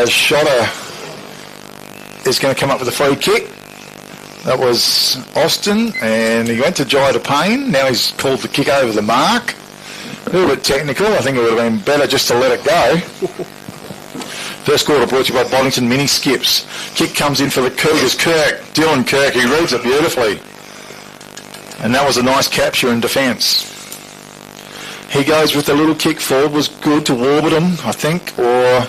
Shotter is going to come up with a free kick. That was Austin, and he went to Jai to Payne. Now he's called the kick over the mark. A little bit technical. I think it would have been better just to let it go. First quarter brought to you by Boddington Mini Skips. Kick comes in for the Cougars. Dylan Kirk, he reads it beautifully. And that was a nice capture in defence. He goes with the little kick forward, was good to Warburton, I think, or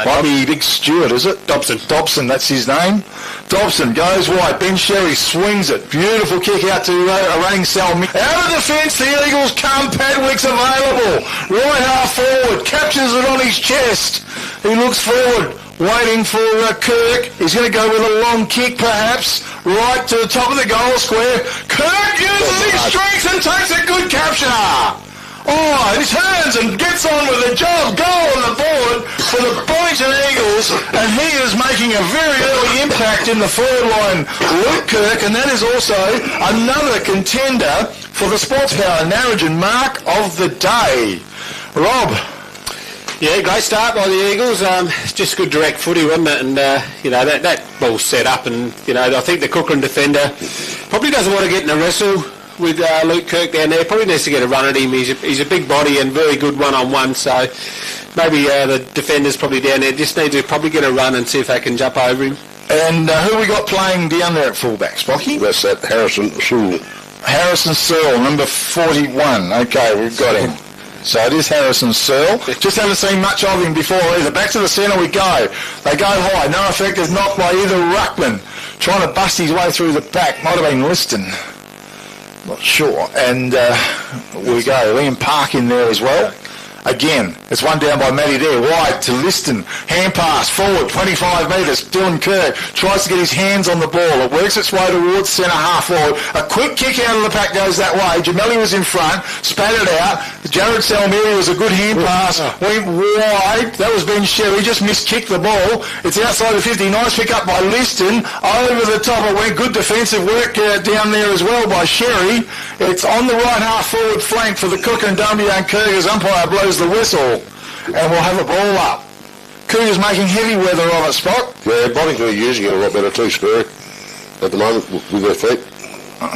might be Big Stewart, is it? Dobson, that's his name. Dobson goes wide. Ben Sherry swings it. Beautiful kick out to a running Salmi. Out of defence, the Eagles come. Padwick's available. Right half forward. Captures it on his chest. He looks forward, waiting for Kirk. He's going to go with a long kick, perhaps, right to the top of the goal square. Kirk uses his strength and takes a good capture. Oh, he turns and gets on with the job. Goal on the board for the Boddington Eagles, and he is making a very early impact in the forward line, Luke Kirk, and that is also another contender for the Sports Power Narrogin mark of the day. Rob. Yeah, great start by the Eagles. Just good direct footy, wasn't it? And, that ball's set up, and, I think the Kukerin defender probably doesn't want to get in a wrestle with Luke Kirk down there. Probably needs to get a run at him. He's a big body and very good one-on-one, so maybe the defenders probably down there just need to probably get a run and see if they can jump over him. And who we got playing down there at fullback, Spocky? That's that Harrison Searle. Harrison Searle, number 41. Okay, we've got him. So it is Harrison Searle. Just haven't seen much of him before either. Back to the centre we go. They go high. No effective knock by either ruckman. Trying to bust his way through the back. Might have been Liston. Not sure. And we go. Liam Park in there as well. Again, it's one down by Matty there. Wide to Liston. Hand pass forward, 25 metres. Dylan Kirk tries to get his hands on the ball. It works its way towards centre half forward. A quick kick out of the pack goes that way. Jamelli was in front, spat it out. Jared Salmiri was a good hand pass. Went wide. That was Ben Sherry. Just miskicked the ball. It's outside the 50. Nice pick up by Liston. Over the top it went. Good defensive work down there as well by Sherry. It's on the right half forward flank for the Kukerin Dumbleyung Cougars. Umpire blows the whistle, and we'll have a ball up. Cougars making heavy weather of it, Spot. Yeah, Boddington are using it a lot better too, Spurrier, at the moment with their feet.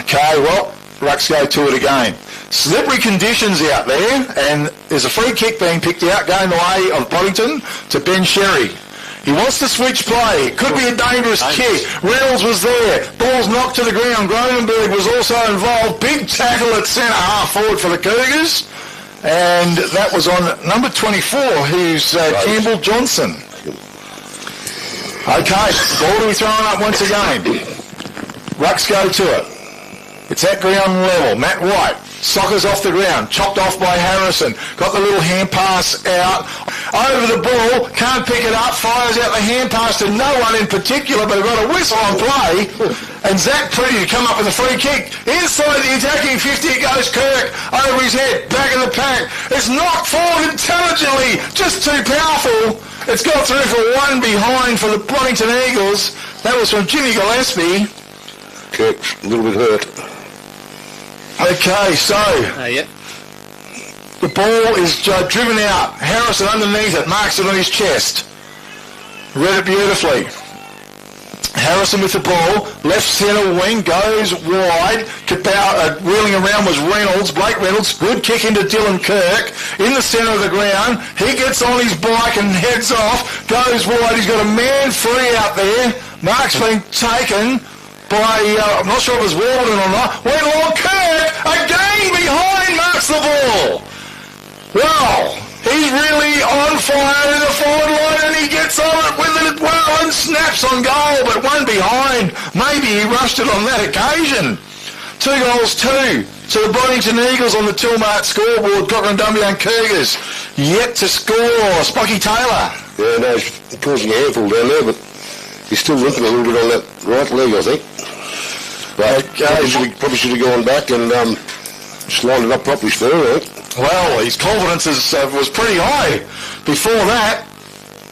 Okay, well, Rucks go to it again. Slippery conditions out there, and there's a free kick being picked out, going the way of Boddington to Ben Sherry. He wants to switch play. It could be a dangerous kick. Reynolds was there. Ball's knocked to the ground. Gronenberg was also involved. Big tackle at centre half forward for the Cougars. And that was on number 24, who's Campbell Johnson. Okay, ball to be thrown up once again. Rucks go to it. It's at ground level. Matt White. Soccers off the ground. Chopped off by Harrison. Got the little hand pass out. Over the ball. Can't pick it up. Fires out the hand pass to no one in particular, but got a whistle on play. And Zach Pretty to come up with a free kick. Inside the attacking 50 it goes Kirk. Over his head. Back of the pack. It's knocked forward intelligently. Just too powerful. It's got through for one behind for the Boddington Eagles. That was from Jimmy Gillespie. Kirk's a little bit hurt. Okay, so Yep. the ball is driven out. Harrison underneath it, marks it on his chest. Read it beautifully. Harrison with the ball, left centre wing, goes wide. Wheeling around was Reynolds, Blake Reynolds. Good kick into Dylan Kirk. In the centre of the ground, he gets on his bike and heads off. Goes wide, he's got a man free out there. Mark's been taken by, I'm not sure if it was Warburton or not. Went along Kirk, again behind, marks the ball. Wow, he's really on fire in the forward line, and he gets on it with it well and snaps on goal, but one behind. Maybe he rushed it on that occasion. 2-2 to the Boddington Eagles on the Tilmart scoreboard. Kukerin Dumbleyung Cougars yet to score. Spocky Taylor. Yeah, no, he's causing a handful down there, but he's still limping a little bit on that right leg, I think. But probably should have gone back and just lined it up properly for her, right? Well, his confidence was pretty high before that.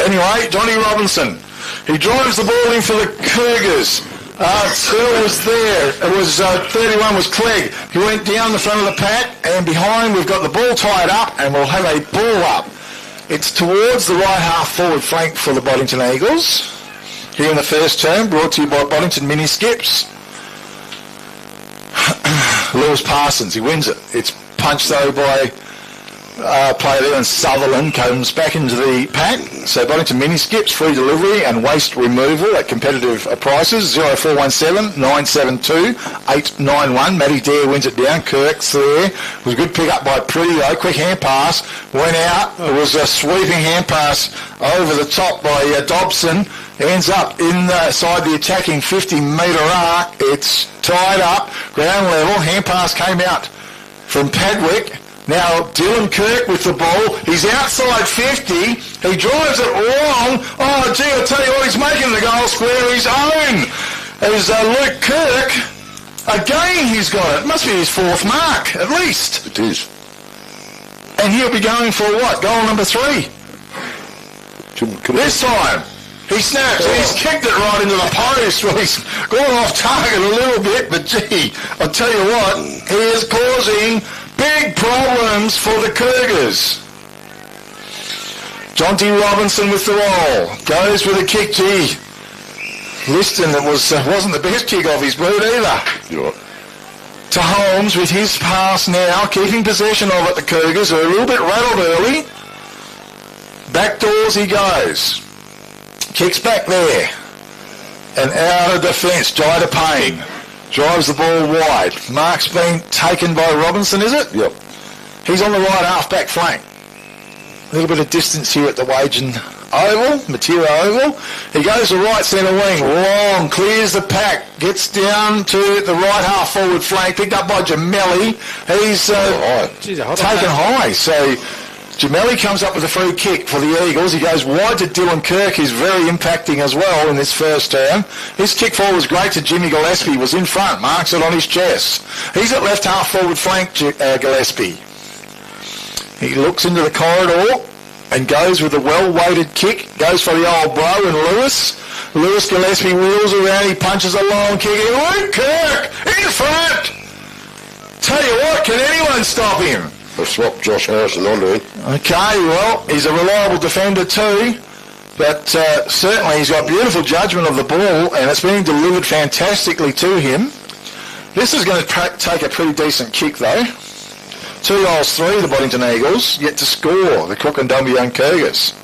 Anyway, Johnny Robinson. He drives the ball in for the Cougars. Searle was there. It was 31 was Clegg. He went down the front of the pack, and behind we've got the ball tied up, and we'll have a ball up. It's towards the right half forward flank for the Boddington Eagles. Here in the first term, brought to you by Boddington Mini Skips. Lewis Parsons, he wins it. It's punched though by player there, and Sutherland comes back into the pack. So Boddington Mini Skips, free delivery and waste removal at competitive prices. 0417 972 891. Matty Dare wins it down. Kirk's there. It was a good pick up by Pretty though. Quick hand pass. Went out. It was a sweeping hand pass over the top by Dobson. Ends up inside the attacking 50-metre arc. It's tied up. Ground level. Hand pass came out from Padwick. Now Dylan Kirk with the ball. He's outside 50. He drives it long. Oh, gee, I tell you what, he's making the goal square his own. As Luke Kirk, again he's got it. Must be his fourth mark, at least. It is. And he'll be going for what? Goal number 3. This time. He snaps and he's kicked it right into the post. Well, he's gone off target a little bit, but gee, I'll tell you what, he is causing big problems for the Cougars. Jonty Robinson with the roll. Goes with a kick, gee. Liston, that wasn't the best kick off his boot either. You're right. To Holmes with his pass now, keeping possession of it, the Cougars are a little bit rattled early. Backdoors he goes. Kicks back there. And out of defence, Jai Payne drives the ball wide. Mark's been taken by Robinson, is it? Yep. He's on the right half-back flank. A little bit of distance here at the Wagen Oval, Matera Oval. He goes to right centre wing, long, clears the pack, gets down to the right half forward flank, picked up by Gemelli. He's taken high. So Gemelli comes up with a free kick for the Eagles. He goes wide to Dylan Kirk, who's very impacting as well in this first term. His kick forward was great to Jimmy Gillespie, was in front, marks it on his chest. He's at left half forward flank, Gillespie. He looks into the corridor and goes with a well-weighted kick, goes for the old bro and Lewis. Lewis Gillespie wheels around, he punches a long kick. Luke Kirk in front! Tell you what, can anyone stop him? I've swapped Josh Harrison onto him. Okay, well, he's a reliable defender too, but certainly he's got beautiful judgment of the ball and it's being delivered fantastically to him. This is going to take a pretty decent kick though. 2 goals, 3, the Boddington Eagles, yet to score, the Cook and Dumbleyung Cougars.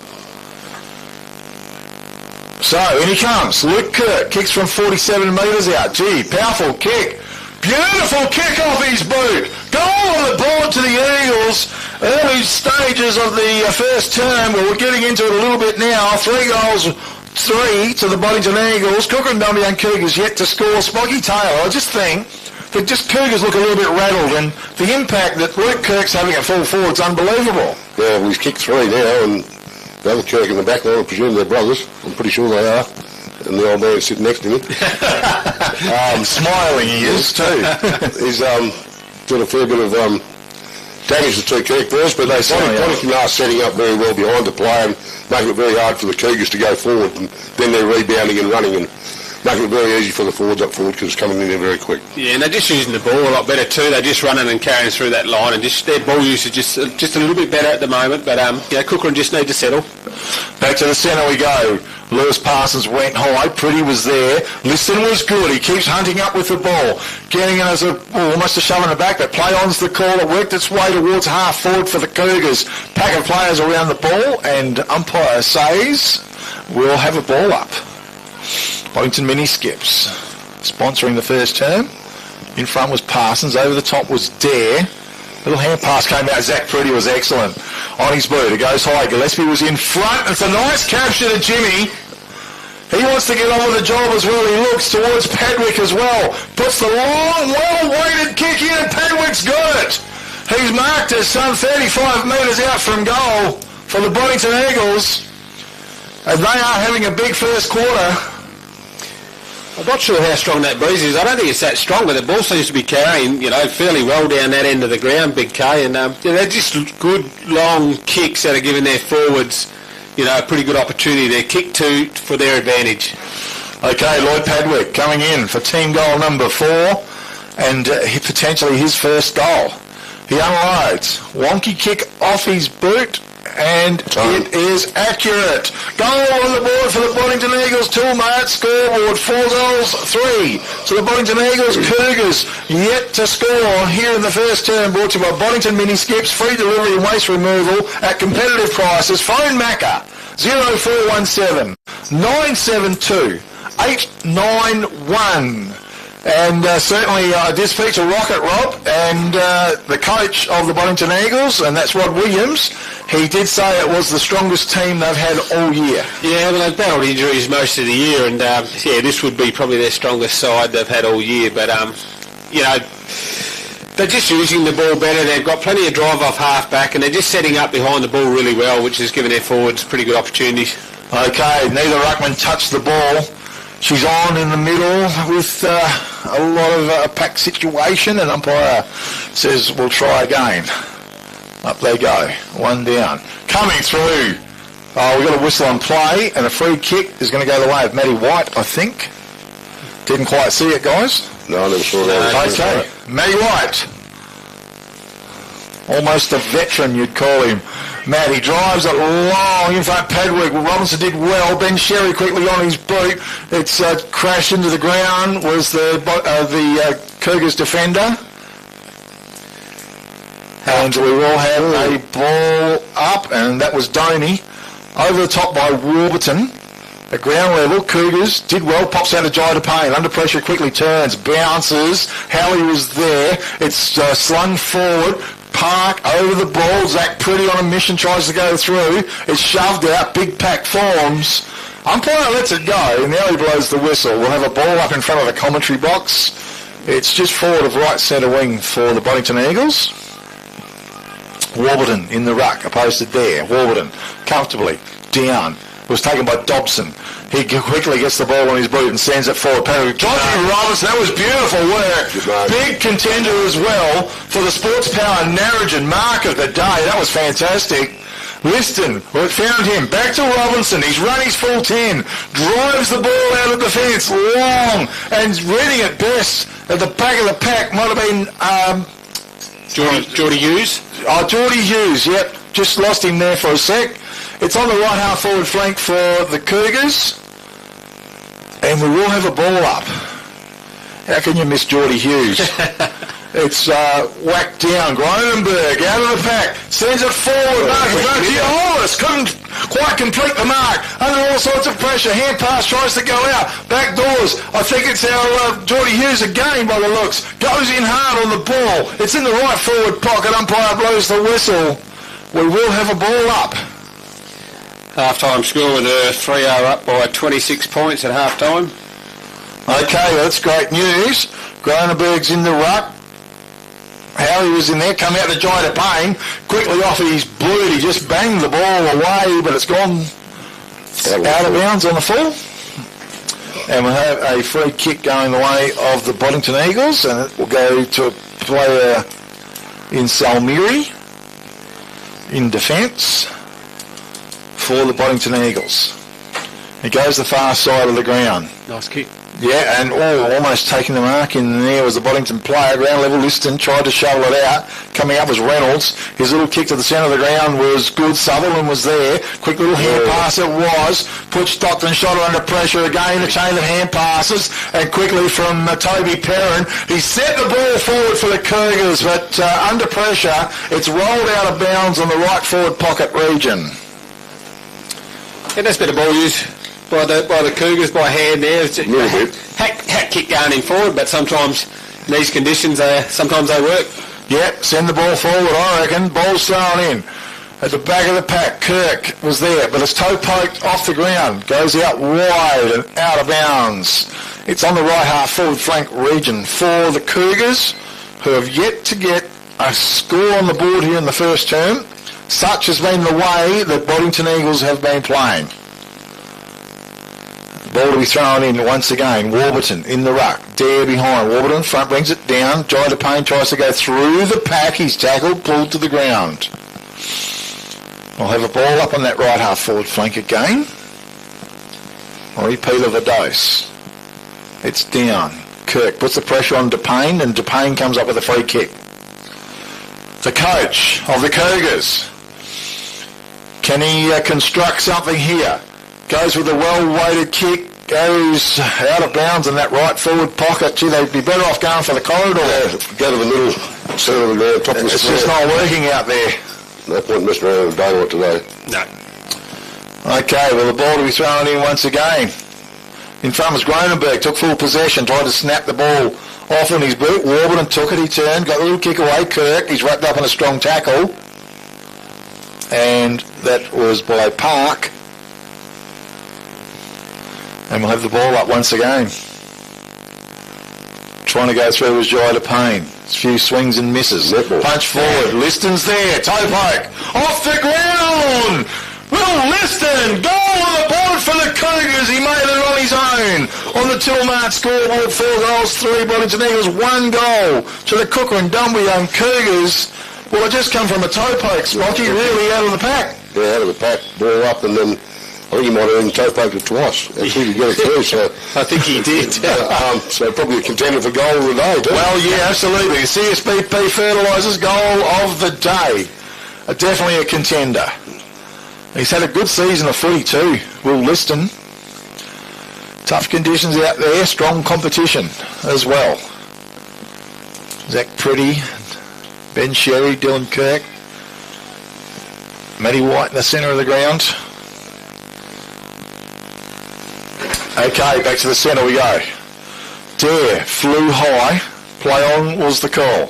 So, in he comes, Luke Kirk, kicks from 47 metres out. Gee, powerful kick. Beautiful kick off his boot. Goal on the board to the Eagles. Early stages of the first term. Well, we're getting into it a little bit now. 3 goals, 3 to the Boddington Eagles. Cook and Dumbleyung Cougars yet to score. Spocky Taylor, I just think that just Cougars look a little bit rattled, and the impact that Luke Kirk's having at full forward is unbelievable. Yeah, well, he's kicked 3 now, and the other Kirk in the back line, I presume they're brothers. I'm pretty sure they are. And the old man sitting next to me. Smiling he is too. He's done a fair bit of damage to 2 Kirk boys, but they Boddington are setting up very well behind the play and making it very hard for the Cougars to go forward, and then they're rebounding and running and making it very easy for the forwards up forward because it's coming in there very quick. Yeah, and they're just using the ball a lot better too. They're just running and carrying through that line, and just their ball usage is just a little bit better at the moment. But Kukerin just need to settle. Back to the centre we go. Lewis Parsons went high. Pretty was there. Liston was good. He keeps hunting up with the ball, getting it as almost a shove in the back. But play on's the call. It worked its way towards half forward for the Cougars. Pack of players around the ball, and umpire says we'll have a ball up. Boddington Mini Skips sponsoring the first term. In front was Parsons. Over the top was Dare. Little hand pass came out. Zach Pretty was excellent on his boot. It goes high. Gillespie was in front. It's a nice capture to Jimmy. He wants to get on with the job as well. He looks towards Padwick as well. Puts the long, well-weighted kick in, and Padwick's got it. He's marked as some 35 metres out from goal for the Boddington Eagles. And they are having a big first quarter. I'm not sure how strong that breeze is. I don't think it's that strong, but the ball seems to be carrying, fairly well down that end of the ground, Big K. And they're just good, long kicks that are giving their forwards, a pretty good opportunity there. Kick 2 for their advantage. Okay, Lloyd Padwick coming in for team goal number 4, and potentially his first goal. He unloads. Wonky kick off his boot, and it is accurate. Goal on the board for the Boddington Eagles, Toolmart. Scoreboard, 4 goals, 3. So the Boddington Eagles Cougars yet to score here in the first term, brought to you by Boddington Mini Skips, free delivery and waste removal at competitive prices. Phone Macca, 0417 972 891. And certainly I did speak to Rocket Rob and the coach of the Boddington Eagles, and that's Rod Williams. He did say it was the strongest team they've had all year. Yeah, well, they've battled injuries most of the year, and this would be probably their strongest side they've had all year. But, they're just using the ball better. They've got plenty of drive off half-back, and they're just setting up behind the ball really well, which has given their forwards pretty good opportunities. Okay, neither ruckman touched the ball. She's on in the middle with a lot of a pack situation, and umpire says we'll try again. Up they go, 1 down. Coming through. We've got a whistle on play, and a free kick is going to go the way of Matty White, I think. Didn't quite see it, guys. No, I never saw that. Okay, Matty White. Almost a veteran, you'd call him. Matty drives it long in front. Padwick. Robinson did well. Ben Sherry quickly on his boot. It's crashed into the ground. Was the Cougars defender. And we will have a ball up, and that was Doney. Over the top by Warburton. At ground level, Cougars did well, pops out to Jai DePayne, under pressure, quickly turns, bounces, Howie was there, it's slung forward, Park over the ball, Zach Pretty on a mission, tries to go through, it's shoved out, big pack forms, umpire lets it go, and now he blows the whistle. We'll have a ball up in front of the commentary box. It's just forward of right centre wing for the Boddington Eagles. Warburton in the ruck, opposed to there, Warburton comfortably, down. Was taken by Dobson. He quickly gets the ball on his boot and sends it forward. Jonathan Robinson, that was beautiful work. Big contender as well for the Sports Power Narrogin mark of the day. That was fantastic. Liston, well, found him. Back to Robinson. He's run his full 10. Drives the ball out of defence. Long. And reading it best at the back of the pack might have been... Geordie Hughes? Oh, Geordie Hughes, yep. Just lost him there for a sec. It's on the right half forward flank for the Cougars. And we will have a ball up. How can you miss Geordie Hughes? It's whacked down. Gronenberg out of the pack. Sends it forward. Marcus couldn't quite complete the mark. Under all sorts of pressure. Hand pass tries to go out. Back doors. I think it's our Geordie Hughes again by the looks. Goes in hard on the ball. It's in the right forward pocket. Umpire blows the whistle. We will have a ball up. Half-time score with a 3-0 up by 26 points at half-time. Okay, that's great news. Gronenberg's in the ruck. Howie was in there, come out to Jai DePayne, quickly off his boot. He just banged the ball away, but it's gone out of bounds on the full. And we'll have a free kick going the way of the Boddington Eagles, and it will go to a player in Salmiri in defence for the Boddington Eagles. He goes the far side of the ground. Nice kick. Yeah, and almost taking the mark in there was the Boddington player. Ground level, Liston tried to shovel it out. Coming up was Reynolds. His little kick to the centre of the ground was good. Sutherland was there. Quick little hand pass it was. Put Stockton, shot under pressure again. A chain of hand passes. And quickly from Toby Perrin. He set the ball forward for the Cougars, but under pressure, it's rolled out of bounds on the right forward pocket region. Yeah, that's a bit of ball use by the Cougars by hand there. It's hat kick going in forward, but sometimes in these conditions, sometimes they work. Yep, send the ball forward, I reckon. Ball's thrown in. At the back of the pack, Kirk was there, but it's toe poked off the ground. Goes out wide and out of bounds. It's on the right half forward flank region for the Cougars, who have yet to get a score on the board here in the first term. Such has been the way that Boddington Eagles have been playing. The ball to be thrown in once again. Warburton in the ruck. Dare behind. Warburton front brings it down. Jai DePayne tries to go through the pack. He's tackled, pulled to the ground. We'll have a ball up on that right half forward flank again. A repeat of the dose. It's down. Kirk puts the pressure on DePayne, and DePayne comes up with a free kick. The coach of the Cougars Can he construct something here? Goes with a well-weighted kick, goes out of bounds in that right forward pocket. Gee, they'd be better off going for the corridor. Yeah, go to the middle, centre of the ground, top of the It's just not working out there. No point messing around with daylight today. No. Okay, well, the ball to be thrown in once again. In front was Gronenberg, took full possession, tried to snap the ball off on his boot. Warburton took it, he turned, got a little kick away. Kirk, he's wrapped up in a strong tackle. And that was by Park. And we'll have the ball up once again. Trying to go through was Jai to Payne. A few swings and misses. Punch forward. Liston's there. Toe poke. Off the ground. Will Liston. Goal on the board for the Cougars. He made it on his own. On the Tilmart scoreboard, 4 goals, 3 Boddington Eagles, 1 goal to the Kukerin Dumbleyung Cougars. Well, it just come from a toe poke, Spocky, really out of the pack. Yeah, out of the pack, ball up, and then I think he might have even toe poked it twice. Actually, to get it through, so... I think he did. So probably a contender for goal of the day, too. Well, yeah, absolutely. CSBP Fertilisers goal of the day. Definitely a contender. He's had a good season of footy too, Will Liston. Tough conditions out there, strong competition as well. Zach Pretty, Ben Sherry, Dylan Kirk, Matty White in the centre of the ground. Okay, back to the centre we go. Dare flew high, play on was the call.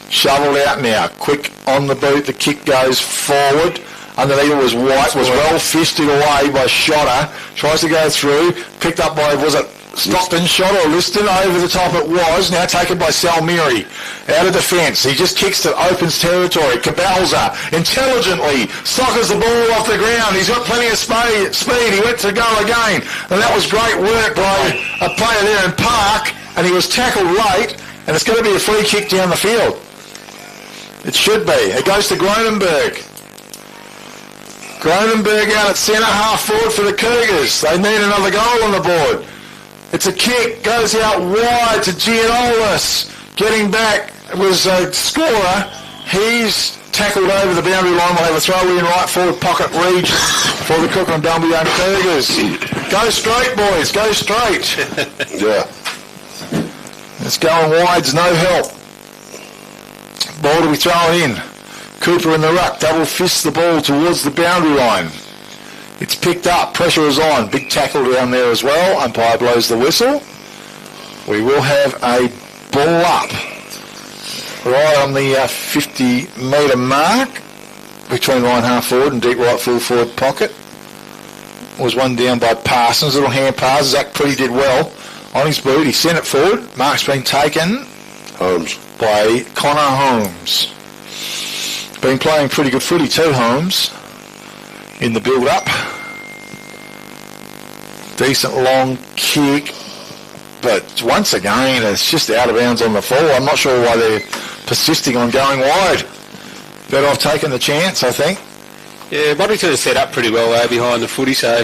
Shoveled out now, quick on the boot, the kick goes forward. Underneath it was White, was well fisted away by Shotter. Tries to go through, picked up by, was it Stockton, Shotter or Liston? Over the top it was, now taken by Salmiri. Out of defence, he just kicks to opens territory. Cabalza intelligently soccers the ball off the ground. He's got plenty of speed. He went to go again. And that was great work by a player there in Park. And he was tackled late, and it's going to be a free kick down the field. It should be. It goes to Gronenberg. Gronenberg out at centre, half forward for the Cougars. They need another goal on the board. It's a kick, goes out wide to Gianolis. Getting back was a scorer. He's tackled over the boundary line. We'll have a throw in right forward pocket region for the Kukerin Dumbleyung Cougars. Go straight, boys, go straight. Yeah. It's going wide's no help. Ball to be thrown in. Cooper in the ruck, double fists the ball towards the boundary line. It's picked up, pressure is on. Big tackle down there as well. Umpire blows the whistle. We will have a ball up right on the 50-metre mark between line half forward and deep right full forward pocket. Was one down by Parsons, little hand pass. Zach Pretty did well on his boot. He sent it forward. Mark's been taken Holmes by Connor Holmes. Been playing pretty good footy too, Holmes, in the build-up. Decent long kick, but once again, it's just out of bounds on the fall. I'm not sure why they're persisting on going wide. Better off taking the chance, I think. Yeah, Boddington is set up pretty well behind the footy, so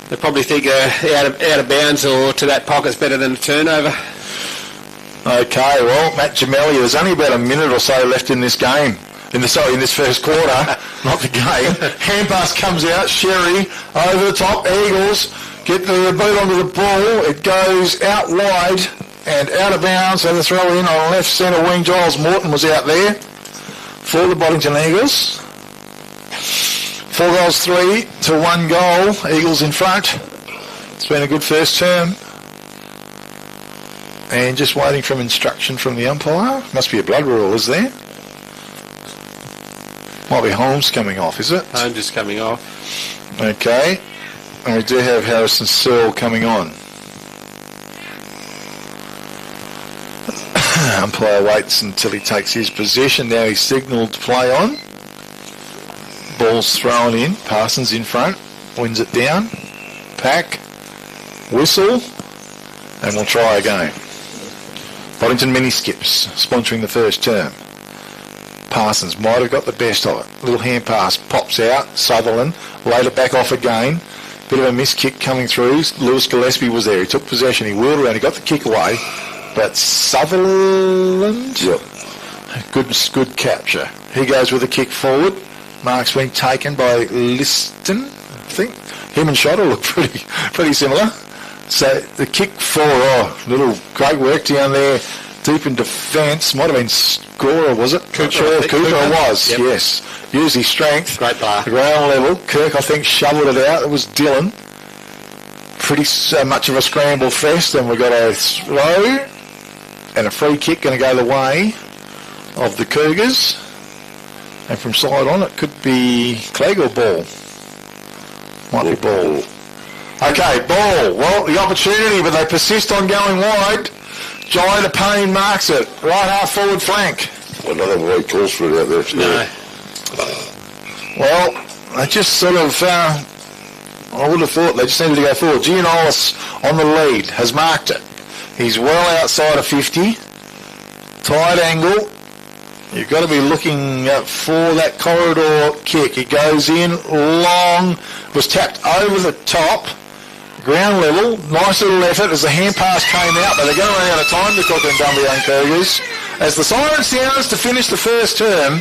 they probably think out of bounds or to that pocket's better than a turnover. Okay, well, Matt Gemelli, there's only about a minute or so left in this game. In this first quarter, not the game. Hand pass comes out, Sherry over the top, Eagles get the boot onto the ball, it goes out wide and out of bounds, so the throw in on left centre wing. Giles Morton was out there for the Boddington Eagles. 4 goals, 3 to 1 goal, Eagles in front. It's been a good first term. And just waiting for instruction from the umpire. Must be a blood rule, is there? Might be Holmes coming off, is it? Holmes just coming off. Okay. And we do have Harrison Searle coming on. Umpire waits until he takes his position. Now he's signalled to play on. Ball's thrown in. Parsons in front. Wins it down. Pack. Whistle. And we'll try again. Boddington mini skips, sponsoring the first term. Parsons might have got the best of it. Little hand pass pops out. Sutherland laid it back off again. Bit of a miss kick coming through. Lewis Gillespie was there. He took possession. He wheeled around. He got the kick away. But Sutherland, yep. Good capture. He goes with a kick forward. mark's been taken by Liston, I think. Him and Shotter look pretty similar. So the kick for, little great work down there, deep in defence. Might have been Scorer, was it? Cooper was, yep. Yes. Used his strength. Great bar. Ground level. Kirk, I think, shoveled it out. It was Dylan. Pretty much of a scramble fest, and we've got a throw and a free kick going to go the way of the Cougars. And from side on, it could be Clegg or ball. Might be ball. Okay, ball. Well, the opportunity, but they persist on going wide. Jai to Payne marks it. Right half forward flank. Well, another white calls for it out there. No. Well, they just sort of, I would have thought they just needed to go forward. Giannolis on the lead has marked it. He's well outside of 50. Tight angle. You've got to be looking for that corridor kick. It goes in long, was tapped over the top, ground level. Nice little effort as the hand pass came out, but they're going to run out of time, the Kukerin Dumbleyung Cougars. As the siren sounds to finish the first term,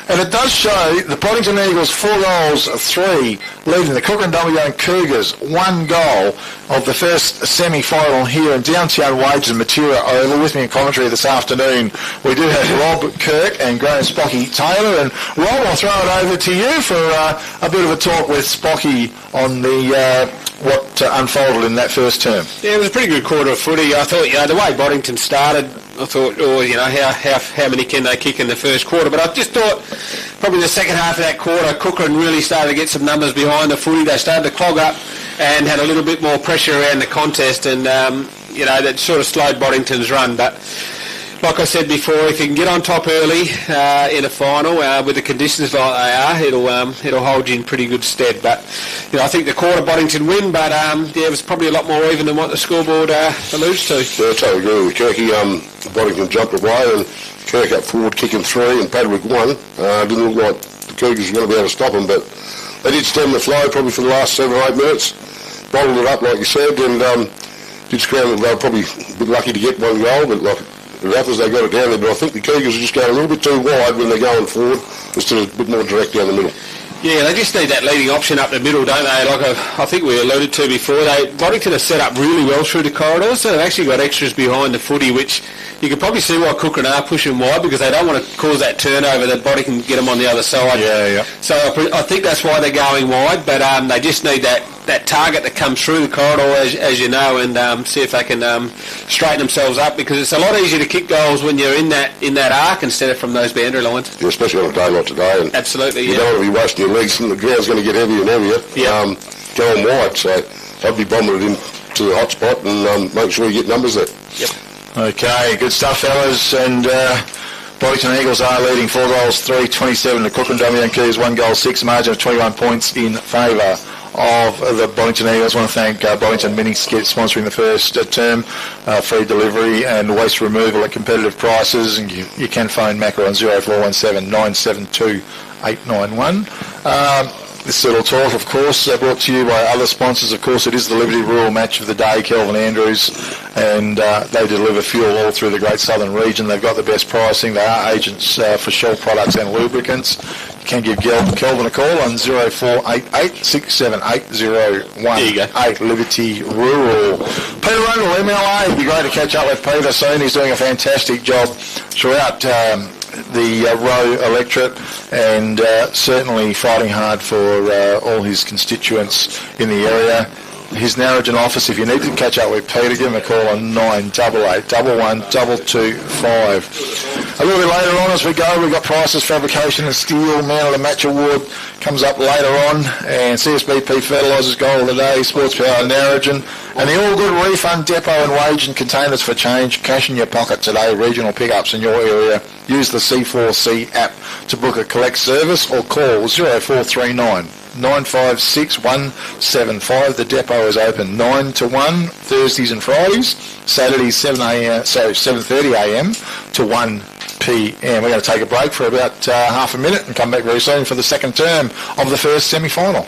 and it does show the Boddington Eagles 4 goals, 3, leading the Kukerin Dumbleyung Cougars 1 goal of the first semi-final here in downtown Wages and Matura Oval. With me in commentary this afternoon, we do have Rob Kirk and Graham Spocky Taylor. And Rob, I'll throw it over to you for a bit of a talk with Spocky on the what unfolded in that first term. Yeah, it was a pretty good quarter of footy. I thought, the way Boddington started, I thought, how many can they kick in the first quarter? But I just thought probably the second half of that quarter, Kukerin really started to get some numbers behind the footy. They started to clog up and had a little bit more pressure around the contest, and that sort of slowed Boddington's run. But like I said before, if you can get on top early in a final with the conditions like they are, it'll hold you in pretty good stead. But I think the quarter Boddington win, but it was probably a lot more even than what the scoreboard alludes to. Yeah, I totally agree with Kirky. Boddington jumped away, and Kirk up forward kicking 3 and Padwick 1. Didn't look like the Cougars were going to be able to stop them, but they did stem the flow probably for the last 7 or 8 minutes. Bottled it up like you said, and did scramble. They were probably a bit lucky to get 1 goal, but like the Rapids, they got it down there. But I think the Cougars are just going a little bit too wide when they're going forward instead of a bit more direct down the middle. Yeah, they just need that leading option up the middle, don't they? Like I think we alluded to before, Boddington are set up really well through the corridors, so they've actually got extras behind the footy, which you can probably see why Kukerin are pushing wide, because they don't want to cause that turnover that Boddington can get them on the other side. Yeah. So I think that's why they're going wide, but they just need that target that comes through the corridor, as you know, and see if they can straighten themselves up, because it's a lot easier to kick goals when you're in that arc instead of from those boundary lines. Yeah, especially on a day like today. And absolutely, you don't want to be wasting your legs, and the ground's going to get heavier and heavier. Yeah. Going wide, so I'd be bombing it into the hot spot and make sure you get numbers there. Yep. Okay, good stuff, fellas. And Boddington Eagles are leading 4 goals, 3, 27. The Kukerin Dumbleyung Cougars 1 goal, 6, margin of 21 points in favour of the Boddington Eagles. I want to thank Boddington Mini Skip sponsoring the first term, free delivery and waste removal at competitive prices. And you can phone Macca on 0417 972 891. This little talk, of course, brought to you by other sponsors. Of course, it is the Liberty Rural Match of the Day, Kelvin Andrews, and they deliver fuel all through the Great Southern region. They've got the best pricing. They are agents for Shell products and lubricants. You can give Kelvin a call on 0488 678 Liberty Rural. Peter Rundle, MLA. It'd be great to catch up with Peter soon. He's doing a fantastic job throughout the Roe electorate, and certainly fighting hard for all his constituents in the area. His Narrogin office, if you need to catch up with Peter, give him a call on 988 11 225. A little bit later on as we go, we've got Prices Fabrication and Steel Man of the Match Award comes up later on, and CSBP Fertilisers Goal of the Day, Sports Power Narrogin, and the All Good Refund Depot and Wage and Containers for Change. Cash in your pocket today, regional pickups in your area. Use the C4C app to book a collect service or call 0439 956 175. The depot is open 9 to 1 Thursdays and Fridays, Saturdays 7:30 a.m. to 1 p.m. We're going to take a break for about half a minute and come back very soon for the second term of the first semi-final.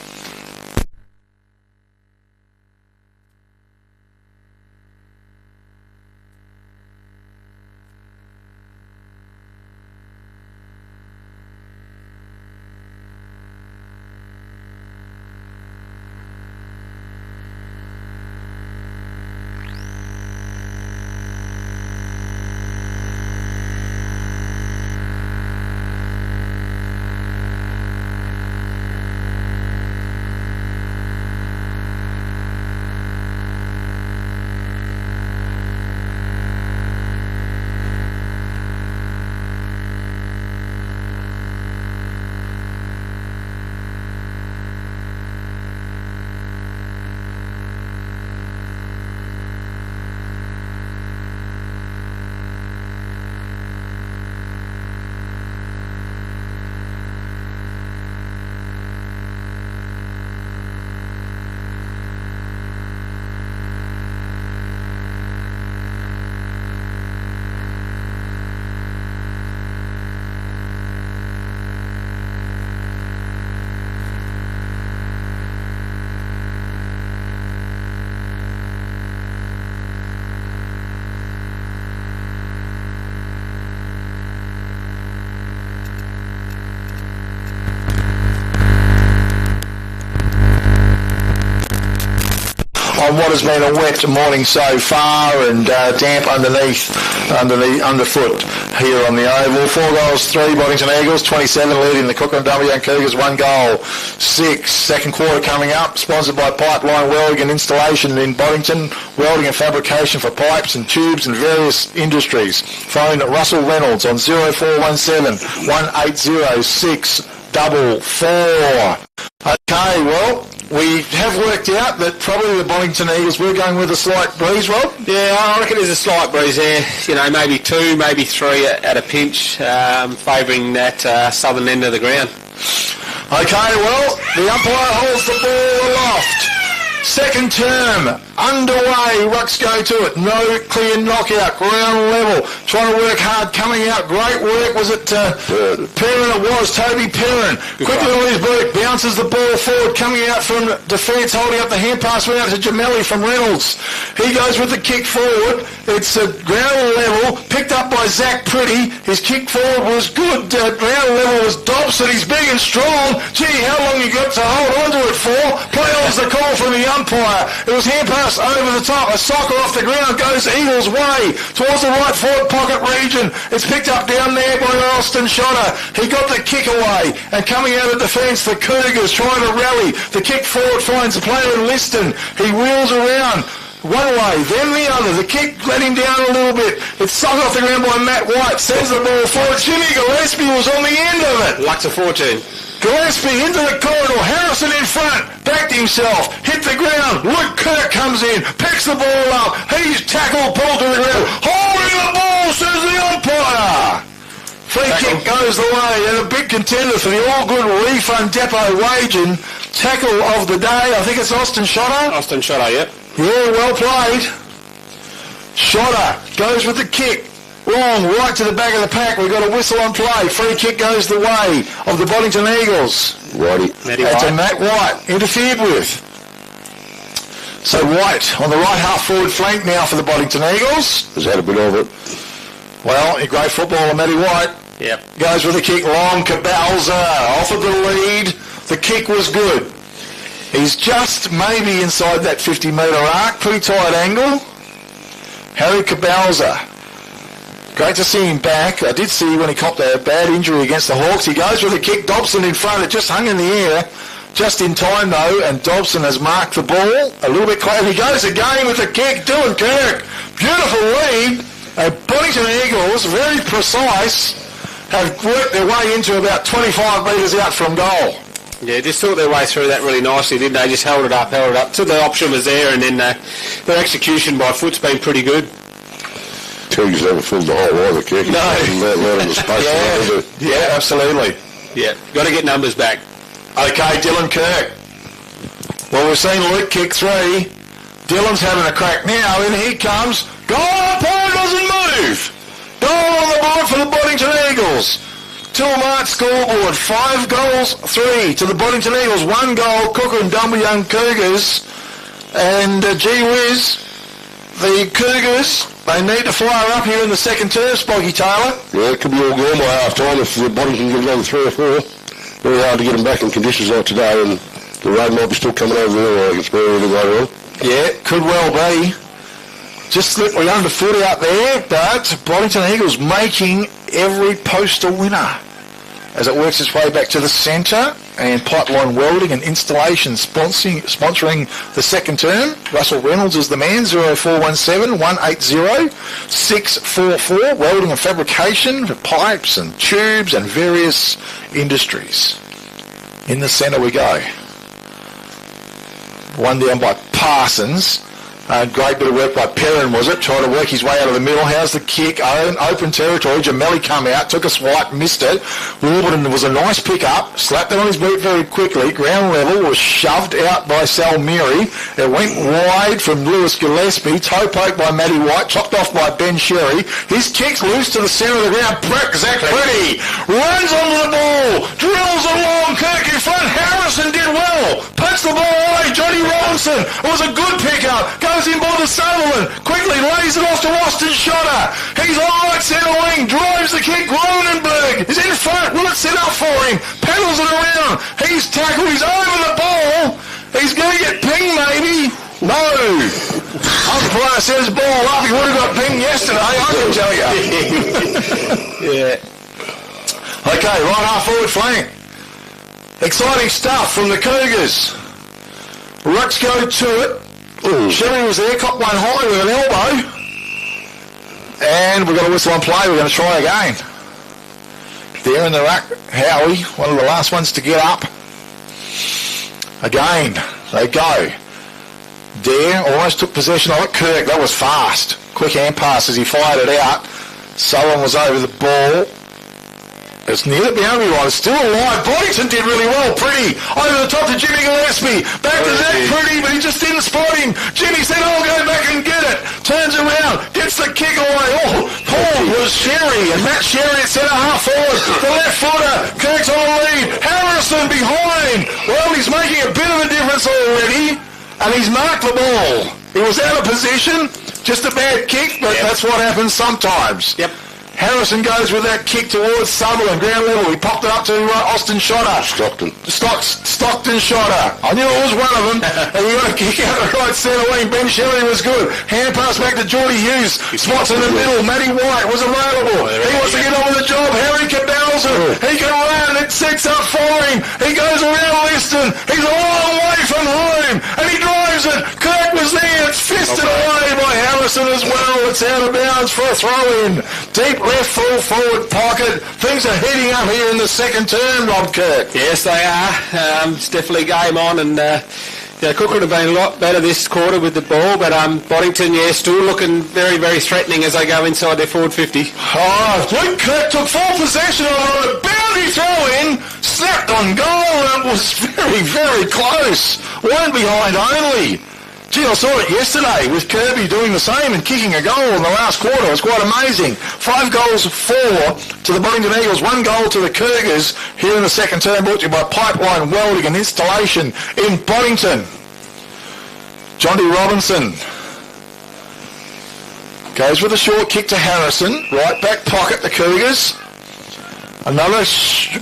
on what has been a wet morning so far and damp underfoot here on the Oval. 4 goals, 3 Boddington Eagles, 27 leading the Kukerin Dumbleyung Cougars, 1 goal, 6. Second quarter coming up, sponsored by Pipeline Welding and Installation in Boddington, welding and fabrication for pipes and tubes and various industries. Phone Russell Reynolds on 0417 180 644. Okay, well, we have worked out that probably the Boddington Eagles, we're going with a slight breeze, Rob? Yeah, I reckon there's a slight breeze there. You know, maybe 2, maybe 3 at a pinch, favouring that southern end of the ground. Okay, well, the umpire holds the ball aloft. Second term underway. Rucks go to it. No clear knockout. Ground level. Trying to work hard. Coming out. Great work. Was it Perrin? It was. Toby Perrin. Quickly on his boot. Bounces the ball forward. Coming out from defence. Holding up the hand pass. Went out to Jamelli from Reynolds. He goes with the kick forward. It's ground level. Picked up by Zach Pretty. His kick forward was good. Ground level was Dobson. He's big and strong. Gee, how long you got to hold on to it for? Play on's the call from the umpire. It was hand pass over the top. A soccer off the ground goes Eagles' way towards the right forward pocket region. It's picked up down there by Austin Shotter. He got the kick away, and coming out of defence, the Cougars trying to rally. The kick forward finds a player in Liston. He wheels around one way, then the other. The kick let him down a little bit. It's sucked off the ground by Matt White. Sends the ball forward. Jimmy Gillespie was on the end of it. Luck's a 14. Gillespie into the corridor. Harrison in front. Backed himself. Hit the ground. Luke Kirk comes in. Picks the ball up. He's tackled. Pulled to the ground. Holding the ball, says the umpire. Free kick goes the way. And a big contender for the all-good refund depot waging tackle of the day. I think it's Austin Shotter. Austin Shotter, yep. Yeah, well played. Shotter goes with the kick. Long, right to the back of the pack. We've got a whistle on play. Free kick goes the way of the Boddington Eagles. Righty. That's a Matt White interfered with. So White on the right half forward flank now for the Boddington Eagles. Has had a bit of it. Well, a great footballer, Matty White. Yep. Goes with the kick. Long, Cabalza offered the lead. The kick was good. He's just maybe inside that 50-metre arc. Pretty tight angle. Harry Cabalza. Great to see him back. I did see when he copped a bad injury against the Hawks. He goes with a kick. Dobson in front. It just hung in the air. Just in time, though, and Dobson has marked the ball a little bit close. He goes again with the kick. Dylan Kirk. Beautiful lead. Boddington Eagles, very precise, have worked their way into about 25 metres out from goal. Yeah, just thought their way through that really nicely, didn't they? Just held it up. So the option was there, and then their execution by foot's been pretty good. Cougars never filled the hole either, kick. No. Let him the space. Yeah, absolutely. Yeah, got to get numbers back. Okay, Dylan Kirk. Well, we've seen Luke kick 3. Dylan's having a crack now, and he comes. Goal on point, doesn't move. Goal on the board for the Boddington Eagles. Tilmart scoreboard, 5 goals, 3 to the Boddington Eagles, 1 goal, Kukerin Dumbleyung Cougars. And gee whiz, the Cougars, they need to fire up here in the second term, Spoggy Taylor. Yeah, it could be all gone by half time if the Boddington get another 3 or 4. Very hard to get them back in conditions like today, and the rain might be still coming over there, I think it's very later on. Yeah, could well be. Just slightly underfoot out there, but Boddington Eagles making every post a winner as it works its way back to the centre, and Pipeline Welding and Installation sponsoring the second term. Russell Reynolds is the man, 0417 180 644, welding and fabrication for pipes and tubes and various industries. In the centre we go. One down by Parsons. Great bit of work by Perrin, was it? Trying to work his way out of the middle. How's the kick? Open territory. Jamelli come out, took a swipe, missed it. Warburton was a nice pick-up. Slapped it on his boot very quickly. Ground level was shoved out by Salmiri. It went wide from Lewis Gillespie. Toe poke by Matty White. Chopped off by Ben Sherry. His kick's loose to the centre of the ground. Zach Pretty runs onto the ball. Drills along. Kirk in front. Harrison did well. Puts the ball away. Johnny Robinson. It was a good pick-up. Goes in by the Sutherland, quickly lays it off to Austin Shotter. He's on right centre wing, drives the kick. Gronenberg is in front. Will it set up for him? Pedals it around. He's tackled. He's over the ball. He's going to get pinged maybe. No! Umpire says ball up. He would have got pinged yesterday, I can tell you. Yeah. Okay, right half forward flank. Exciting stuff from the Cougars. Rucks go to it. Sherry was there, copped one high with an elbow. And we've got a whistle on play. We're going to try again. There in the ruck, Howie, one of the last ones to get up. Again, they go. Dare almost took possession of it. Kirk, that was fast. Quick hand pass as he fired it out. Sullivan was over the ball. It's near the boundary line. It's still alive. Boddington did really well. Pretty. Over the top to Jimmy Gillespie. Back to Zach Pretty, but he just didn't spot him. Jimmy said, I'll go back and get it. Turns around. Gets the kick away. Oh, Paul was Sherry. And Matt Sherry at centre half forward. The left footer. Kirk's on the lead. Harrison behind. Well, he's making a bit of a difference already. And he's marked the ball. He was out of position. Just a bad kick, but that's what happens sometimes. Yep. Harrison goes with that kick towards Sutherland, ground level. He popped it up to Austin Shotter. Stockton Shotter. I knew it was one of them. And he got a kick out the right centre wing. Ben Shelley was good. Hand pass back to Geordie Hughes. Spots in the middle. Matty White was available. He wants to get on with the job. Harry Cabell's it. He can run. It sets up for him. He goes around Liston. He's a long way from home. And he drives it. Kirk was there. It's fisted away by Harrison as well. It's out of bounds for a throw-in. Deep left full forward pocket. Things are heating up here in the second term, Rob Kirk. Yes, they are. It's definitely game on, and Kukerin have been a lot better this quarter with the ball, but Boddington, still looking very, very threatening as they go inside their forward 50. Luke Kirk took full possession of it on a boundary throw-in, snapped on goal, and it was very, very close. One behind only. Gee, I saw it yesterday with Kirby doing the same and kicking a goal in the last quarter. It was quite amazing. 5 goals, 4 to the Boddington Eagles, 1 goal to the Cougars here in the second term, brought to you by Pipeline Welding and Installation in Boddington. John D. Robinson goes with a short kick to Harrison. Right back pocket, the Cougars. Another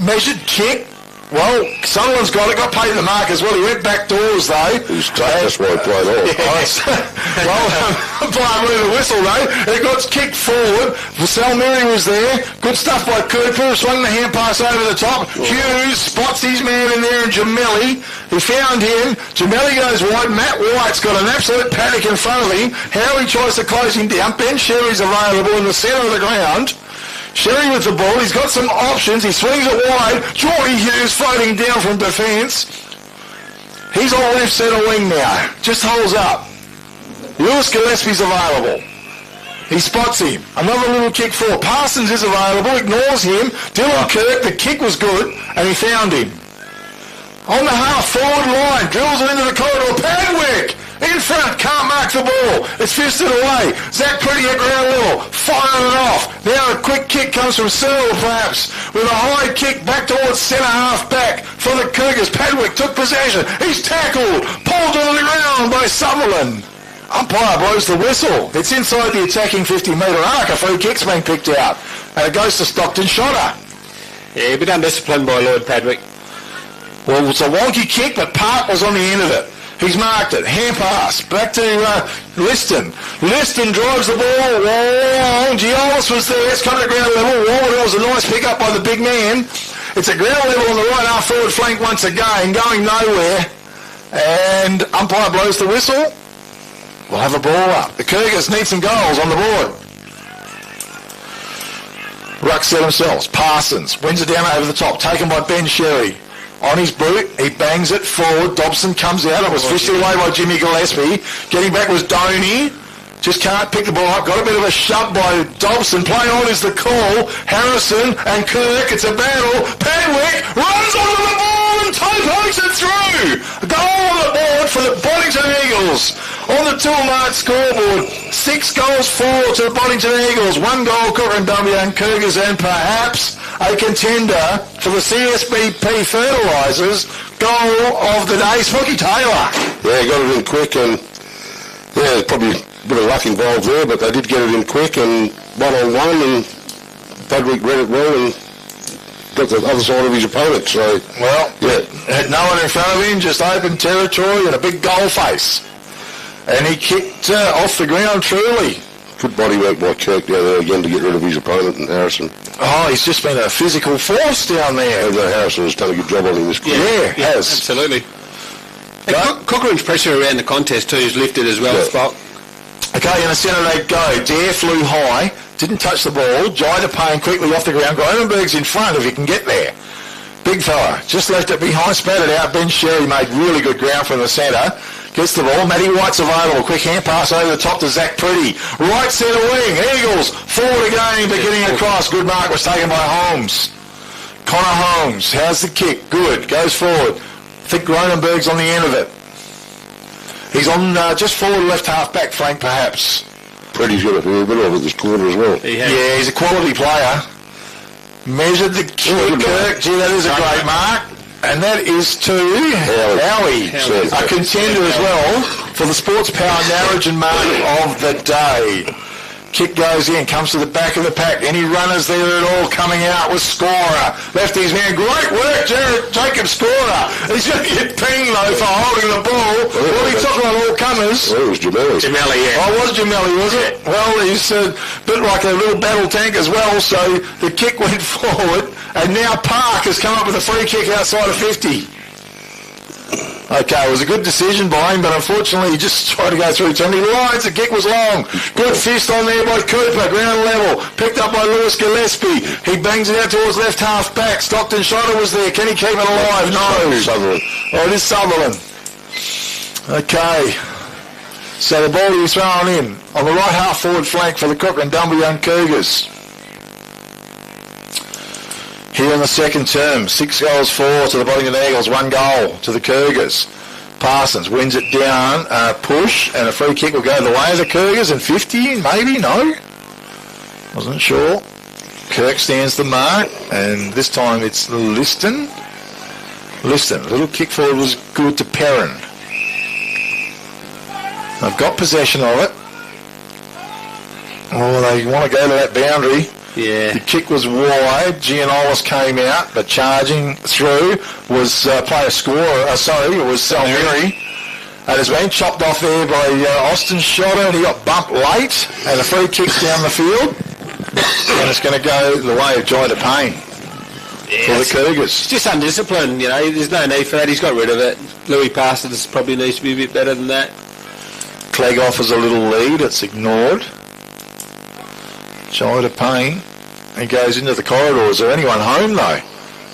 measured kick. Well, Sutherland's got it, got paid the mark as well. He went back doors, though. He's tough, that's why he played off. Well, Brian blew the whistle, though. It got kicked forward. Salmiri was there. Good stuff by Cooper. Swung the hand pass over the top. Hughes spots his man in there, and Jamelli. He found him. Jamelli goes wide. Matt White's got an absolute panic in front of him. Howie tries to close him down. Ben Sherry's available in the centre of the ground. Sherry with the ball, he's got some options, he swings it wide, Geordie Hughes floating down from defence. He's on left centre wing now, just holds up. Lewis Gillespie's available. He spots him. Another little kick for Parsons is available, ignores him. Dylan Kirk, the kick was good, and he found him. On the half forward line, drills it into the corridor, Padwick! In front, can't mark the ball. It's fisted away. Zach Pretty at ground level, firing it off. Now a quick kick comes from Searle, perhaps, with a high kick back towards centre half back for the Cougars. Padwick took possession. He's tackled, pulled to the ground by Sutherland. Umpire blows the whistle. It's inside the attacking 50-metre arc. A free kick's been picked out. And it goes to Stockton Shotter. Yeah, a bit undisciplined by Lloyd Padwick. Well, it's a wonky kick, but Park was on the end of it. He's marked it. Hand pass. Back to Liston. Liston drives the ball long. Giolis was there. It's come to ground level. Warren was a nice pick up by the big man. It's a ground level on the right half forward flank once again. Going nowhere. And umpire blows the whistle. We'll have a ball up. The Cougars need some goals on the board. Ruck set themselves. Parsons wins it down over the top. Taken by Ben Sherry. On his boot, he bangs it forward. Dobson comes out. It was fished away by Jimmy Gillespie. Getting back was Doney. Just can't pick the ball up. Got a bit of a shove by Dobson. Play on is the call. Harrison and Kirk. It's a battle. Padwick runs onto the ball and toe-pokes it through. A goal on the board for the Boddington Eagles. On the Toolmart scoreboard, 6 goals, 4 to the Boddington Eagles. 1 goal, Kukerin, Dumbleyung, Cougars, and perhaps a contender for the CSBP Fertilisers goal of the day, Smokey Taylor. Yeah, got it in quick, and there's probably a bit of luck involved there, but they did get it in quick and 1-on-1, and Padwick read it well and got the other side of his opponent. So, well, yeah, had no one in front of him, just open territory and a big goal face. And he kicked off the ground truly. Good body work by Kirk down there again to get rid of his opponent, and Harrison. Oh, he's just been a physical force down there. Harrison has done a good job on him this quarter. Yeah, has. Absolutely. Cochrane pressure around the contest too is lifted as well, Spock. Okay, in the centre they go. Dare flew high, didn't touch the ball. Jai to Payne quickly off the ground. Gronenberg's in front if he can get there. Big fella. Just left it behind, spat it out. Ben Sherry made really good ground from the centre. Gets the ball. Matty White's available. Quick hand pass over the top to Zach Pretty. Right centre wing. Eagles forward again, but getting across. Good mark was taken by Holmes. Connor Holmes. How's the kick? Good. Goes forward. I think Gronenberg's on the end of it. He's on just forward left half back flank perhaps. Pretty's got a fair bit of it this quarter as well. Yeah, he's a quality player. Measured the kick, Kirk. Gee, that is a great mark. And that is to Howie. A contender as well for the Sports Power Narrogin mark of the day. Kick goes in, comes to the back of the pack. Any runners there at all coming out with scorer. Lefty's man, great work, Jacob scorer. He's going to get pinged though for holding the ball. Well, he took on all comers. Well, it was Jamelli. Jamelli, yeah. Oh, it was Jamelli, was it? Well, he's a bit like a little battle tank as well, so the kick went forward, and now Park has come up with a free kick outside of 50. Okay, it was a good decision by him, but unfortunately he just tried to go through too many lines. The kick was long. Good fist on there by Cooper, ground level. Picked up by Lewis Gillespie. He bangs it out towards left half back. Stockton Schotter was there. Can he keep it alive? No. Sutherland. Oh, it is Sutherland. Okay. So the ball is thrown in on the right half forward flank for the Kukerin Dumbleyung Cougars. Here in the second term, 6 goals, 4 to the Boddington Eagles, 1 goal to the Cougars. Parsons wins it down, push, and a free kick will go the way of the Cougars, and 50, maybe, no? Wasn't sure. Kirk stands the mark, and this time it's Liston. Little kick forward was good to Perrin. They've got possession of it. Oh, they want to go to that boundary. Yeah. The kick was wide. Giannollis came out, but charging through was player scorer. It was Salmiri. And it's been chopped off there by Austin Schotter, and he got bumped late, and the free kick's down the field. And it's going to go the way of Jai to Payne for the Cougars. It's just undisciplined, you know. There's no need for that. He's got rid of it. Louis Parsons probably needs to be a bit better than that. Clegg offers a little lead. It's ignored. Jai to Payne. He goes into the corridor. Is there anyone home though?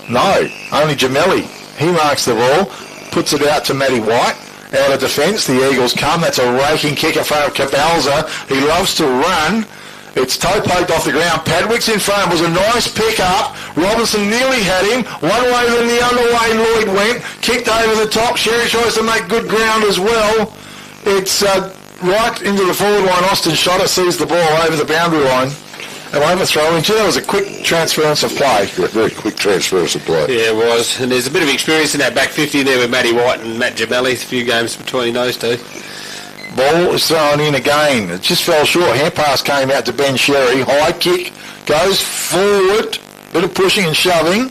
No. Only Jamelli. He marks the ball. Puts it out to Matty White. Out of defence. The Eagles come. That's a raking kick in front of Cabalza. He loves to run. It's toe poked off the ground. Padwick's in front. It was a nice pick up. Robinson nearly had him. One way then the other way Lloyd went. Kicked over the top. Sherry tries to make good ground as well. It's right into the forward line. Austin Schotter sees the ball over the boundary line. And over throw into. That was a quick transference of play. Yeah, very quick transference of play. Yeah, it was. And there's a bit of experience in that back 50 there with Matty White and Matt Jamelli. A few games between those two. Ball is thrown in again. It just fell short. Hand pass came out to Ben Sherry. High kick. Goes forward. Bit of pushing and shoving.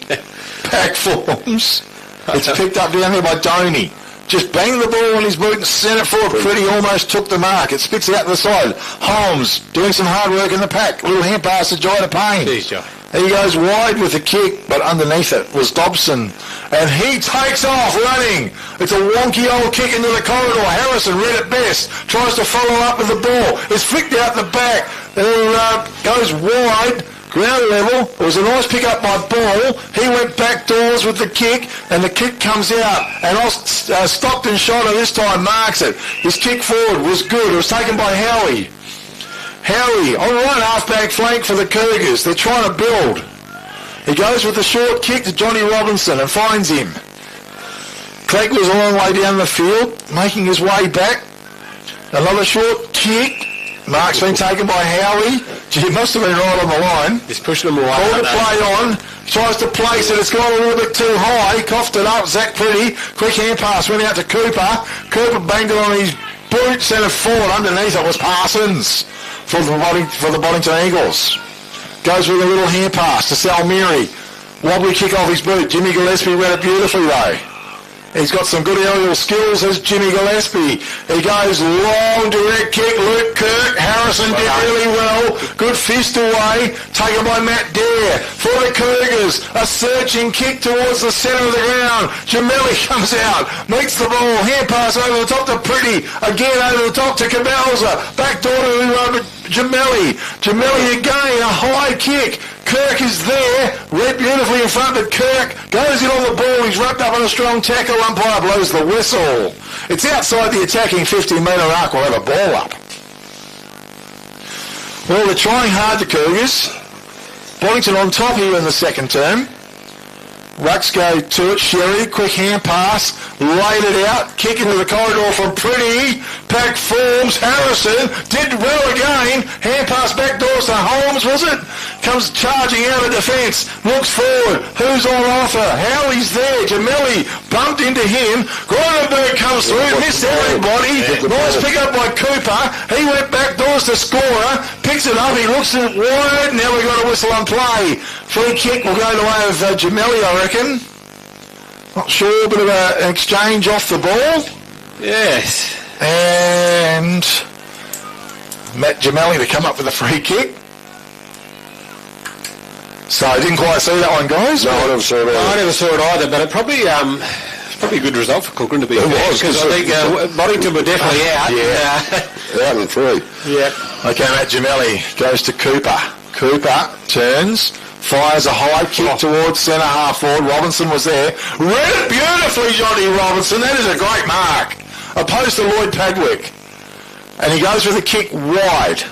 Back forms. It's picked up down there by Doney. Just banged the ball on his boot and sent it forward. Pretty almost took the mark. It spits out to the side. Holmes doing some hard work in the pack. Little hand pass to Jai to Payne. He goes wide with the kick, but underneath it was Dobson. And he takes off running. It's a wonky old kick into the corridor. Harrison read it best. Tries to follow up with the ball. It's flicked out the back. And goes wide. Ground level. It was a nice pick up by Ball. He went back doors with the kick, and the kick comes out. And Stockton Schotter this time marks it. His kick forward was good. It was taken by Howie. Howie on right half-back flank for the Cougars. They're trying to build. He goes with the short kick to Johnny Robinson and finds him. Clegg was a long way down the field, making his way back. Another short kick. Mark's been taken by Howie. Gee, he must have been right on the line. He's pushing them away. Ball to play on. Tries to place it. It's gone a little bit too high. Coughed it up. Zach Pretty. Quick hand pass. Went out to Cooper. Cooper banged it on his boot. Sent it forward. Underneath it was Parsons for the Boddington Eagles. Goes with a little hand pass to Salmiri. Wobbly kick off his boot. Jimmy Gillespie read it beautifully though. He's got some good aerial skills as Jimmy Gillespie. He goes long, direct kick. Luke Kirk. Harrison did really well. Good fist away. Taken by Matt Dare. For the Cougars, a searching kick towards the centre of the ground. Gemelli comes out. Meets the ball. Hand pass over the top to Pretty. Again over the top to Cabalza. Back door to Gemelli. Gemelli again. A high kick. Kirk is there, read beautifully in front, but Kirk goes in on the ball. He's wrapped up in a strong tackle. Umpire blows the whistle. It's outside the attacking 50-metre arc. We'll have a ball up. Well, they're trying hard, the Cougars. Boddington on top here in the second term. Rucks go to it. Sherry, quick hand pass, laid it out, kick into the corridor from Pretty. Pack forms. Harrison did well again. Hand pass back doors to Holmes, was it? Comes charging out of defence. Looks forward. Who's on offer? Howie's there. Gemelli bumped into him. Gronenberg comes through. Missed everybody. Nice pick up by Cooper. He went back doors to scorer. Picks it up. He looks at it wide. Now we've got a whistle on play. Free kick will go the way of Gemelli, I reckon. Not sure. Bit of an exchange off the ball. Yes. And Matt Gemelli to come up with a free kick. So I didn't quite see that one, guys. No, I never saw it either. I never saw it either, but it probably a good result for Kukerin to be fair, because I think Boddington were definitely out. Out and free. Yeah. Okay, Matt Gemelli goes to Cooper. Cooper turns, fires a high kick towards centre half forward. Robinson was there. Read it beautifully, Johnny Robinson. That is a great mark. Opposed to Lloyd Padwick. And he goes with a kick wide.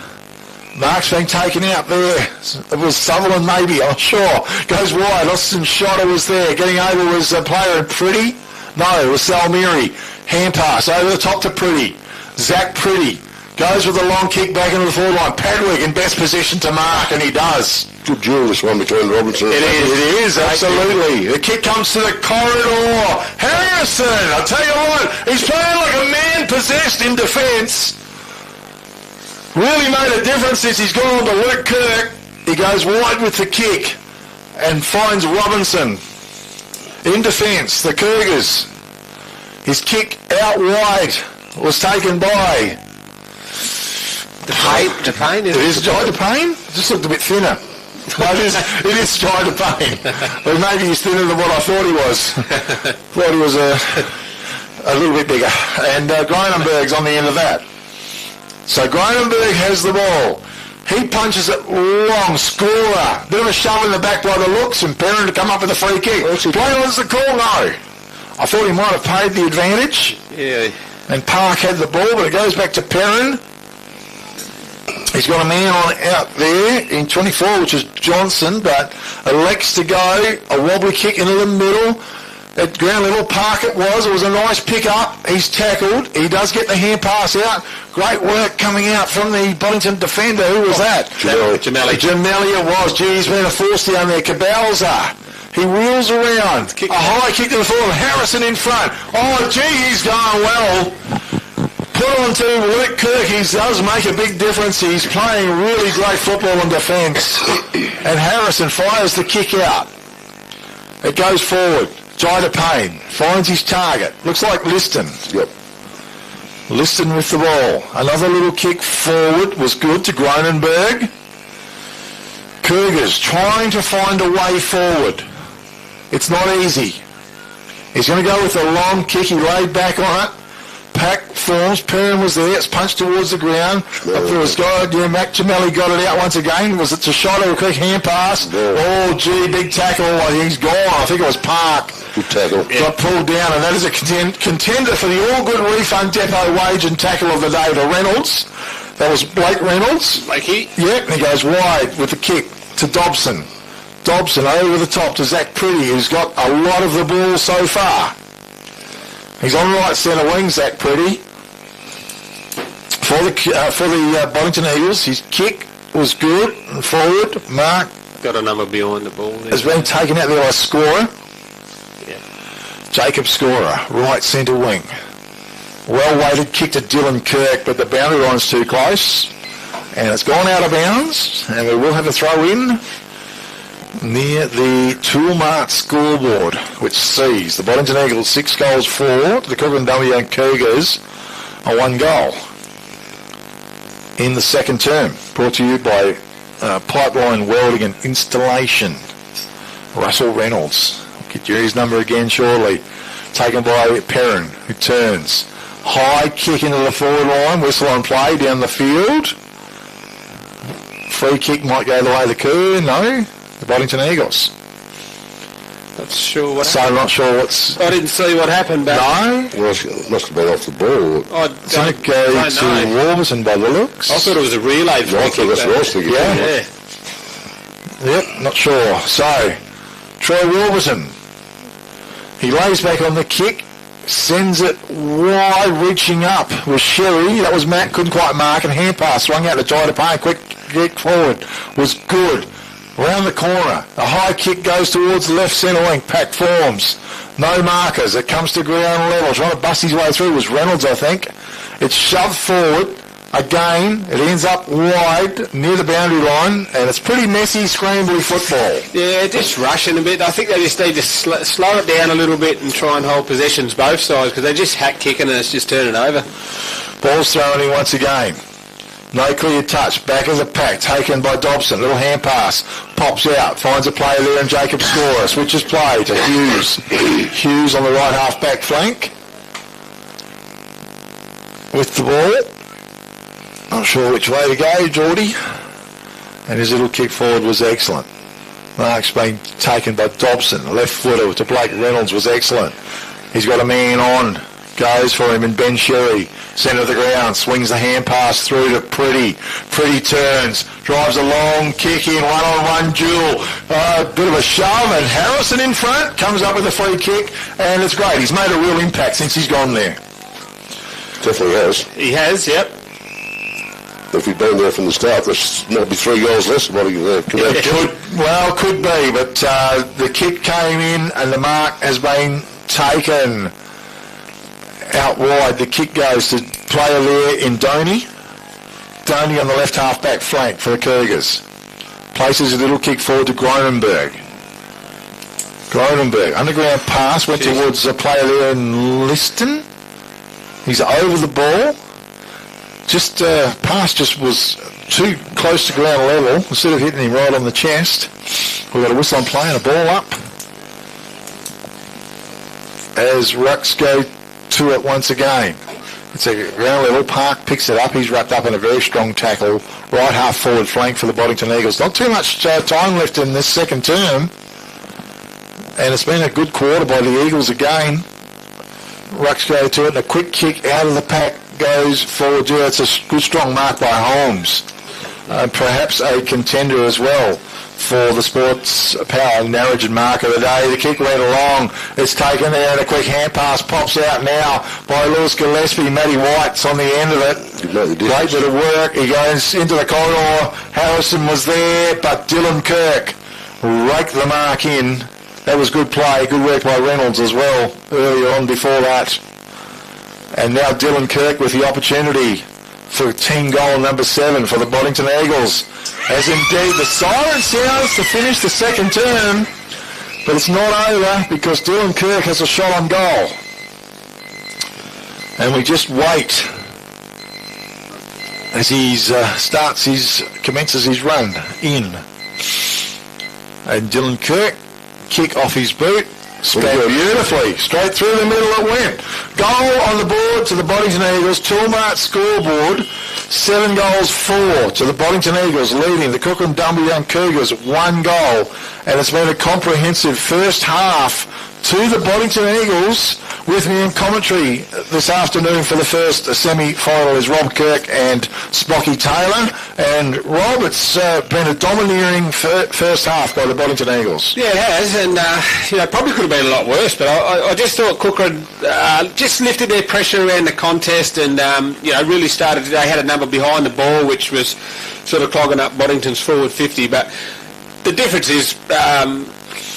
Mark's been taken out there. It was Sutherland maybe, I'm sure. Goes wide. Austin Shotter was there. Getting over was a player in Pretty. No, it was Salmiri. Hand pass over the top to Pretty. Zach Pretty goes with a long kick back into the forward line. Padwick in best position to mark, and he does. Good duel, this one between Robinson and It is, absolutely. The kick comes to the corridor. Harrison, I tell you what, he's playing like a man possessed in defence. Really made a difference since he's gone on to Luke Kirk. He goes wide with the kick and finds Robinson in defence. The Cougars. His kick out wide was taken by DePayne. It is Jai DePayne? Just looked a bit thinner. No, it is Jai DePayne. But maybe he's thinner than what I thought he was. Thought he was a little bit bigger. And Gronenberg's on the end of that. So Gronenberg has the ball. He punches it long, scorer. Bit of a shove in the back by the looks, and Perrin to come up with a free kick. Play on's the call, no. I thought he might have paid the advantage. Yeah. And Park had the ball, but it goes back to Perrin. He's got a man on out there in 24, which is Johnson, but elects to go a wobbly kick into the middle. At ground level, Park it was a nice pick up. He's tackled. He does get the hand pass out. Great work coming out from the Boddington defender. Who was that? Gemelli. Gemelli it was. Gee, he's been a force down there. Cabalza. He wheels around. A high kick to the forward. Harrison in front. Oh, gee, he's going well. Put on to Luke Kirk. He does make a big difference. He's playing really great football in defence. And Harrison fires the kick out. It goes forward. Jai DePayne finds his target. Looks like Liston. Yep. Liston with the ball. Another little kick forward was good to Gronenberg. Cougars trying to find a way forward. It's not easy. He's going to go with a long kick. He laid back on it. Pack forms. Perrin was there. It's punched towards the ground. Up there was God. Yeah, Matt Gemelli got it out once again. Was it to shot or a quick hand pass? Oh, gee, big tackle. He's gone. I think it was Park. Good tackle. Got pulled down, and that is a contender for the All Good Refund Depot wage and tackle of the day to Reynolds. That was Blake Reynolds. Blakey. Yep, and he goes wide with the kick to Dobson. Dobson over the top to Zach Pretty, who's got a lot of the ball so far. He's on right centre wing, Zach Pretty. For the Boddington Eagles, his kick was good and forward. Mark got a number behind the ball. Has been taken out there by Scorer. Yeah. Jacob Scorer, right centre wing. Well-weighted kick to Dylan Kirk, but the boundary line's too close. And it's gone out of bounds, and we will have a throw in. near the Toolmart scoreboard, which sees the Boddington Eagles 6 goals 4 to the Kukerin Dumbleyung Cougars a 1 goal in the second term. Brought to you by Pipeline Welding and Installation. Russell Reynolds. I'll get you his number again shortly. Taken by Perrin, who turns. High kick into the forward line. Whistle on play down the field. Free kick might go the way of the Cougar. No. The Boddington Eagles. Not sure what So I'm not sure what's... I didn't see what happened, but... No. Well, it must have been off the ball. I Don't go to Warburton by the looks. I thought it was a relay free I kick. thought that's what I was thinking. Yeah. Yep, not sure. So, Troy Warburton. He lays back on the kick, sends it wide, reaching up with Sherry. That was Matt, couldn't quite mark, and hand pass swung out to Jai Payne. Quick kick forward was good. Round the corner, a high kick goes towards the left centre wing. Pack forms. No markers. It comes to ground level. Trying to bust his way through was Reynolds, I think. It's shoved forward. Again, it ends up wide near the boundary line, and it's pretty messy, scrambly football. Yeah, just rushing a bit. I think they just need to slow it down a little bit and try and hold possessions both sides, because they're just hack kicking and it's just turning over. Ball's thrown in once again. No clear touch. Back of the pack. Taken by Dobson. Little hand pass. Pops out. Finds a player there and Jacob Scorer. Switches play to Hughes. Hughes on the right half back flank. With the ball. Not sure which way to go, Geordie. And his little kick forward was excellent. Mark's been taken by Dobson. The left footer to Blake Reynolds was excellent. He's got a man on. Goes for him, and Ben Sherry, centre of the ground, swings the hand pass through to Pretty. Pretty turns, drives a long kick in, one-on-one duel. A bit of a shove, and Harrison in front comes up with a free kick, and it's great. He's made a real impact since he's gone there. Definitely has. He has, yep. If he'd been there from the start, this might be 3 goals less than what he Could be, but the kick came in, and the mark has been taken out wide. The kick goes to player there in Doney. Doney on the left half back flank for the Cougars. Places a little kick forward to Gronenberg. Underground pass went towards a player there in Liston. He's over the ball. Just pass just was too close to ground level. Instead of hitting him right on the chest, we've got a whistle on play and a ball up. As rucks go to it once again. It's a ground level. Park picks it up. He's wrapped up in a very strong tackle. Right half forward flank for the Boddington Eagles. Not too much time left in this second term. And it's been a good quarter by the Eagles again. Rucks go to it, and a quick kick out of the pack goes forward. Yeah, it's a good strong mark by Holmes. Perhaps a contender as well for the Sports Power Narrogin mark of the day. The kick went along. It's taken there, and a quick hand pass pops out now by Lewis Gillespie. Matty White's on the end of it. Great bit of work. He goes into the corridor. Harrison was there, but Dylan Kirk raked the mark in. That was good play. Good work by Reynolds as well earlier on before that. And now Dylan Kirk with the opportunity for team goal number 7 for the Boddington Eagles. As indeed the siren sounds to finish the second term, but it's not over because Dylan Kirk has a shot on goal. And we just wait as he commences his run in. And Dylan Kirk, kick off his boot, spat beautifully, straight through the middle it went. Goal on the board to the Boddington Eagles. Toolmart scoreboard, 7 goals 4 to the Boddington Eagles, leading the Kukerin Dumbleyung Cougars 1 goal. And it's been a comprehensive first half to the Boddington Eagles. With me in commentary this afternoon for the first semi-final is Rob Kirk and Spocky Taylor. And Rob, it's been a domineering first half by the Boddington Eagles. Yeah, it has, and probably could have been a lot worse. But I just thought Kukerin just lifted their pressure around the contest, and really started. They had a number behind the ball, which was sort of clogging up Boddington's forward 50. But the difference is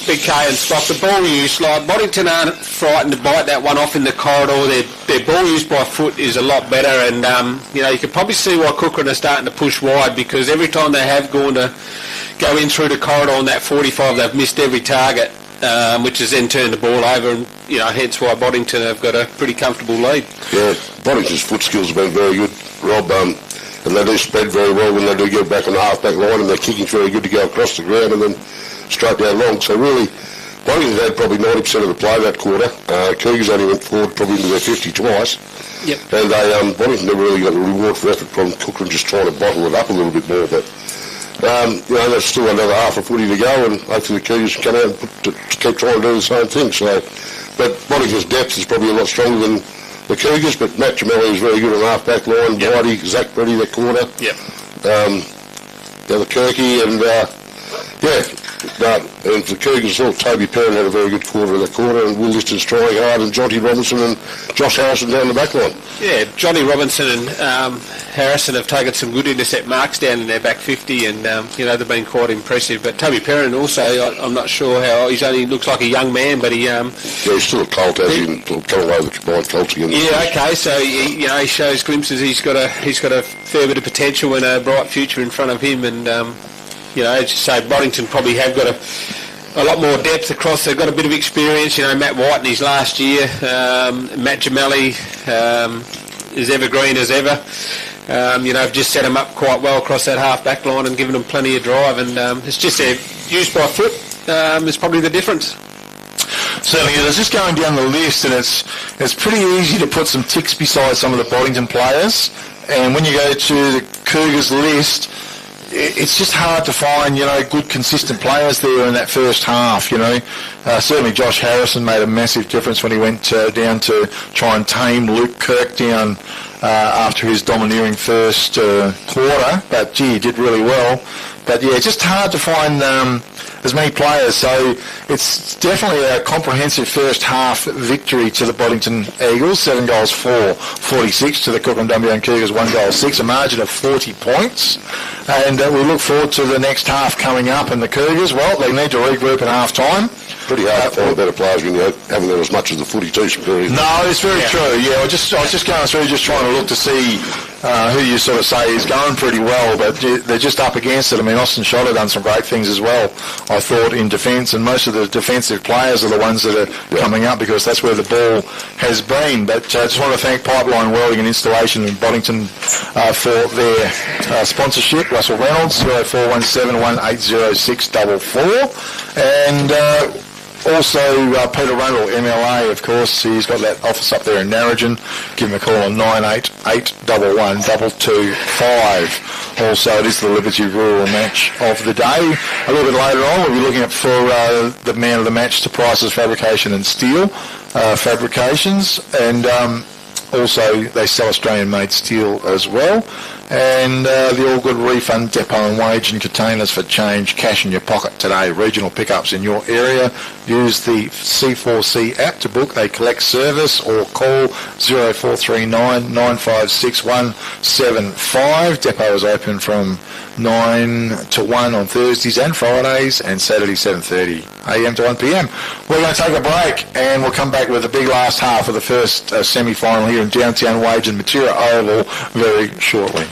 Big K and Spock, the ball use, like Boddington aren't frightened to bite that one off in the corridor. Their ball use by foot is a lot better, and you can probably see why Kukerin are starting to push wide, because every time they have gone to go in through the corridor on that 45, they've missed every target, which has then turned the ball over, and hence why Boddington have got a pretty comfortable lead. Yeah, Boddington's foot skills have been very good, Rob, and they do spread very well when they do get back on the half-back line, and their kicking's very good to go across the ground and then straight down long. So really, Boddington had probably 90% of the play that quarter. Cougars only went forward probably into their 50 twice. Yep. And Boddington never really got the reward for effort from Kukerin just trying to bottle it up a little bit more. But, there's still another half a footy to go, and hopefully the Cougars can come out and keep trying to do the same thing. So, but Boddington's depth is probably a lot stronger than the Cougars, but Matt Jamelli is very good on the half-back line. Yep. Whitey, Zach Brady that quarter. Yep. The Kirky and, and for the Cougars, I thought Toby Perrin had a very good quarter of that quarter, and Will Liston's trying hard, and Jonty Robinson and Josh Harrison down the back line. Yeah, Johnny Robinson and Harrison have taken some good intercept marks down in their back 50, and they've been quite impressive. But Toby Perrin also, I'm not sure how he's only looks like a young man, but he he's still a colt, as in come away with the combined colts again. Yeah, okay, so he shows glimpses. He's got a fair bit of potential and a bright future in front of him, and as you say, Boddington probably have got a lot more depth across. They've got a bit of experience. Matt White in his last year, Matt Jamelli is evergreen as ever. Have just set them up quite well across that half-back line and given them plenty of drive, and it's just their use by foot is probably the difference. Certainly, I was just going down the list, and it's pretty easy to put some ticks beside some of the Boddington players, and when you go to the Cougars list, it's just hard to find, good consistent players there in that first half, Certainly Josh Harrison made a massive difference when he went down to try and tame Luke Kirk down after his domineering first quarter. But, gee, he did really well. But, yeah, it's just hard to find as many players. So it's definitely a comprehensive first half victory to the Boddington Eagles. 7 goals for 46 to the Kukerin Dumbleyung Cougars, 1 goal 6, a margin of 40 points. And we look forward to the next half coming up. And the Cougars, well, they need to regroup at half time. Pretty hard to find better players when you haven't got as much as the footy too. No, it's very true. Yeah, I was just going through, just trying to look to see who you sort of say is going pretty well, but they're just up against it. I mean, Austin Schotter done some great things as well, I thought, in defence, and most of the defensive players are the ones that are coming up because that's where the ball has been. But I just want to thank Pipeline Welding and Installation in Boddington for their sponsorship. Russell Reynolds, 0417 180 644, and also, Peter Rundle, MLA, of course, he's got that office up there in Narrogin. Give him a call on 98811 225. Also, it is the Liberty Rural match of the day. A little bit later on, we'll be looking at for the man of the match to Price's Fabrication and Steel Fabrications. And also, they sell Australian-made steel as well. And the All Good Refund Depot and Wage and Containers for change, cash in your pocket today. Regional pickups in your area. Use the C4C app to book a collect service or call 0439 956 175. Depot is open from 9 to 1 on Thursdays and Fridays, and Saturday 7:30 a.m. to 1 p.m. We're going to take a break, and we'll come back with the big last half of the first semi-final here in downtown Wage and Matura Oval very shortly.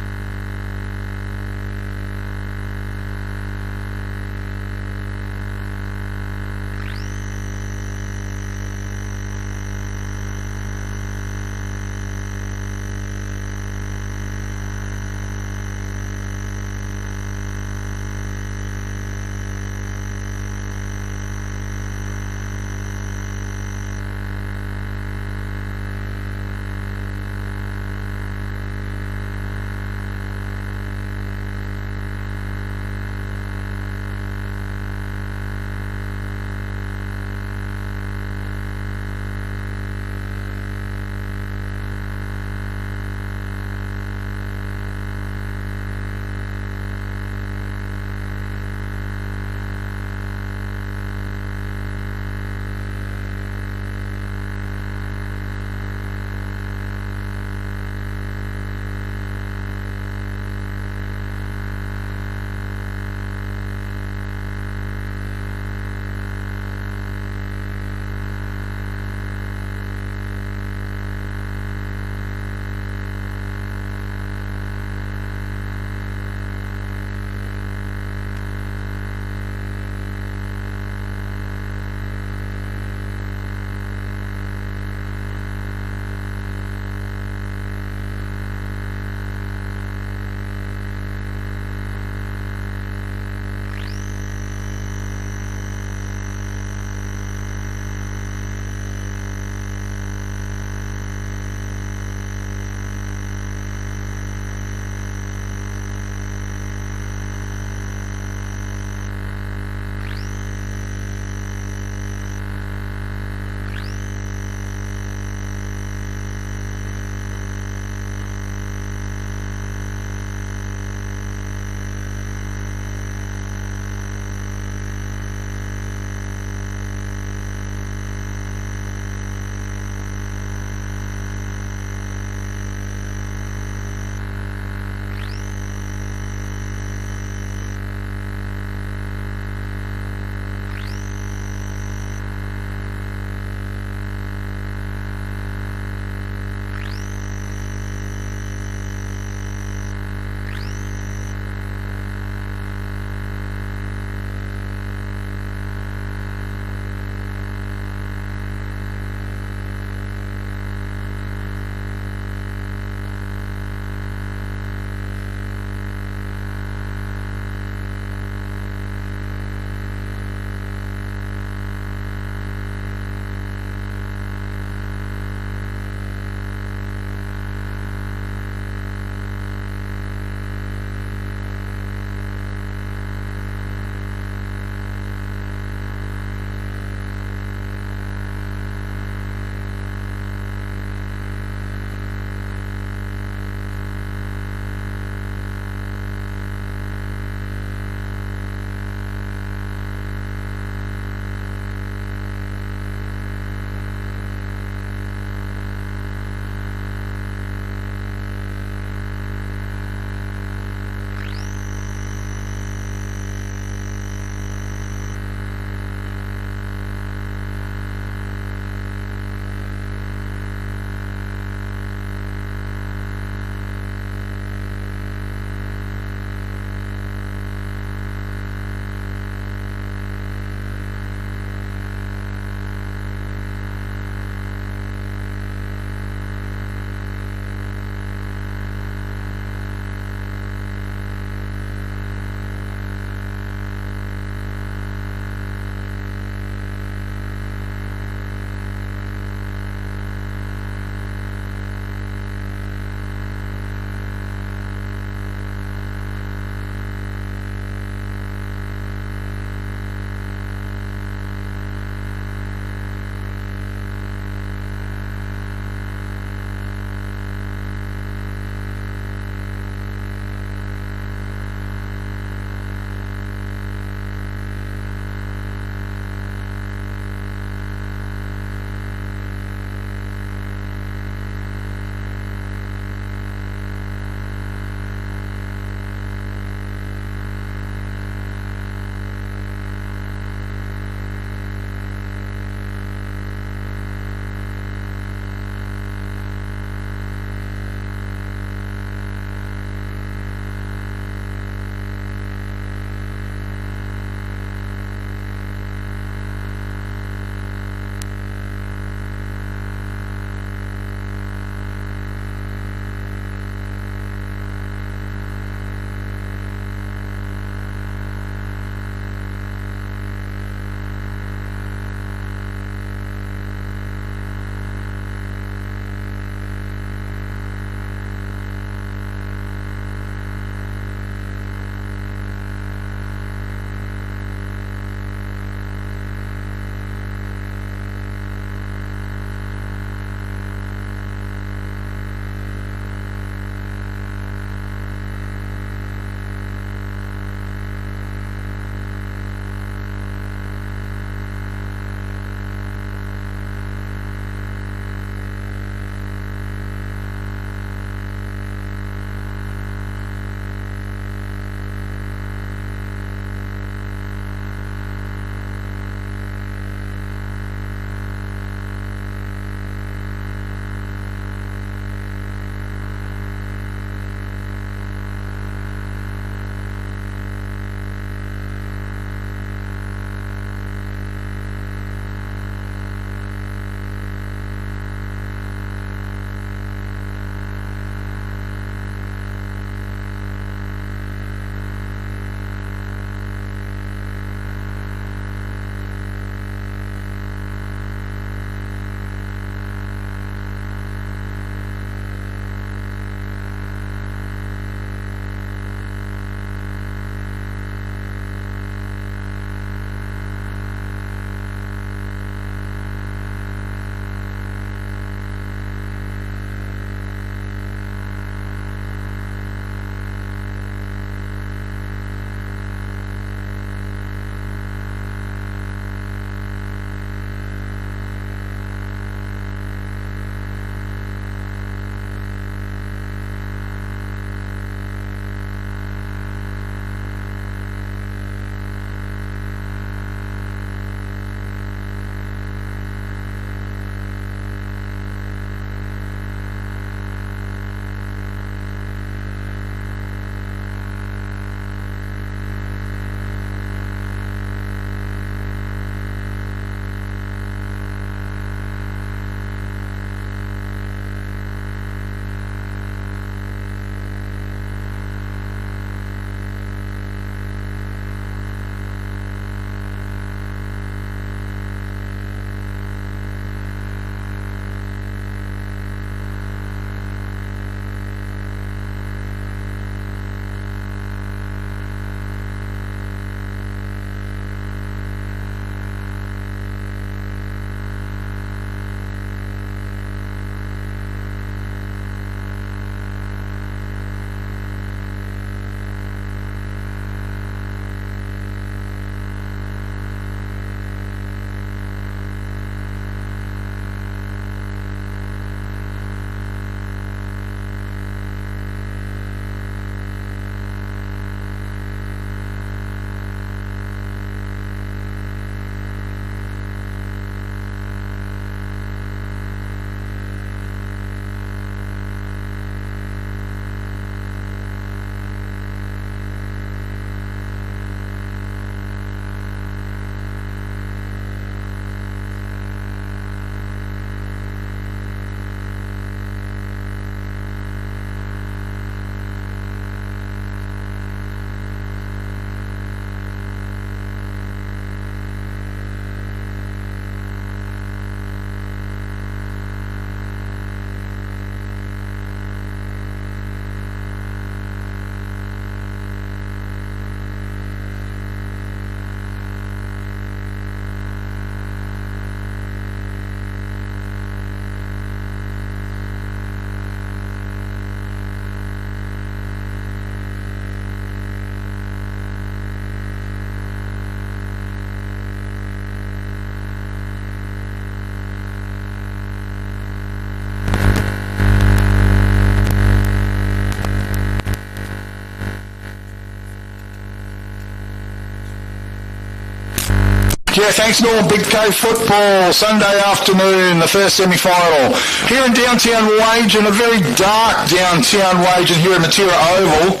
Yeah, thanks, Norm. Big K football, Sunday afternoon, the first semi-final. Here in downtown Wagen, a very dark downtown Wagen here in Matera Oval.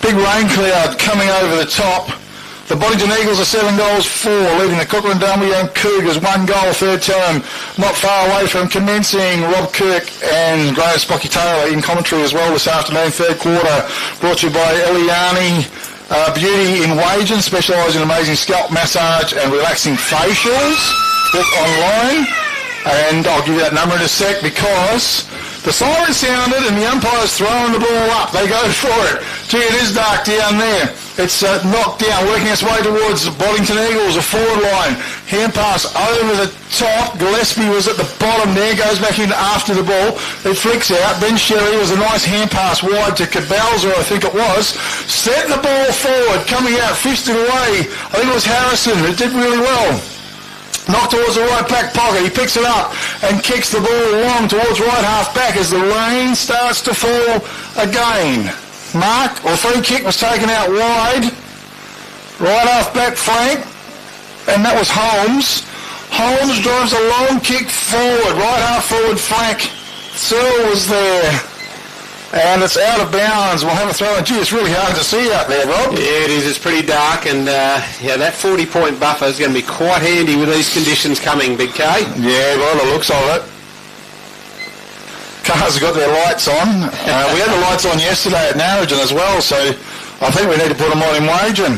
Big rain cloud coming over the top. The Boddington Eagles are 7 goals 4, leading the Kukerin Dumbleyung Cougars 1 goal, third term. Not far away from commencing. Rob Kirk and Graham Spocky Taylor in commentary as well this afternoon, third quarter. Brought to you by Eliani Beauty in Wagen, specialising in amazing scalp massage and relaxing facials. Book online. And I'll give you that number in a sec because the siren sounded and the umpire's throwing the ball up. They go for it. Gee, it is dark down there. It's knocked down, working its way towards the Boddington Eagles, a forward line. Hand pass over the top. Gillespie was at the bottom there, goes back in after the ball. It flicks out. Ben Sherry was a nice hand pass wide to Cabalza, I think it was. Set the ball forward, coming out, fisted away. I think it was Harrison. It did really well. Knocked towards the right back pocket. He picks it up and kicks the ball long towards right half back as the rain starts to fall again. Mark, or free kick was taken out wide. Right half back flank. And that was Holmes. Holmes drives a long kick forward. Right half forward flank. Searle was there. And it's out of bounds. We'll have a throw in. Gee, it's really hard to see out there, Rob. Yeah, it is. It's pretty dark, and that 40-point buffer is going to be quite handy with these conditions coming, Big K. Yeah, by the looks of it. Cars have got their lights on. We had the lights on yesterday at Narrogin as well, so I think we need to put them on in Wagen.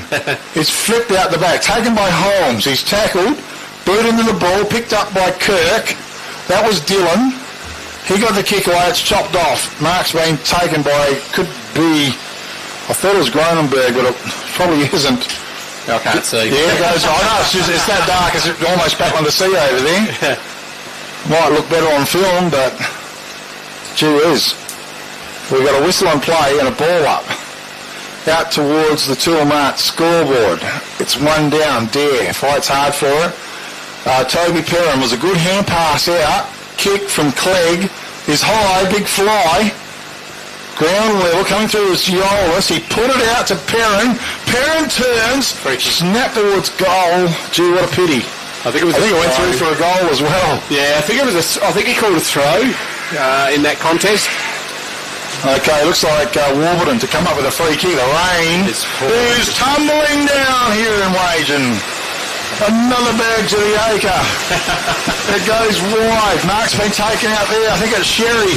It's flipped out the back, taken by Holmes. He's tackled, booted into the ball, picked up by Kirk. That was Dylan. He got the kick away, it's chopped off. Mark's been taken by, could be, I thought it was Gronenberg, but it probably isn't. I can't see. Yeah, it goes, I know, it's that dark, it's almost back on the sea over there. Might look better on film, but gee whiz. We've got a whistle on play and a ball up. Out towards the Toolmart scoreboard. It's 1 down, Dare fights hard for it. Toby Perrin was a good hand pass out. Kick from Clegg is high, big fly. Ground level coming through as Giolis. He put it out to Perrin. Perrin turns, snap towards goal. Gee, what a pity. I think it went through for a goal as well. Yeah, I think he called a throw in that contest. Okay, looks like Warburton to come up with a free kick. The rain is tumbling down here in Wagen. Another bag to the acre. It goes wide. Mark's been taken out there. I think it's Sherry.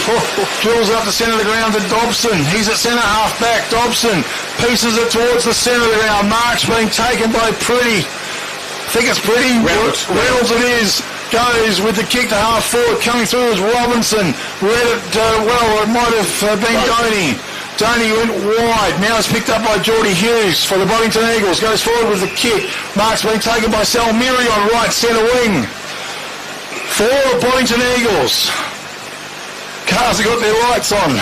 Drills it up the centre of the ground to Dobson. He's at centre half back. Dobson pieces it towards the centre of the ground. Mark's been taken by Pretty. I think it's Pretty. Reynolds it is. Goes with the kick to half forward. Coming through is Robinson. Read it well. It might have been Doney. Doney went wide. Now it's picked up by Geordie Hughes for the Boddington Eagles. Goes forward with the kick. Mark's been taken by Salmiri on right centre wing. For the Boddington Eagles. Cars have got their lights on.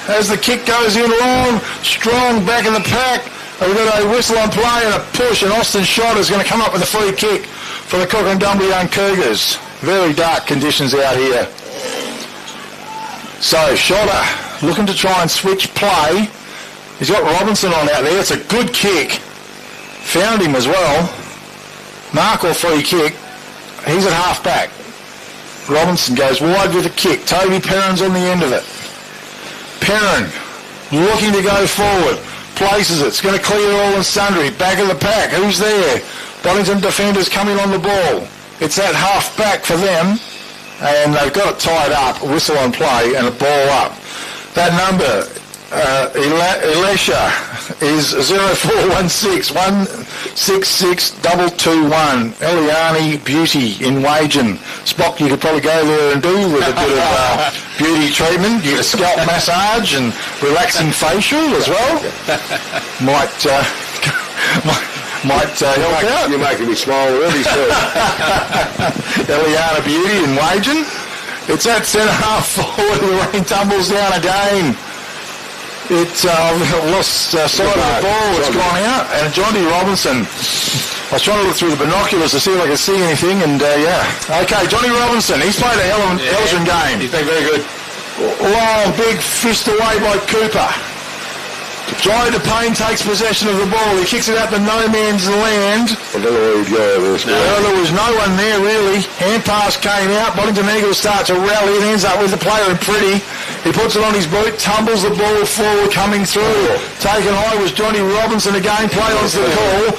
As the kick goes in long, strong back in the pack. We've got a whistle on play and a push, and Austin Shot is going to come up with a free kick for the Kukerin Dumbleyung Cougars. Very dark conditions out here. So Shotter looking to try and switch play. He's got Robinson on out there. It's a good kick. Found him as well. Mark or free kick. He's at half back. Robinson goes wide with a kick. Toby Perrin's on the end of it. Perrin looking to go forward. Places it. It's going to clear all and sundry. Back of the pack. Who's there? Boddington defenders coming on the ball. It's at half back for them. And they've got it tied up. A whistle on play and a ball up. That number, Elisha, is 0416 166 221. Eliani Beauty in Wagen. Spock, you could probably go there and do with a bit of beauty treatment. You get a scalp massage and relaxing facial as well. Might help out. You're making me smile already, sir. Eliana Beauty in Wagen. It's at centre half forward. The rain tumbles down again. I've lost sight of the ball. It's gone out. And Johnny Robinson. I was trying to look through the binoculars to see if I could see anything. And okay, Johnny Robinson. He's played a Elgin game. He's been very good. Long, big fist away by Cooper. Johnny DePayne takes possession of the ball. He kicks it out to no man's land. I don't know where he'd go over this. Well, there was no one there really. Hand pass came out. Boddington Eagles start to rally. It ends up with the player in Pretty. He puts it on his boot, tumbles the ball forward, coming through. Taken high was Johnny Robinson again. Play on's the call.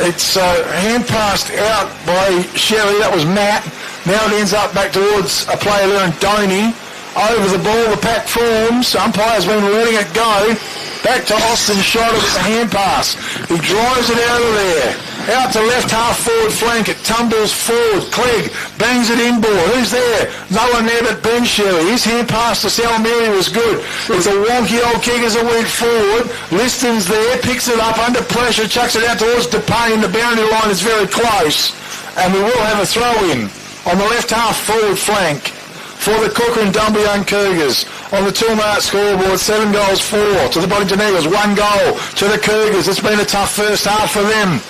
It's hand passed out by Sherry. That was Matt. Now it ends up back towards a player there in Doney. Over the ball, the pack forms. Umpire's been letting it go. Back to Austin, shot it with a hand pass. He drives it out of there. Out to left half forward flank. It tumbles forward. Clegg bangs it inboard. Who's there? No one there but Ben Sherry. His hand pass to Salmieri was good. It's a wonky old kick as it went forward. Liston's there, picks it up under pressure, chucks it out towards DePayne. The boundary line is very close. And we will have a throw-in on the left half forward flank for the Kukerin Dumbleyung Cougars. On the 2-mark scoreboard, 7 goals, 4 to the Boddington Eagles, 1 goal to the Cougars. It's been a tough first half for them.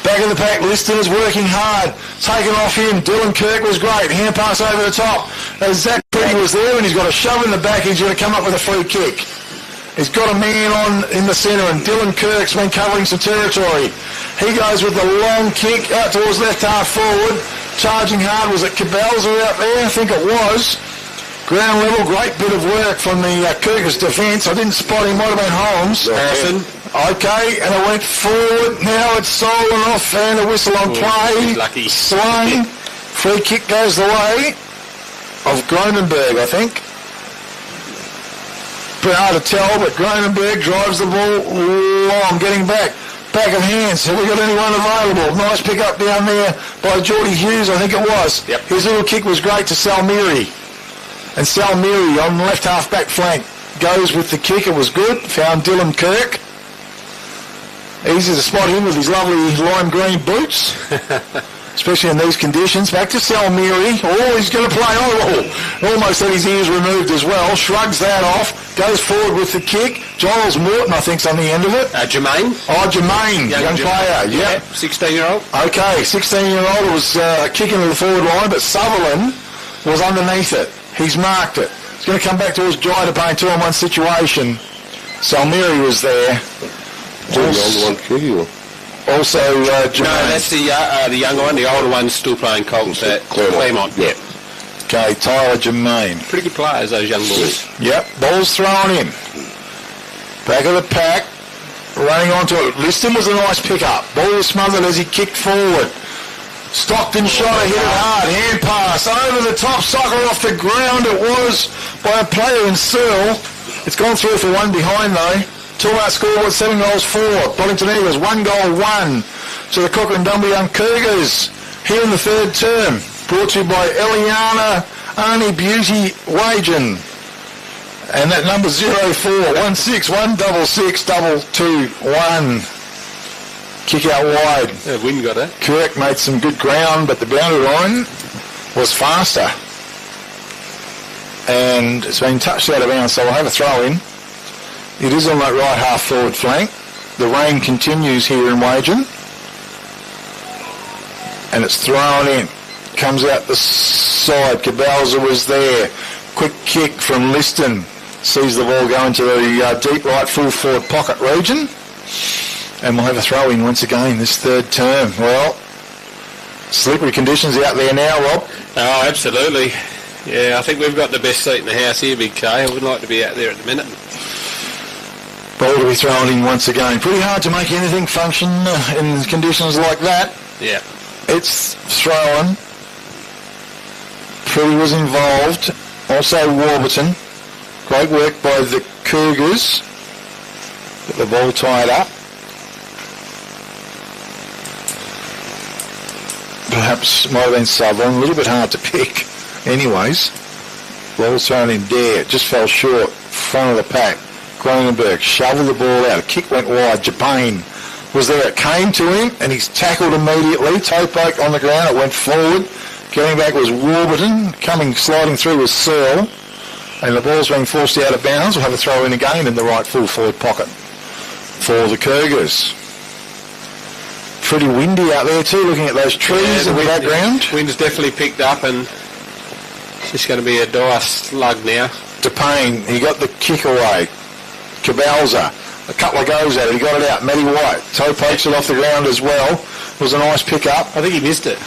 Back in the pack, Liston is working hard. Taken off him. Dylan Kirk was great. Hand pass over the top. Zach Pretty was there, and he's got a shove in the back. He's going to come up with a free kick. He's got a man on in the centre, and Dylan Kirk's been covering some territory. He goes with the long kick out towards left half forward. Charging hard. Was it Cabalza out there? I think it was. Ground level, great bit of work from the Cougars defence. I didn't spot him. Might have been Holmes. Harrison. Okay, and it went forward. Now it's stolen off, and a whistle on play. Lucky. Swung. Free kick goes the way of Gronenberg, I think. Bit hard to tell, but Gronenberg drives the ball long, getting back. Back of hands. Have we got anyone available? Nice pick up down there by Geordie Hughes, I think it was. Yep. His little kick was great to Salmieri. And Salmieri on the left half back flank goes with the kick. It was good. Found Dylan Kirk. Easy to spot him with his lovely lime green boots. Especially in these conditions. Back to Salmieri. Oh, he's going to play. Oh, almost had his ears removed as well. Shrugs that off. Goes forward with the kick. Giles Morton, I think's on the end of it. Jermaine. Oh, Jermaine. Young player. Yeah. 16-year-old. Okay, 16-year-old was kicking to the forward line, but Sutherland was underneath it. He's marked it. He's going to come back towards Jai to play 2-on-1 situation. Salmieri was there. Also, Jermaine. No, that's the younger one. The older one's still playing Colts at Claremont. Yeah. Okay, Tyler Jermaine. Pretty good players, those young boys. Yep, ball's thrown in. Back of the pack. Running onto it. Liston was a nice pickup. Ball was smothered as he kicked forward. Stockton shot, hit it hard. Hand pass over the top. Soccer off the ground. It was by a player in Searle. It's gone through for one behind though. 2-mark scoreboard, 7 goals, 4. Boddington Eagles, 1 goal, 1 to the Kukerin Dumbleyung Cougars here in the third term. Brought to you by Eliana Arnie Beauty Wagen. And that number 0416166221. Kick out wide. Yeah, Wynn got it. Kirk made some good ground, but the boundary line was faster. And it's been touched out of bounds, so we'll have a throw in. It is on that right half forward flank. The rain continues here in Wagen. And it's thrown in. Comes out the side. Cabalza was there. Quick kick from Liston. Sees the ball go into the deep right full forward pocket region. And we'll have a throw in once again this third term. Well, slippery conditions out there now, Rob. Oh, absolutely. Yeah, I think we've got the best seat in the house here, Big K. I would like to be out there at the minute. Ball to be thrown in once again. Pretty hard to make anything function in conditions like that. Yeah. It's thrown. Pretty was involved. Also Warburton. Great work by the Cougars. Get the ball tied up. Perhaps might have been Sutherland. A little bit hard to pick. Anyways. Ball thrown in there. Just fell short. Front of the pack. Gronenberg shoveled the ball out. A kick went wide. Japane was there. It came to him and he's tackled immediately. Toe poke on the ground. It went forward. Getting back was Warburton. Sliding through was Searle. And the ball's being forced out of bounds. We'll have a throw in again in the right full forward pocket for the Cougars. Pretty windy out there too, looking at those trees in the background. Wind's definitely picked up and it's just going to be a dire slug now. DePayne, he got the kick away. Cabalza. A couple of goes at it. He got it out. Matty White. Toe pokes it off the ground as well. It was a nice pick-up. I think he missed it.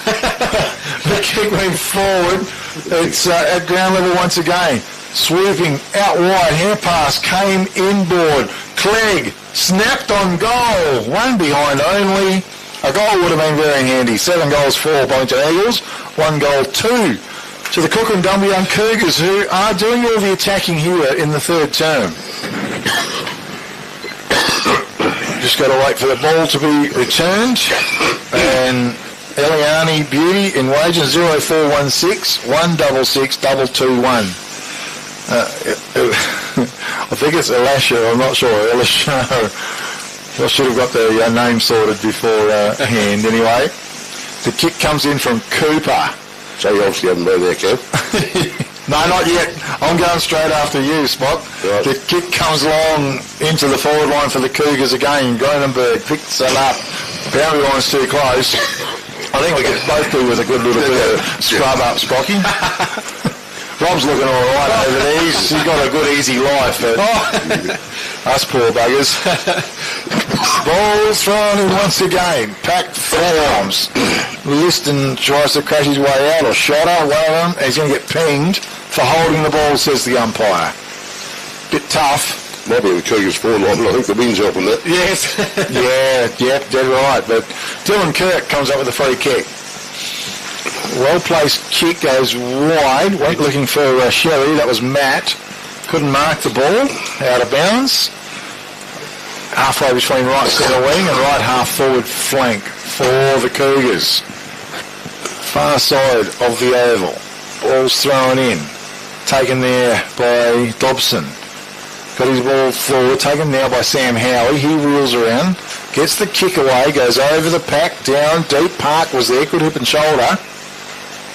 The kick went forward. It's at ground level once again. Swooping out wide. Hand pass came inboard. Clegg snapped on goal. One behind only. A goal would have been very handy. 7 goals for Boddington Eagles. 1 goal, 2 to the Kukerin Dumbleyung Cougars, who are doing all the attacking here in the third term. Just got to wait for the ball to be returned. And Eliani Beauty in wages 0416 166 221. I think it's Elisha, I'm not sure. Elisha. I should have got the name sorted beforehand anyway. The kick comes in from Cooper. So you obviously haven't been there, Kev. No, not yet. I'm going straight after you, Spot. Right. The kick comes long into the forward line for the Cougars again. Gronenberg picks it up. Boundary line's too close. I think we could both do with a good little bit of scrub up, Spocky. Rob's looking all right over there. He's got a good, easy life, but us poor buggers. Ball's thrown in once again. Packed forearms. Liston tries to crash his way out, or Shotter, one of them. He's going to get pinged for holding the ball, says the umpire. Bit tough. Might be the Cougars forward line, but I think the wind's helping that. Yes. Yep, dead right. But Dylan Kirk comes up with a free kick. Well-placed kick goes wide. Went looking for Sherry. That was Matt. Couldn't mark the ball. Out of bounds. Halfway between right centre wing and right half forward flank for the Cougars. Far side of the oval. Ball's thrown in. Taken there by Dobson. Got his ball forward. Taken now by Sam Howie. He wheels around. Gets the kick away. Goes over the pack. Down. Deep Park was there. Good hip and shoulder.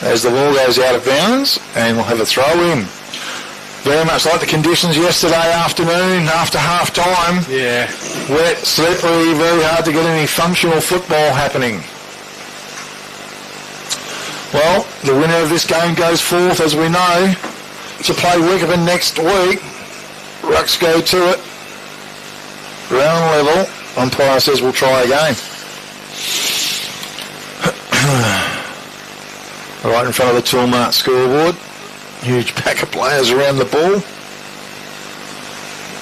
As the ball goes out of bounds, and we'll have a throw in. Very much like the conditions yesterday afternoon after half time. Yeah. Wet, slippery, very hard to get any functional football happening. Well, the winner of this game goes forth, as we know, to play Wickerman next week. Rucks go to it. Round level. Umpire says we'll try again. Right in front of the Toolmart scoreboard. Huge pack of players around the ball.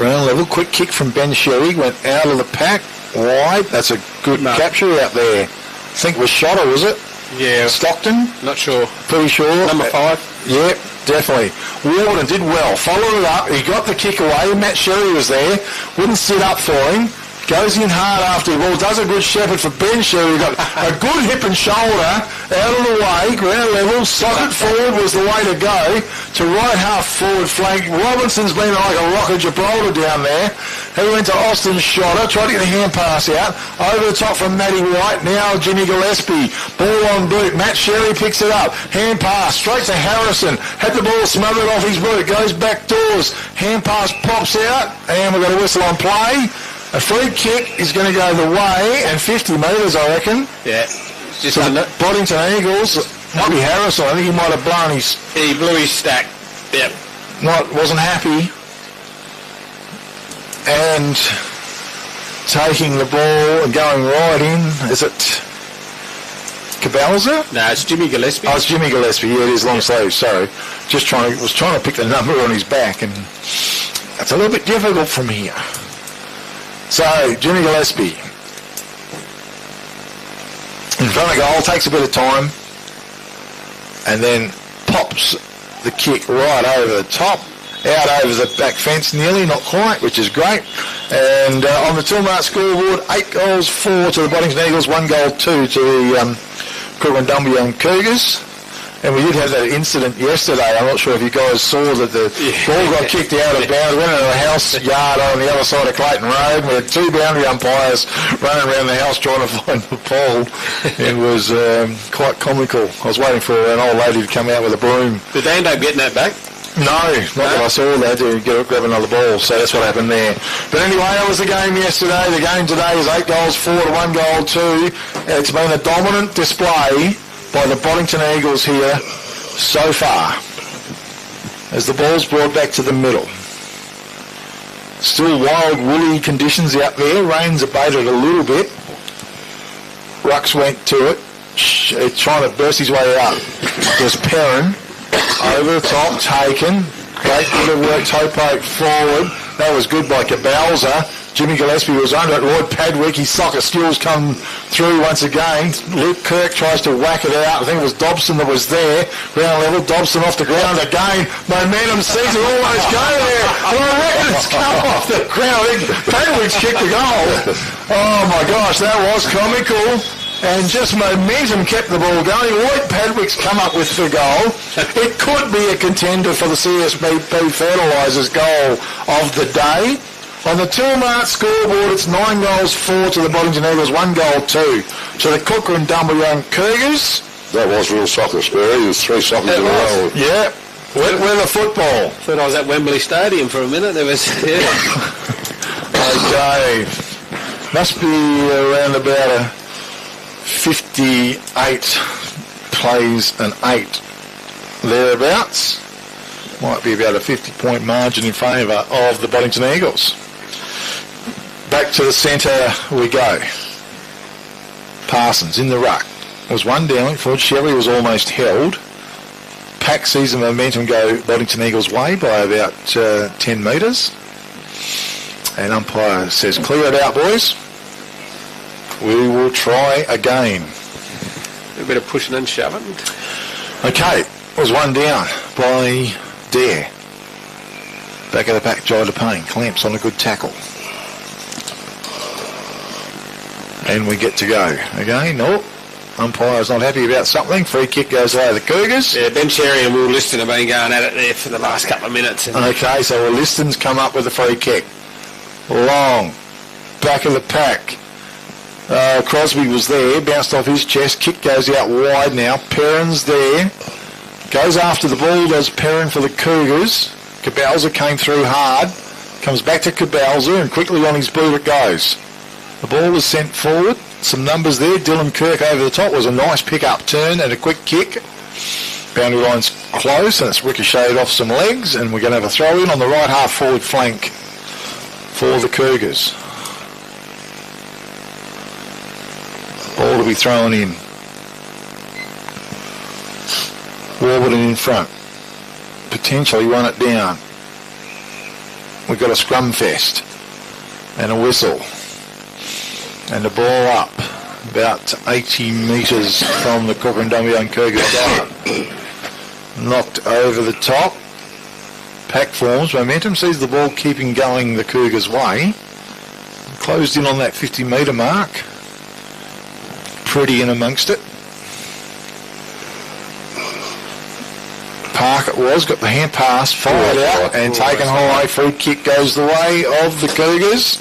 Round level. Quick kick from Ben Sherry. Went out of the pack. Wide. That's a good capture out there. I think it was Shotter, was it? Yeah. Stockton? Not sure. Pretty sure. Number 5. Yep, definitely. Warden did well. Followed it up. He got the kick away. Matt Sherry was there. Wouldn't sit up for him. Goes in hard after the ball. Does a good shepherd for Ben Sherry. Got a good hip and shoulder out of the way. Ground level. Socket forward was the way to go. To right half forward flank. Robinson's been like a rock of Gibraltar down there. He went to Austin Shotter. Tried to get a hand pass out. Over the top from Matty White. Now Jimmy Gillespie. Ball on boot. Matt Sherry picks it up. Hand pass. Straight to Harrison. Had the ball smothered off his boot. Goes back doors. Hand pass pops out. And we've got a whistle on play. A free kick is going to go the way, and 50 metres, I reckon. Yeah. Just so under. Boddington Eagles, might be Harrison. I think he might have blown his... He blew his stack. Yep. Wasn't happy. And taking the ball and going right in, is it Cabalza? No, it's Jimmy Gillespie. Oh, it's Jimmy Gillespie. Yeah, it is long sleeves, sorry. Was trying to pick the number on his back, and that's a little bit difficult from here. So, Jimmy Gillespie in front of goal, takes a bit of time, and then pops the kick right over the top, out over the back fence nearly, not quite, which is great. And on the Toolmart scoreboard, 8 goals, 4 to the Boddington Eagles, 1 goal, 2 to the Kukerin Dumbleyung Cougars. And we did have that incident yesterday. I'm not sure if you guys saw that the ball got kicked out of bounds, went into the house yard on the other side of Clayton Road. We had 2 boundary umpires running around the house trying to find the ball. It was quite comical. I was waiting for an old lady to come out with a broom. Did they end up getting that back? No, not that I saw. They had to grab another ball, so that's what happened there. But anyway, that was the game yesterday. The game today is 8 goals, 4 to 1 goal, 2. It's been a dominant display by the Boddington Eagles here so far. As the ball's brought back to the middle. Still wild woolly conditions out there. Rain's abated a little bit. Rux went to it. Trying to burst his way up. There's Perrin. Over the top, taken. Great bit of work, toe poke forward. That was good by Cabalza. Jimmy Gillespie was under it. Lloyd Padwick, his soccer skills come through once again. Luke Kirk tries to whack it out. I think it was Dobson that was there. Ground level, Dobson off the ground again. Momentum sees it almost go there. And I reckon it's come off the ground. I think Padwick's kicked the goal. Oh my gosh, that was comical. And just momentum kept the ball going. Lloyd Padwick's come up with the goal. It could be a contender for the CSBP Fertilisers goal of the day. On the Tilmart scoreboard, it's 9 goals, 4 to the Boddington Eagles, 1 goal, 2 to the Kukerin Dumbleyung Cougars. That was real soccer, Sperry. It was 3 soccers in a row. Yeah. Wet weather football. Thought I was at Wembley Stadium for a minute. There was, yeah. Okay. Must be around about 58 plays and 8 thereabouts. Might be about a 50-point margin in favour of the Boddington Eagles. Back to the centre we go. Parsons in the ruck. Was one down forward. Shelley was almost held. Pack sees the momentum go Boddington Eagles' way by about 10 metres. And umpire says, clear it out, boys. We will try again. A bit of pushing and shoving. Okay, was one down by Dare. Back of the pack, Jai Payne. Clamps on a good tackle. And we get to go. Again, no. Umpire's not happy about something. Free kick goes away to the Cougars. Yeah, Ben Cherry and Will Liston have been going at it there for the last couple of minutes. Okay, so Will Liston's come up with a free kick. Long. Back of the pack. Crosby was there, bounced off his chest, kick goes out wide now, Perrin's there, goes after the ball, does Perrin for the Cougars. Cabalza came through hard, comes back to Cabalza and quickly on his boot it goes. The ball is sent forward, some numbers there, Dylan Kirk over the top, was a nice pick-up turn and a quick kick. Boundary line's close and it's ricocheted off some legs and we're going to have a throw in on the right half forward flank for the Cougars. Ball to be thrown in. Warburton in front. Potentially run it down. We've got a scrum fest and a whistle. And the ball up about 80 metres from the Kukerin Dumbleyung Cougars goal. Knocked over the top. Pack forms. Momentum sees the ball keeping going the Cougars' way. Closed in on that 50 metre mark. Pretty in amongst it. Park it was, got the hand pass, fired out and taken high. Free kick goes the way of the Cougars.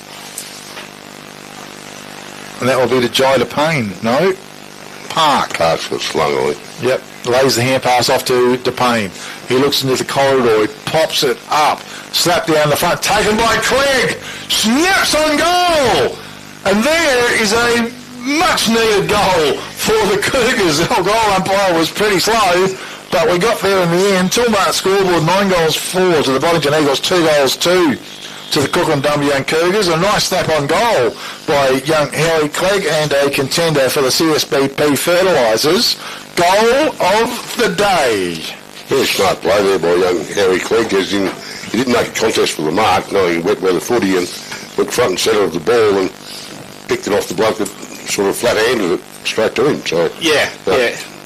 And that will be to Jai Payne. No, Park. Park's got slung away. Yep, lays the hand pass off to DePayne. He looks into the corridor, he pops it up, slap down the front, taken by Clegg, snaps on goal! And there is a much needed goal for the Cougars. The goal umpire was pretty slow, but we got there in the end. Tilmart scoreboard, 9 goals, 4 to the Boddington Eagles, 2 goals, 2 to the Kukerin Dumbleyung Cougars. A nice snap on goal by young Harry Clegg and a contender for the CSBP Fertilisers. Goal of the day. Very smart play there by young Harry Clegg. He didn't make a contest for the mark, knowing wet weather footy, and went front and centre of the ball and picked it off the bloke that sort of flat-handed it straight to him. So yeah.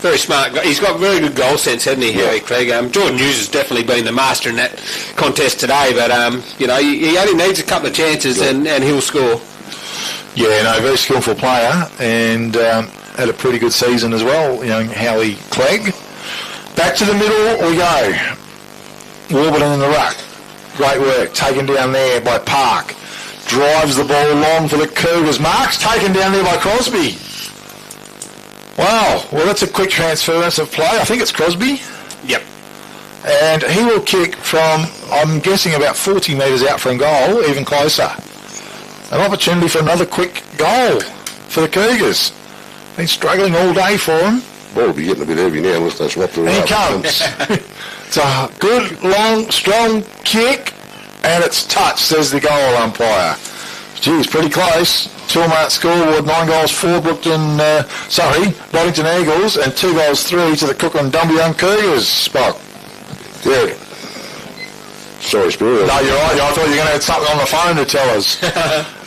Very smart. He's got very good goal sense, hasn't he, Harry Clegg? Jordan Hughes has definitely been the master in that contest today, but he only needs a couple of chances and he'll score. Yeah, no, very skillful player and had a pretty good season as well, young Howie Clegg. Back to the middle we go. Warburton in the ruck. Great work. Taken down there by Park. Drives the ball long for the Cougars. Mark's taken down there by Crosby. Wow, well that's a quick transference of play. I think it's Crosby. Yep. And he will kick from, I'm guessing, about 40 metres out from goal, even closer. An opportunity for another quick goal for the Cougars. Been struggling all day for him. Ball will be getting a bit heavy now unless they swap the And he comes. It's a good, long, strong kick. and it's touched, says the goal umpire. Geez, pretty close. Toolmart scoreboard, 9 goals, 4 Boddington Eagles, and 2 goals, 3 to the Kukerin Dumbleyung Cougars. Spock. Yeah. Sorry, Spirit. No, you're right. I thought you were going to have something on the phone to tell us.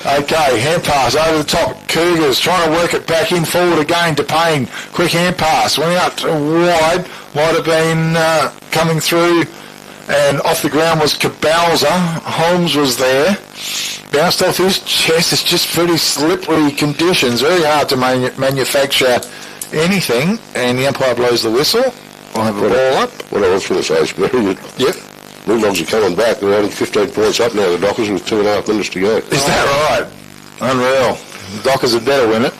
Okay, hand pass over the top. Cougars trying to work it back in forward again to Payne. Quick hand pass. Went out wide. Might have been coming through, and off the ground was Cabalza. Holmes was there. Bounced off his chest. It's just pretty slippery conditions. Very hard to manufacture anything. And the umpire blows the whistle. I'll have the ball up. What I was going to say, Spirit. Yep. Bulldogs are coming back. They're only 15 points up now, the Dockers, with 2.5 minutes to go. Is that right? Unreal. The Dockers had better win it.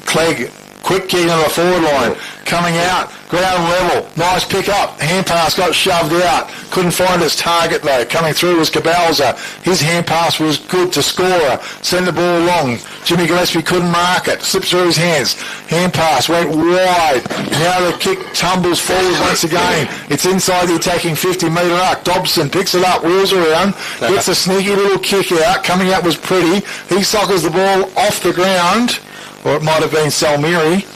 Clegg, quick kick on the forward line. Coming out, ground level. Nice pick up. Hand pass got shoved out. Couldn't find his target though. Coming through was Cabalza. His hand pass was good to scorer. Send the ball long. Jimmy Gillespie couldn't mark it. Slipped through his hands. Hand pass went wide. Now the kick tumbles forward once again. It's inside the attacking 50-metre arc. Dobson picks it up, wheels around, gets a sneaky little kick out. Coming out was Pretty. He sockers the ball off the ground, or it might have been Salmiri.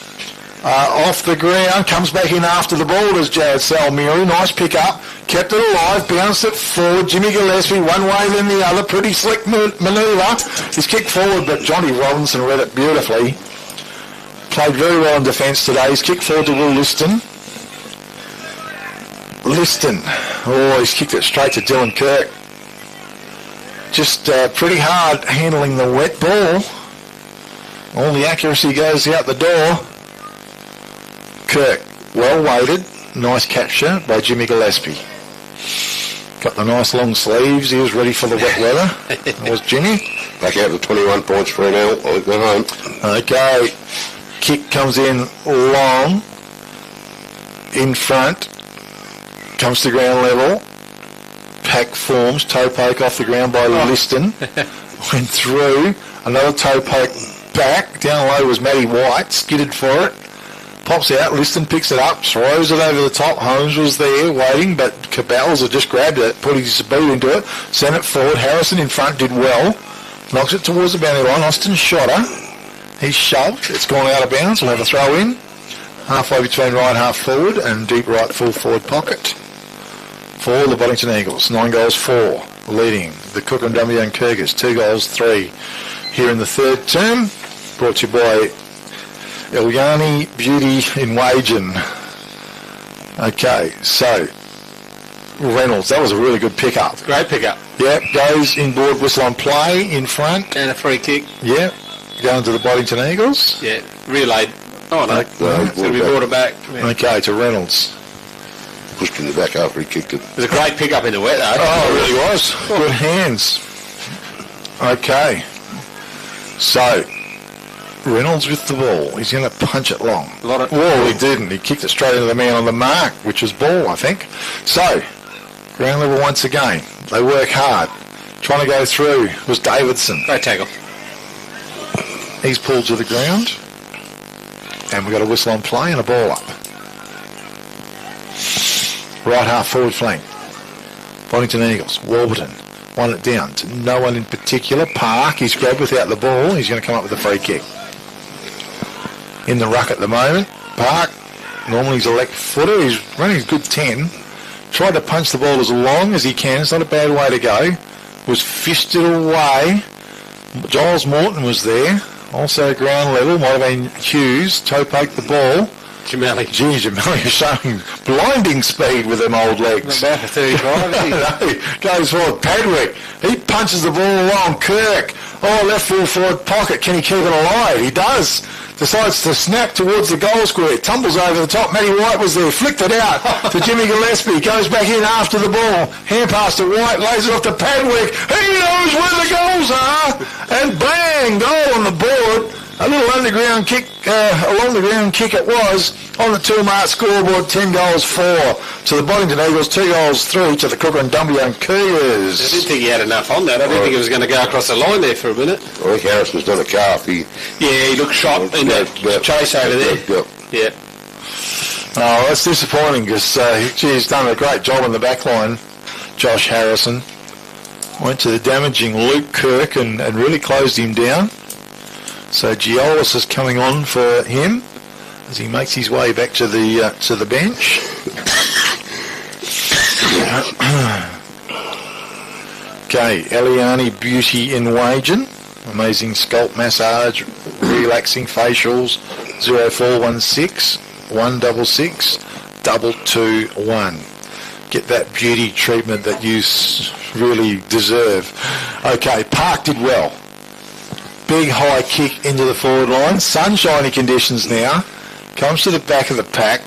Off the ground, comes back in after the ball as Jared Salmiri. Nice pick up, kept it alive, bounced it forward. Jimmy Gillespie, one way then the other. Pretty slick manoeuvre. He's kicked forward, but Johnny Robinson read it beautifully. Played very well in defence today. He's kicked forward to Will Liston. Oh, he's kicked it straight to Dylan Kirk. Just pretty hard handling the wet ball. All the accuracy goes out the door. Kirk, well weighted, nice capture by Jimmy Gillespie. Got the nice long sleeves, he was ready for the wet weather. That was Jimmy. Back out to 21 points for an L. I'll go home. Okay, kick comes in long, in front, comes to ground level, pack forms, toe poke off the ground by Liston, went through, another toe poke back, down low was Matty White, skidded for it. Pops out, Liston picks it up, throws it over the top. Holmes was there waiting, but Cabalza just grabbed it, put his boot into it, sent it forward. Harrison in front did well. Knocks it towards the boundary line. Austin shot her. He's shoved. It's gone out of bounds. We'll have a throw in. Halfway between right half forward and deep right full forward pocket for the Boddington Eagles. 9 goals, 4. Leading the Kukerin Dumbleyung Cougars. 2 goals, 3 here in the third term. Brought to you by Ilyani Beauty in Wagen. Okay, so Reynolds, that was a really good pickup. Great pickup. Yep, goes inboard, whistle on play in front. And a free kick. Yep, going to the Boddington Eagles. Yeah, relayed. Oh no, so we brought it back. Yeah. Okay, to Reynolds. Pushed in the back after he kicked it. It was a great pickup in the wet though. Oh, it really was. Good hands. Okay, so Reynolds with the ball. He's going to punch it long. Well, he didn't. He kicked it straight into the man on the mark, which was ball, I think. So, ground level once again. They work hard. Trying to go through was Davidson. Great tackle. He's pulled to the ground. And we've got a whistle on play and a ball up. Right half forward flank. Boddington Eagles. Warburton. Won it down to no one in particular. Park. He's grabbed without the ball. He's going to come up with a free kick. In the ruck at the moment. Park, normally he's a left footer. He's running a good 10. Tried to punch the ball as long as he can. It's not a bad way to go. Was fished it away. Giles Morton was there. Also ground level. Might have been Hughes. Toe poked the ball. Jamali. Gee, Jamali is showing blinding speed with them old legs. Not bad for 35, is he? No, goes forward. Padwick. He punches the ball along. Kirk. Oh, left full forward pocket. Can he keep it alive? He does. Decides to snap towards the goal square. Tumbles over the top. Matty White was there. Flicked it out to Jimmy Gillespie. Goes back in after the ball. Hand pass to White. Lays it off to Padwick. He knows where the goals are. And bang! Goal on the board. A little underground kick, along the ground kick it was, on the Toolmart scoreboard, 10 goals, 4 to the Boddington Eagles, 2 goals, 3 to the Kukerin Dumbleyung Cougars. I didn't think he had enough on that. I didn't think he was going to go across the line there for a minute. I think Harrison's done a calf. He looked shot in that chase over there. Yeah. Oh, that's disappointing because he's done a great job in the back line. Josh Harrison. Went to the damaging Luke Kirk and really closed him down. So Giolis is coming on for him as he makes his way back to the bench. Okay, Eliani Beauty in Wagen. Amazing scalp massage, relaxing facials, 0416 166 221. Get that beauty treatment that you really deserve. Okay, Park did well. Big high kick into the forward line. Sunshiny conditions now. Comes to the back of the pack.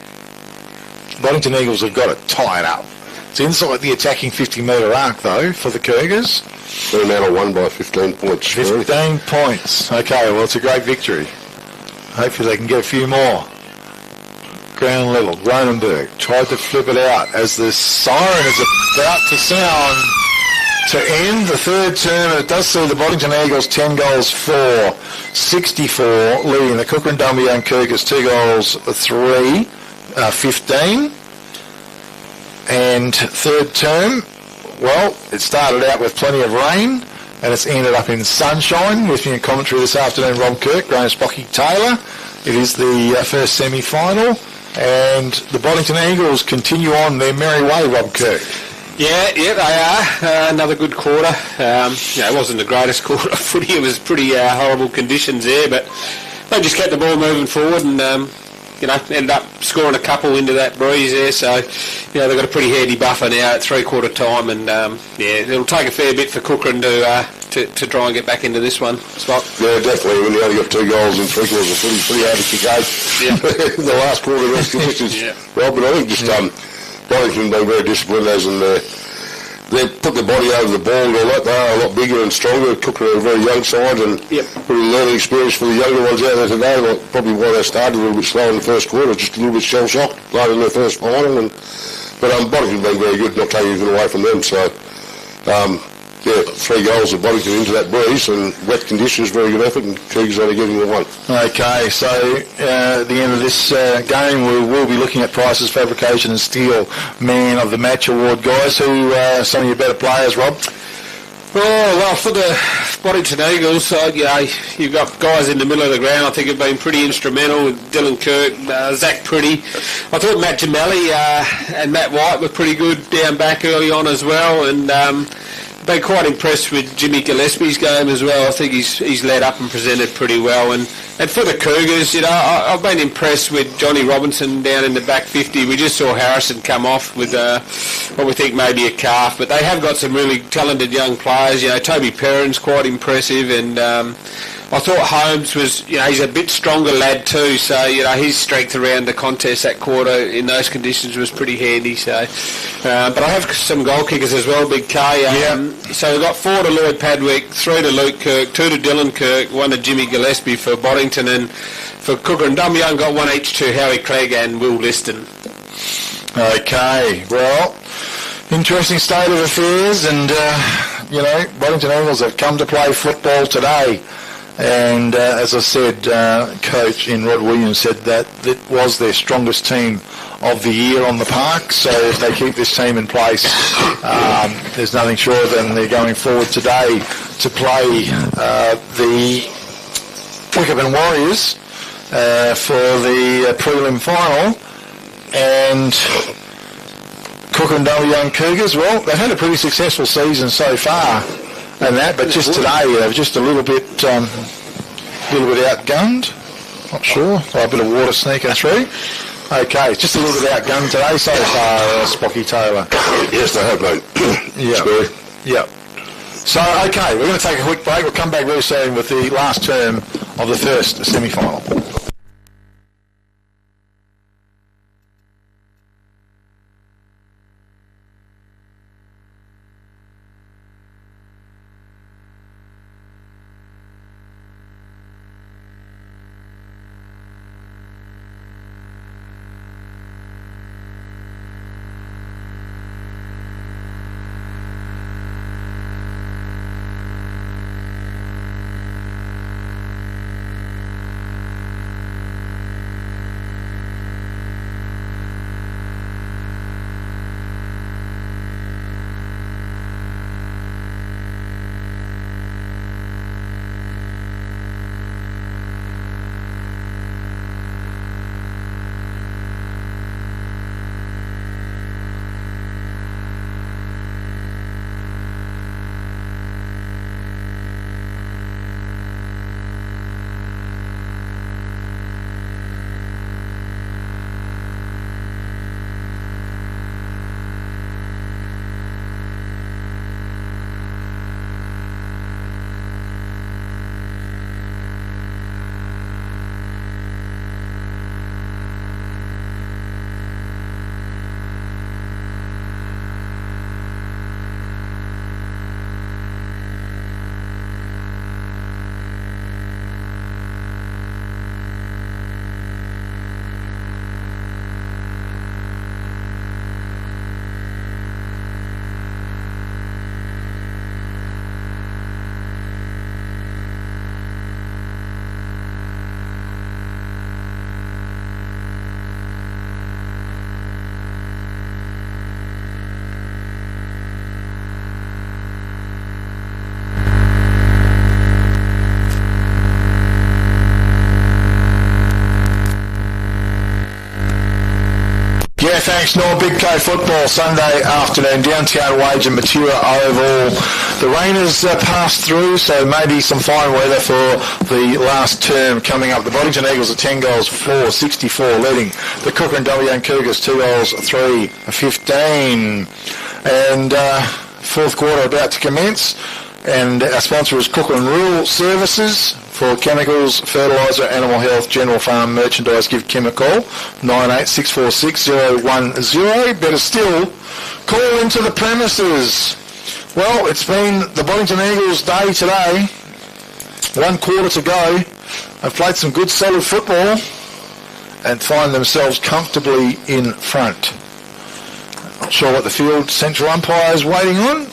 Boddington Eagles have got it tied up. It's inside the attacking 50-metre arc, though, for the Cougars. Fremantle won by 15 points. 15 points. Okay, well, it's a great victory. Hopefully they can get a few more. Ground level. Cronenberg tried to flip it out as the siren is about to sound to end the third term. And it does see the Boddington Eagles 10 goals for 64, leading the Kukerin Dumbleyung Cougars 2 goals 3, 15. And third term, well, it started out with plenty of rain and it's ended up in sunshine. With me in commentary this afternoon, Rob Kirk, Graham Spocky Taylor. It is the first semi-final and the Boddington Eagles continue on their merry way, Rob Kirk. Yeah, they are. Another good quarter. It wasn't the greatest quarter of footy. It was pretty horrible conditions there, but they just kept the ball moving forward and ended up scoring a couple into that breeze there. So, they've got a pretty handy buffer now at three-quarter time, and it'll take a fair bit for Kukerin to try and get back into this one. Spot. Yeah, definitely. When you only got 2 goals in 3 quarters of footy, pretty hard to kick out. The last quarter of the conditions. Well, but I think just Boddington been very disciplined as in they put their body over the ball and all that. They are a lot bigger and stronger. Kukerin are a very young side and pretty learning experience for the younger ones out there today. Like, probably why they started a little bit slow in the first quarter, just a little bit shell-shocked, played in their first final. But Boddington been very good, not taking anything away from them. So, 3 goals of Boddington into that breeze and wet conditions, very good effort, and Cougars only getting the 1. Okay, so at the end of this game, we will be looking at Price's Fabrication and Steel Man of the Match Award. Guys, who are some of your better players, Rob? Well, for the Boddington Eagles, you've got guys in the middle of the ground I think have been pretty instrumental with Dylan Kirk, Zach Pretty. I thought Matt Gemelli and Matt White were pretty good down back early on as well, and been quite impressed with Jimmy Gillespie's game as well. I think he's led up and presented pretty well. And for the Cougars, I've been impressed with Johnny Robinson down in the back 50. We just saw Harrison come off with what we think may be a calf, but they have got some really talented young players. Toby Perrin's quite impressive, and I thought Holmes was, he's a bit stronger lad too, so, his strength around the contest that quarter in those conditions was pretty handy, so. But I have some goal kickers as well, Big K. So we've got 4 to Lloyd Padwick, 3 to Luke Kirk, 2 to Dylan Kirk, 1 to Jimmy Gillespie for Boddington, and for Kukerin Dumbleyung got 1 each to Howie Clegg and Will Liston. Okay, well, interesting state of affairs, and, Boddington Eagles have come to play football today. And as I said, coach in Rod Williams said that it was their strongest team of the year on the park. So if they keep this team in place, there's nothing shorter than they're going forward today to play the Kukerin Warriors for the prelim final. And Kukerin Dumbleyung Cougars, well, they've had a pretty successful season so far. But just today, they were just a little bit outgunned. Not sure. A bit of water sneaking through. Okay, just a little bit outgunned today so far, Spocky Taylor. Yes, they have been. Yeah. So, okay, we're going to take a quick break. We'll come back very soon with the last term of the first semi-final. Yeah, thanks, Noah. Big K football Sunday afternoon, downtown Wage and Matura Oval. The rain has passed through, so maybe some fine weather for the last term coming up. The Boddington Eagles are 10 goals, 4-64, leading the Kukerin Dumbleyung Cougars 2 goals, 3-15. And fourth quarter about to commence. And our sponsor is Kukerin Rural Services for chemicals, fertiliser, animal health, general farm merchandise. Give Kim a call, 98646010. Better still, call into the premises. Well, it's been the Boddington Eagles' day today. 1 quarter to go. They've played some good solid football and find themselves comfortably in front. Not sure what the field central umpire is waiting on.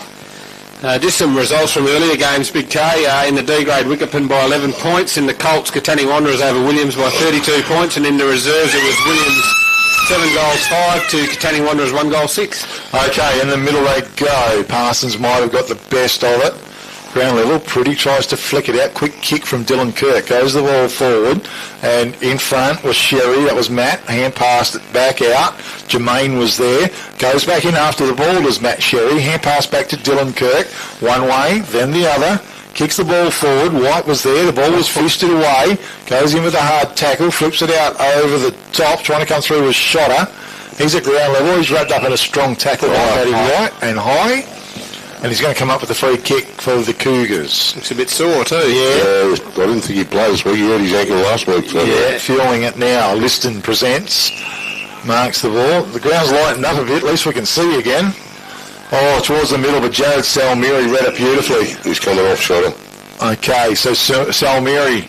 Just some results from earlier games, Big K. In the D-grade, Wickerpin by 11 points. In the Colts, Katanning Wanderers over Williams by 32 points. And in the reserves, it was Williams 7 goals 5 to Katanning Wanderers 1 goal 6. Okay, in the middle they go. Parsons might have got the best of it. Ground level, Pretty tries to flick it out. Quick kick from Dylan Kirk. Goes the ball forward. And in front was Sherry. That was Matt. Hand passed it back out. Jermaine was there. Goes back in after the ball does Matt Sherry. Hand pass back to Dylan Kirk. One way, then the other. Kicks the ball forward. White was there. The ball was fisted away. Goes in with a hard tackle. Flips it out over the top. Trying to come through with Shotter. He's at ground level. He's wrapped up in a strong tackle by Matty White and high. And he's going to come up with a free kick for the Cougars. Looks a bit sore too. Yeah, I didn't think he played this week. He hurt his ankle last week. So yeah, feeling it now. Liston presents. Marks the ball. The ground's lightened up a bit. At least we can see again. Oh, towards the middle, but Jared Salmiri read it beautifully. He's coming off Shotter. Okay, so Salmiri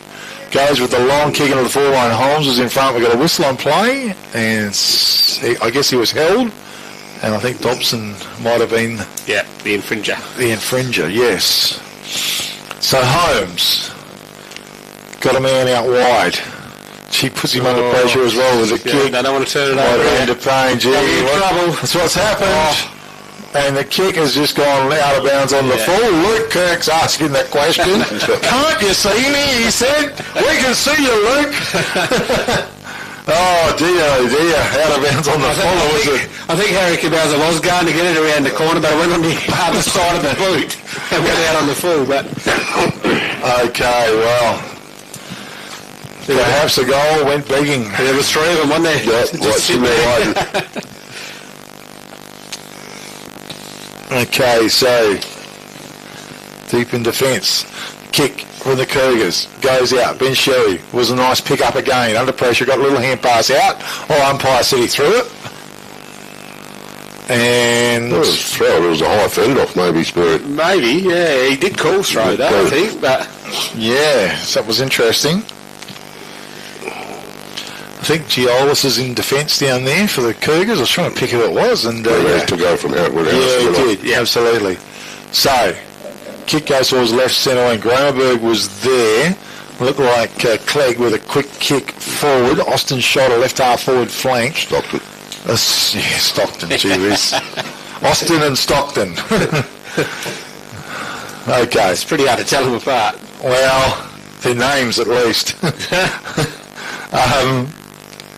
goes with the long kick into the forward line. Holmes was in front. We've got a whistle on play. And I guess he was held. And I think Dobson might have been... Yeah, the infringer. The infringer, yes. So Holmes got a man out wide. She puts him under pressure as well with a kick. They don't want to turn it over. Into pain. Trouble. That's what's happened. And the kick has just gone out of bounds on the full. Luke Kirk's asking that question. Can't you see me? He said. We can see you, Luke. Oh dear, out of bounds on the full, was it? I think Harry Cabauza was going to get it around the corner, but it went on the other side of the boot and went out on the full. But okay, well, perhaps the goal went begging. There was 3 of them, wasn't there? Yeah, just sitting there. Okay, so deep in defence, kick from the Cougars, goes out. Ben Sherry was a nice pick up again. Under pressure, got a little hand pass out. Umpire said he threw it. And it was throw. It was a high fend off, maybe, Spirit. Maybe, yeah. He did call throw that, I think. But yeah, so that was interesting. I think Giolis is in defence down there for the Cougars. I was trying to pick who it was. And to go from outward. Yeah, he did. Yeah, absolutely. So, kick goes towards left centre, and Gramerberg was there. Looked like Clegg with a quick kick forward. Austin shot a left half forward flank. Stockton. Stockton, gee whiz. Austin and Stockton. Okay. It's pretty hard to tell them apart. Well, their names at least.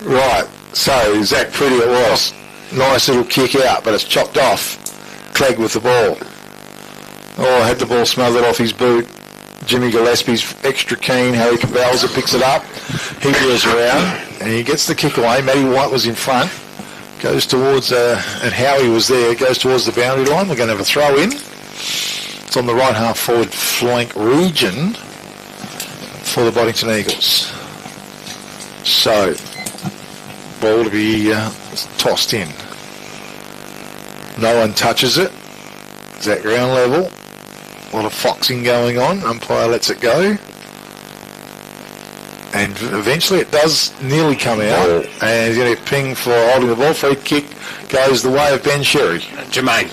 Right, so Zach Pretty it was. Nice little kick out, but it's chopped off. Clegg with the ball. Oh, had the ball smothered off his boot. Jimmy Gillespie's extra keen. Harry Cabauza picks it up. He goes around and he gets the kick away. Matty White was in front. Goes towards, and Howie was there. Goes towards the boundary line. We're going to have a throw in. It's on the right half forward flank region for the Boddington Eagles. So, ball to be tossed in. No one touches it. It's at ground level. A lot of foxing going on. Umpire lets it go. And eventually it does nearly come out. And he's going to ping for holding the ball. Free kick goes the way of Ben Sherry. Jermaine.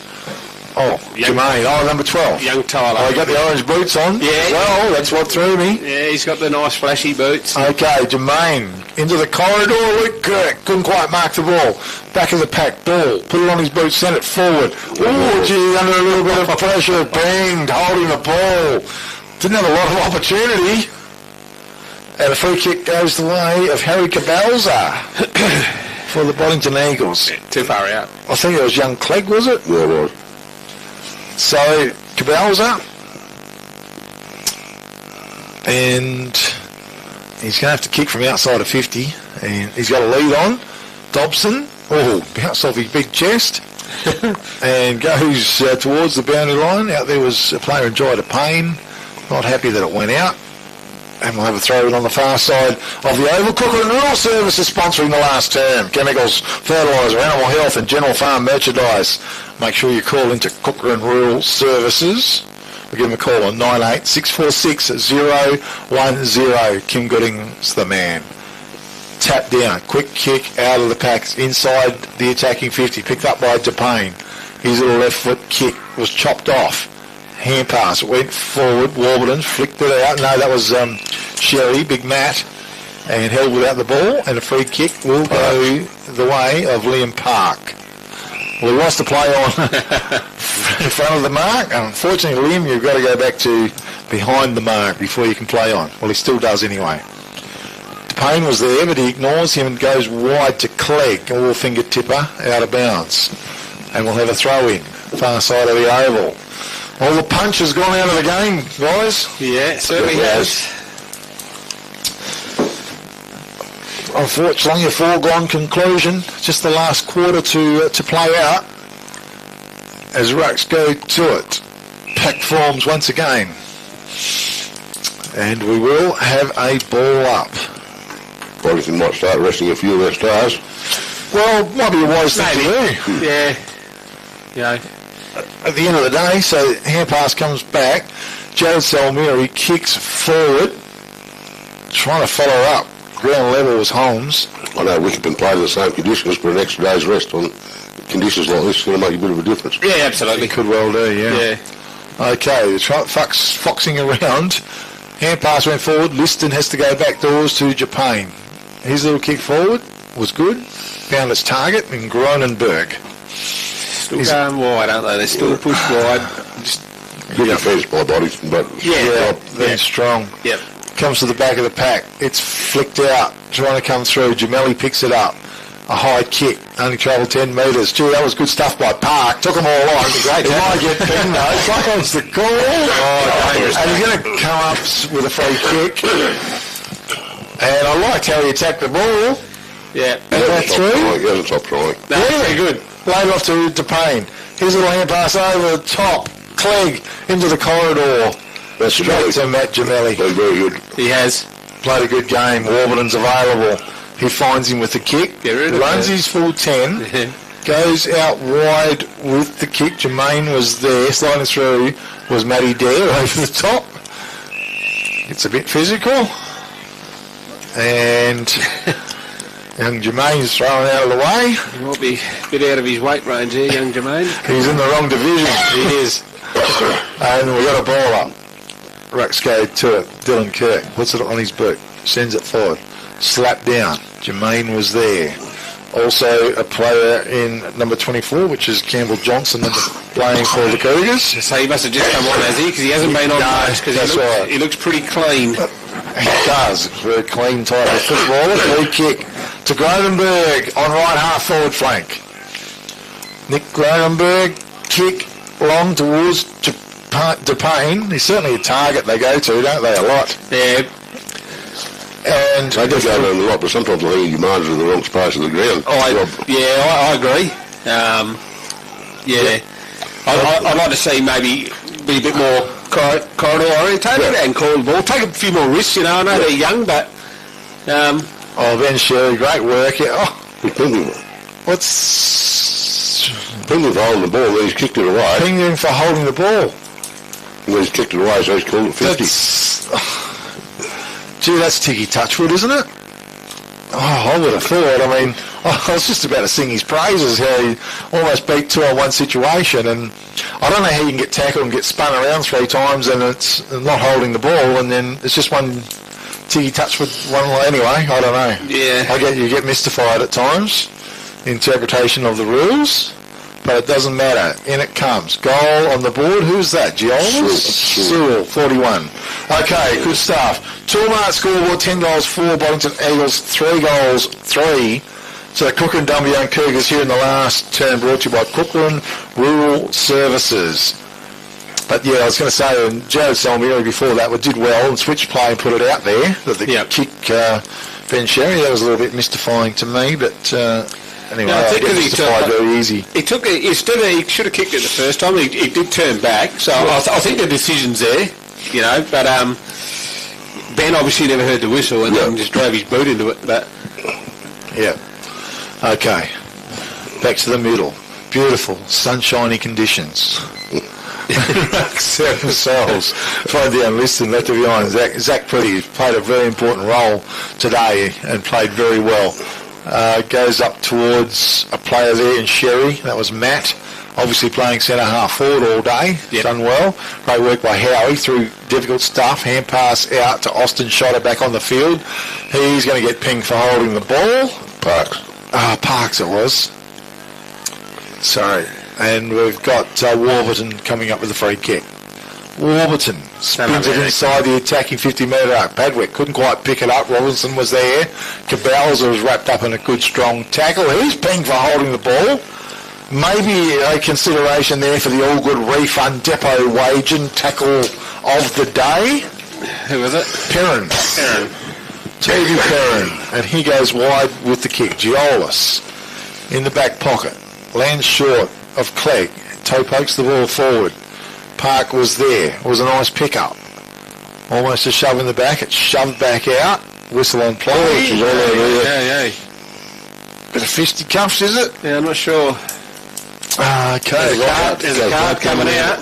Oh, Jermaine. Oh, number 12. Young Tyler. Oh, he got the orange boots on. Yeah. Well, that's what threw me. Yeah, he's got the nice flashy boots. Okay, Jermaine. Into the corridor. Luke Kirk. Couldn't quite mark the ball. Back of the pack. Ball. Put it on his boots. Sent it forward. Oh, gee, under a little bit of pressure. Banged. Holding the ball. Didn't have a lot of opportunity. And the free kick goes the way of Harry Cabauza for the Boddington Eagles. Too far out. I think it was young Clegg, was it? Yeah, right. So Cabell's up. And he's going to have to kick from outside of 50. And he's got a lead on. Dobson, bounced off his big chest. And goes towards the boundary line. Out there was a player in Jai to Payne. Not happy that it went out. And we'll have a throw in on the far side of the oval. Kukerin Rural Service is sponsoring the last term. Chemicals, fertiliser, animal health and general farm merchandise. Make sure you call into Kukerin Rural Services. We'll give them a call on 98646010. Kim Gooding's the man. Tap down, quick kick out of the pack, inside the attacking 50, picked up by DePayne. His little left foot kick was chopped off. Hand pass, went forward, Warburton flicked it out. No, that was Sherry, Big Matt, and held without the ball, and a free kick will go the way of Liam Park. Well, he wants to play on in front of the mark. Unfortunately, Liam, you've got to go back to behind the mark before you can play on. Well, he still does anyway. Payne was there, but he ignores him and goes wide to Clegg, a little finger tipper out of bounds. And we'll have a throw in, far side of the oval. Well, the punch has gone out of the game, guys. Yeah, certainly has. Unfortunately, a foregone conclusion. Just the last quarter to play out as Rucks go to it. Pack forms once again. And we will have a ball up. Boddington might start resting a few of their stars. Well, might be a wise thing to do. Yeah. Yeah. At the end of the day, so hand pass comes back. Jared Salmiri kicks forward, trying to follow up. Ground level was Holmes. I know Wickham played in the same conditions, but an extra day's rest on conditions like this is going to make a bit of a difference. Yeah, absolutely. It could well do, yeah. Okay, the foxing around. Hand pass went forward. Liston has to go back doors to Japane. His little kick forward was good. Found its target in Gronenberg. Still going wide, aren't they? They're still pushed wide. Good defence by Boddington, but then strong. Yep. Comes to the back of the pack. It's flicked out, trying to come through. Jamelli picks it up. A high kick, only travelled 10 metres. Gee, that was good stuff by Park. Took them all on. Great. It might get beaten though. It's like on the call. And he's going to come up with a free kick. And I liked how he attacked the ball. Yeah. He hasn't stopped trying. No, very good. Laid off to Payne. Here's a little hand pass over the top. Clegg into the corridor. That's straight to Matt Jamelli. Played very good. He has. Played a good game. Warburton's available. He finds him with the kick. Runs his full 10. Goes out wide with the kick. Jermaine was there. Sliding through was Matty Dare over the top. It's a bit physical. And young Jermaine's thrown out of the way. He might be a bit out of his weight range here, young Jermaine. He's in the wrong division. He is. And we got a ball up. Rucks go to it. Dylan Kirk puts it on his boot. Sends it forward. Slap down. Jermaine was there. Also a player in number 24, which is Campbell Johnson, playing for the Cougars. So he must have just come on, has he? Because he hasn't been on much. Because he looks pretty clean. He does. It's a very clean type of footballer. Free kick to Gronenberg on right half forward flank. Nick Gronenberg kick long towards DePayne. He's certainly a target they go to, don't they, a lot? Yeah. And they do go to a lot, but sometimes I think he demands in the wrong space of the ground. I agree. I'd like to see maybe be a bit more corridor orientated and call the ball. Take a few more risks, you know. I know they're young, but... Ben Sherry, great work. What's... Penguin for holding the ball, then he's kicked it away. Penguin for holding the ball. Well, he's kicked it away, so he's called it 50. Gee, that's Tiggy Touchwood, isn't it? I would have thought. I mean, I was just about to sing his praises, how he almost beat 2-on-1 situation, and I don't know how you can get tackled and get spun around 3 times and it's not holding the ball, and then it's just one Tiggy Touchwood one way anyway. I don't know. Yeah. You get mystified at times, the interpretation of the rules. But it doesn't matter. In it comes. Goal on the board. Who's that? Giolis? Cyril, 41. Okay, good stuff. Toolmart scoreboard, 10 goals, 4. Boddington Eagles, 3 goals, 3. So Kukerin Dumbleyung Cougars here in the last term, brought to you by Kukerin Rural Services. But yeah, I was going to say, and Jared Salmieri before that did well and switched play and put it out there. That the kick, Ben Sherry, that was a little bit mystifying to me, but anyway, no, I think he justified very easy. He took it, instead of, he should have kicked it the first time. He did turn back, so I think the decision's there, you know, but Ben obviously never heard the whistle and then just drove his boot into it, but... Yeah. Okay. Back to the middle. Beautiful, sunshiny conditions. Seven souls. Find down, listen, left of behind. Zach Pretty played a very important role today and played very well. Goes up towards a player there in Sherry. That was Matt. Obviously playing centre half forward all day. Yep. Done well. Great work by Howie through difficult stuff. Hand pass out to Austin Schotter back on the field. He's going to get pinged for holding the ball. Parks. Parks it was. Sorry. And we've got Warburton coming up with a free kick. Warburton spins it inside the attacking 50-metre arc. Padwick couldn't quite pick it up. Robinson was there. Cabals was wrapped up in a good, strong tackle. He's pinged for holding the ball. Maybe a consideration there for the all-good refund depot wage and tackle of the day. Who was it? Perrin. T.V. Perrin. And he goes wide with the kick. Giolis in the back pocket. Lands short of Clegg. Toe pokes the ball forward. Park was there. It was a nice pick-up. Almost a shove in the back. It's shoved back out. Whistle on play. She's all over there. Bit of fisticuffs, is it? Yeah, I'm not sure. Okay. There's a card coming out.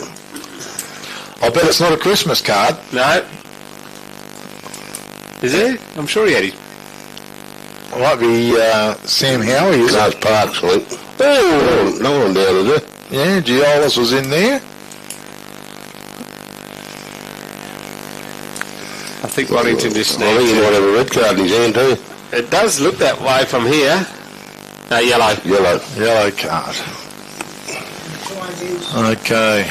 I bet it's not a Christmas card. No. Is there? I'm sure he had his... It might be Sam Howie, is it? Parks, I think. Oh, no one down, is it? Yeah, Giolis was in there. I think Boddington just I think he might have a red card in his hand too. It does look that way from here. No, yellow. Yellow card. Okay.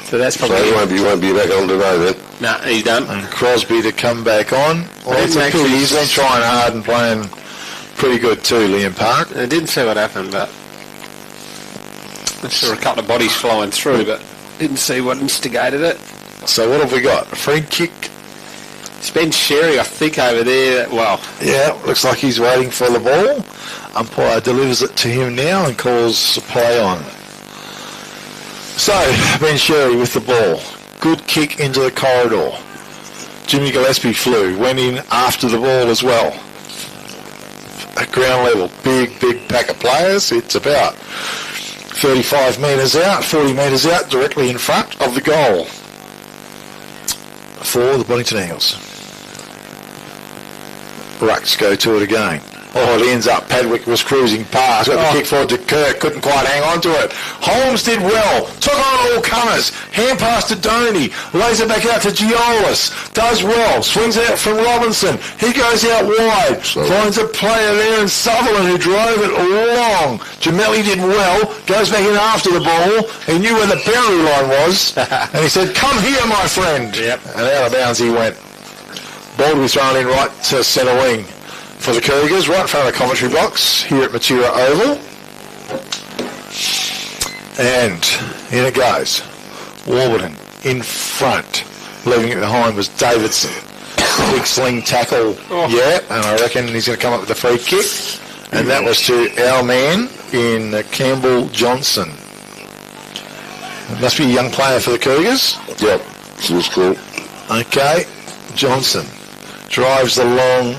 So that's probably... So he won't be back on today then? No, he's done. And Crosby to come back on. Well, he's been trying hard and playing pretty good too, Liam Park. I didn't see what happened, but... I saw a couple of bodies flying through, but didn't see what instigated it. So what have we got? A free kick? It's Ben Sherry, I think, over there. Well... Yeah, looks like he's waiting for the ball. Umpire delivers it to him now and calls a play on. So, Ben Sherry with the ball. Good kick into the corridor. Jimmy Gillespie flew, went in after the ball as well. At ground level, big pack of players. It's about 35 metres out, 40 metres out, directly in front of the goal for the Boddington Eagles. Rucks go to it again. Oh, it ends up. Padwick was cruising past. Got the kick forward to Kirk. Couldn't quite hang on to it. Holmes did well. Took on all comers. Hand pass to Doney. Lays it back out to Giolis. Does well. Swings it out from Robinson. He goes out wide. Finds a player there in Sutherland who drove it long. Gemelli did well. Goes back in after the ball. He knew where the boundary line was. And he said, "Come here, my friend." Yep. And out of bounds he went. Ball to be thrown in right to centre wing for the Cougars, right in front of the commentary box here at Matura Oval. And in it goes. Warburton in front. Leaving it behind was Davidson. Big sling tackle. Yeah, and I reckon he's going to come up with a free kick. And that was to our man in Campbell Johnson. It must be a young player for the Cougars. Yep, she's cool. Okay, Johnson drives the long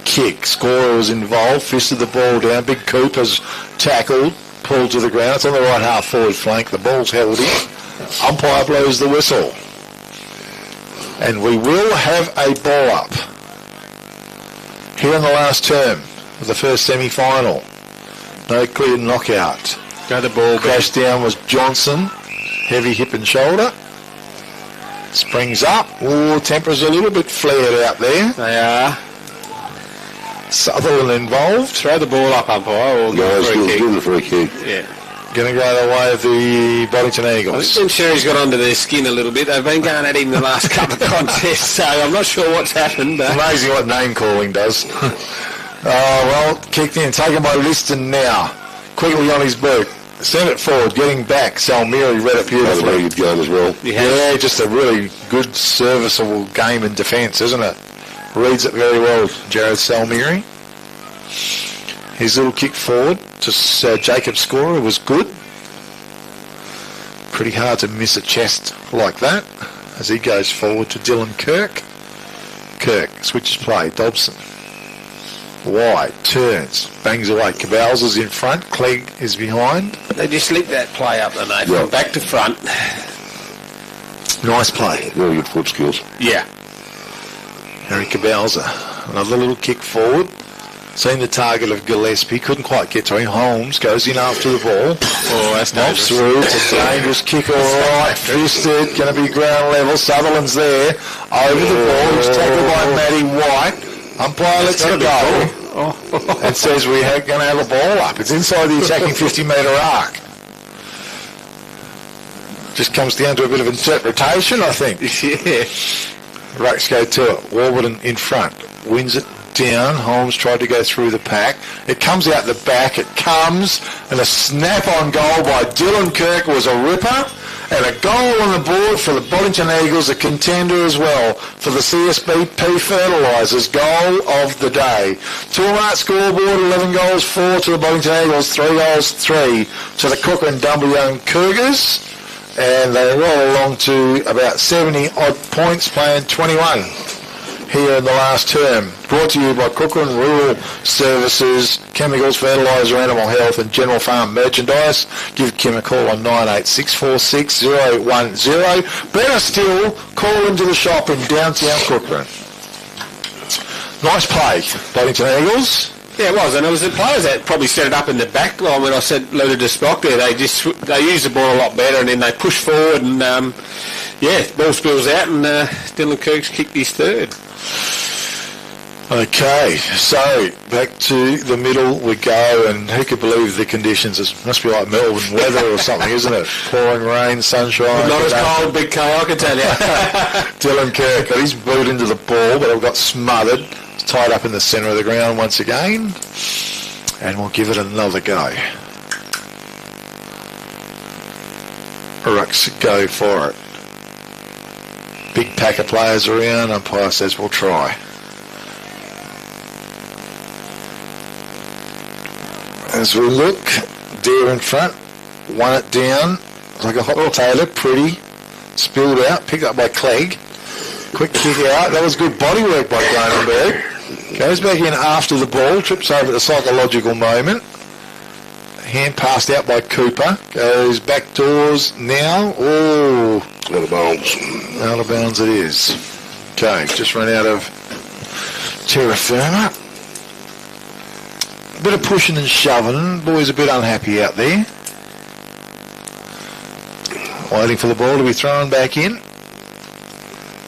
kick. Scorer was involved, fisted the ball down. Big Cooper's tackled, pulled to the ground. It's on the right half forward flank. The ball's held in. Umpire blows the whistle. And we will have a ball up here in the last term of the first semi-final. No clear knockout. Go the ball. Crash down was Johnson. Heavy hip and shoulder. Springs up. Oh, temper's a little bit flared out there. They are. Sutherland involved. Throw the ball up, umpire, or give a free kick. Yeah. Going to go the way of the Boddington Eagles. I think Ben Sherry's got under their skin a little bit. They've been going at him the last couple of contests, so I'm not sure what's happened. But amazing what name calling does. Well, kicked in, taken by Liston now. Quickly on his boot. Sent it forward, getting back. Salmiri read it beautifully. Very good game as well. Yeah, just a really good, serviceable game in defence, isn't it? Reads it very well, Jared Salmiri. His little kick forward to Jacob Scorer was good. Pretty hard to miss a chest like that as he goes forward to Dylan Kirk. Kirk switches play. Dobson. Wide. Turns. Bangs away. Cabals is in front. Clegg is behind. They just linked that play up, don't they? From back to front. Nice play. Very good foot skills. Yeah. Harry Cabalza. Another little kick forward. Seen the target of Gillespie. Couldn't quite get to him. Holmes goes in after the ball. Oh, that's Knobs through. It's a dangerous kick. All right. Fisted. Going to be ground level. Sutherland's there. Over the ball. He's tackled by Matty White. Umpire lets it go. And says we're going to have a ball up. It's inside the attacking 50-metre arc. Just comes down to a bit of interpretation, I think. Yeah. Rucks go to it. Warburton in front. Wins it down. Holmes tried to go through the pack. It comes out the back. It comes. And a snap-on goal by Dylan Kirk was a ripper. And a goal on the board for the Boddington Eagles, a contender as well for the CSBP Fertilisers goal of the day. Toolmart scoreboard, 11 goals, 4 to the Boddington Eagles, 3 goals, 3 to the Kukerin Dumbleyung Cougars. And they roll along to about 70-odd points, playing 21 here in the last term. Brought to you by Kukerin Rural Services, Chemicals, Fertiliser, Animal Health and General Farm Merchandise. Give Kim a call on 98646 010. Better still, call into the shop in downtown Kukerin. Nice play, Boddington Eagles. Yeah, it was, and it was the players that probably set it up in the back line when I said loaded to Spock there. They used the ball a lot better, and then they pushed forward, and ball spills out, and Dylan Kirk's kicked his third. Okay, so back to the middle we go, and who could believe the conditions? It must be like Melbourne weather or something, isn't it? Pouring rain, sunshine. Not as cold, Big K, I can tell you. Dylan Kirk got his boot into the ball, but it got smothered. It's tied up in the centre of the ground once again, and we'll give it another go. Rucks go for it. Big pack of players around. Umpire says we'll try. As we look, Deer in front, won it down like a hot potato, pretty, spilled out, picked up by Clegg. Quick kick out. That was good body work by Cronenberg. Goes back in after the ball, trips over the psychological moment. Hand passed out by Cooper. Goes back doors now. Oh, out of bounds. Out of bounds it is. Okay, just run out of terra firma. A bit of pushing and shoving. Boys a bit unhappy out there. Waiting for the ball to be thrown back in.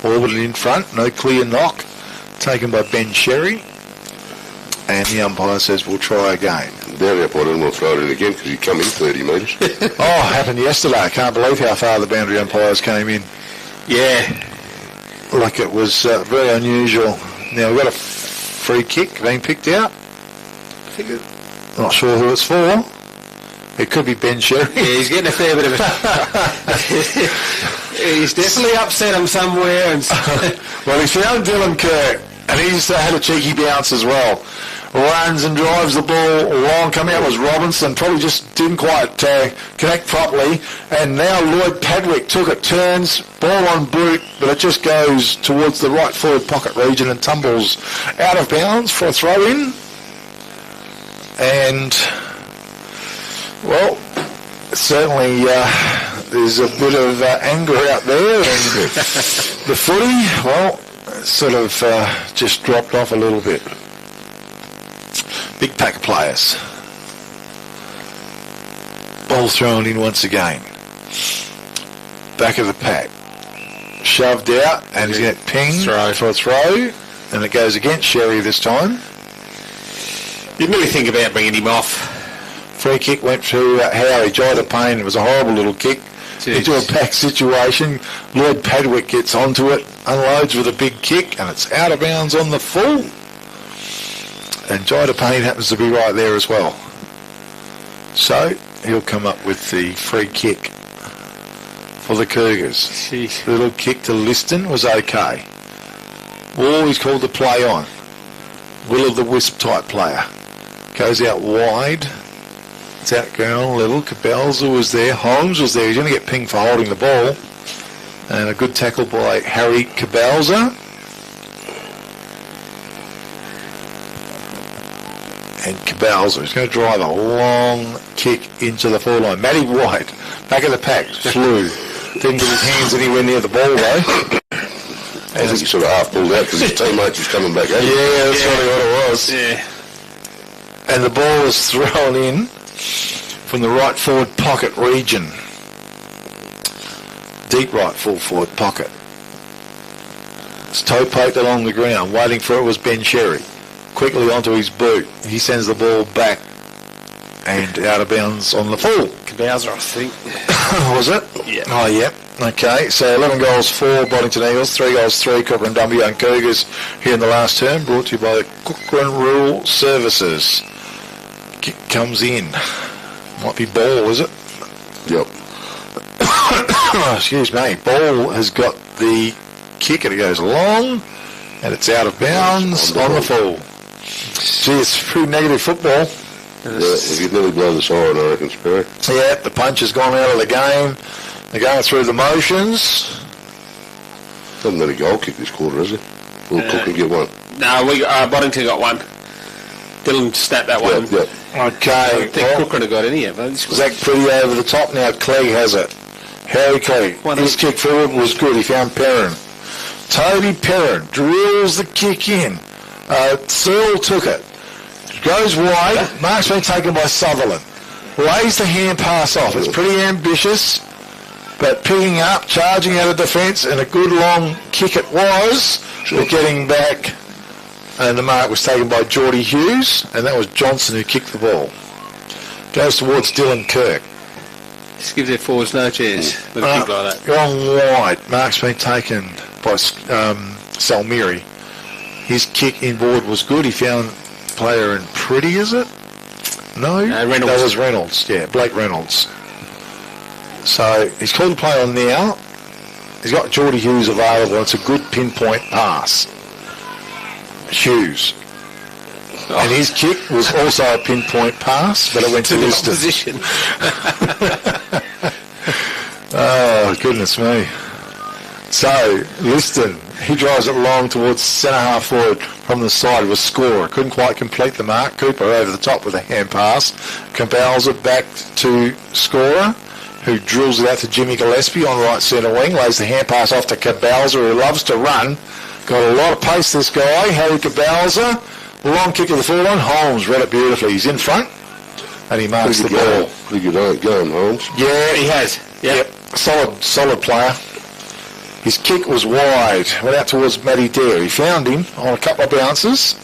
Orbited in front. No clear knock. Taken by Ben Sherry. And the umpire says we'll try again. Down up, I don't want to throw it in again because you come in 30 metres. Oh, happened yesterday. I can't believe how far the boundary umpires came in. Yeah. Like it was very unusual. Now we've got a free kick being picked out. Not sure who it's for. It could be Ben Sherry. Yeah, he's getting a fair bit of it. He's definitely upset him somewhere. And well, he found Dylan Kirk, and he's had a cheeky bounce as well. Runs and drives the ball long. Coming out was Robinson. Probably just didn't quite connect properly. And now Lloyd Padwick took it, turns, ball on boot, but it just goes towards the right forward pocket region and tumbles out of bounds for a throw-in. And, well, certainly there's a bit of anger out there. And the footy, well, sort of just dropped off a little bit. Big pack of players. Ball thrown in once again. Back of the pack. Shoved out, and he's going to ping for a throw. And it goes against Sherry this time. Didn't really think about bringing him off. Free kick went to Howie. Jai to Payne. It was a horrible little kick. Jeez. Into a pack situation. Lloyd Padwick gets onto it, unloads with a big kick, and it's out of bounds on the full. And Jida Payne happens to be right there as well. So he'll come up with the free kick for the Cougars. Jeez. The little kick to Liston was okay. Always called the play on. Will-o'-the-wisp type player. Goes out wide. It's out ground level. Cabelza was there. Holmes was there. He's going to get pinged for holding the ball. And a good tackle by Harry Cabelza. And Cabelza is going to drive a long kick into the forward line. Matty White, back of the pack, flew. Didn't get his hands anywhere near the ball though. I think he sort of half pulled out because his teammates was coming back at him. Yeah, that's really what it was. Yeah. And the ball was thrown in from the right forward pocket region. Deep right full forward pocket. It's toe poked along the ground. Waiting for it was Ben Sherry. Quickly onto his boot. He sends the ball back and out of bounds on the full. Cabowser, I think. Was it? Yeah. Oh, yeah. Okay, so 11 goals for Boddington Eagles, 3 goals, 3 Kukerin Dumbleyung Cougars here in the last term, brought to you by Kukerin Rural Services. Kick comes in. Might be Ball, is it? Yep. Excuse me. Ball has got the kick and it goes long and it's out of bounds on the full. Gee, it's pretty negative football. Yeah, you'd nearly blow the siren, I reckon, Sperry. Yeah, the punch has gone out of the game. They're going through the motions. Doesn't let a goal kick this quarter, is it? Will Cook get one? No, Boddington got one. Dylan snapped that one. Yep. Okay. I don't think Kukerin have got any yet. Zach pretty over the top now. Clegg has it. Harry Clegg. His kick forward was good. He found Perrin. Toby Perrin drills the kick in. Searle took it. Goes wide. Mark's been taken by Sutherland. Lays the hand pass off. It's pretty ambitious, but picking up, charging out of defence, and a good long kick it was. Sure. Getting back, and the mark was taken by Geordie Hughes, and that was Johnson who kicked the ball. Goes towards Dylan Kirk. Just gives their forwards no chance with a kick like that. Gone wide. Mark's been taken by Salmiri. His kick inboard was good. He found player in Pretty, is it? No, Reynolds. That was Reynolds. Yeah, Blake Reynolds. So he's called the play on now. He's got Geordie Hughes available. It's a good pinpoint pass. Hughes. And his kick was also a pinpoint pass, but it went to Liston. Opposition. Oh, goodness me. So, Liston, he drives it long towards centre-half forward from the side with scorer. Couldn't quite complete the mark. Cooper over the top with a hand pass. Cabelza back to scorer, who drills it out to Jimmy Gillespie on right centre wing. Lays the hand pass off to Cabelza, who loves to run. Got a lot of pace, this guy. Harry Cabelza. Long kick of the forward line. Holmes read it beautifully. He's in front, and he marks the ball. Pretty good going, Holmes. Yeah, He has. Yep. Solid player. His kick was wide. Went out towards Matty Dare. He found him on a couple of bounces.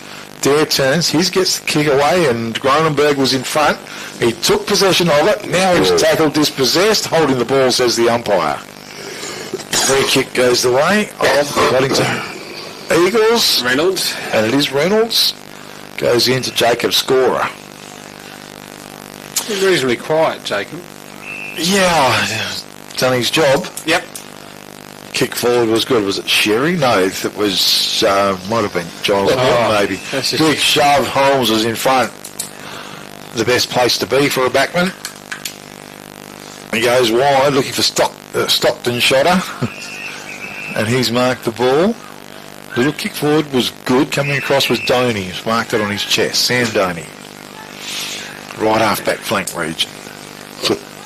Dare turns. He gets the kick away, and Cronenberg was in front. He took possession of it. Now he's tackled dispossessed. Holding the ball, says the umpire. Free kick goes the way of Boddington Eagles. Reynolds. And it is Reynolds. Goes into Jacob Scorer. He's reasonably quiet, Jacob. Yeah, done his job. Yep. Kick forward was good. Was it Sherry? No, it was, might have been Giles maybe. Big shove. Holmes was in front. The best place to be for a backman. He goes wide, looking for Stockton shotter. And he's marked the ball. Little kick forward was good. Coming across was Doney. He's marked it on his chest. Sam Doney. Right half back flank region.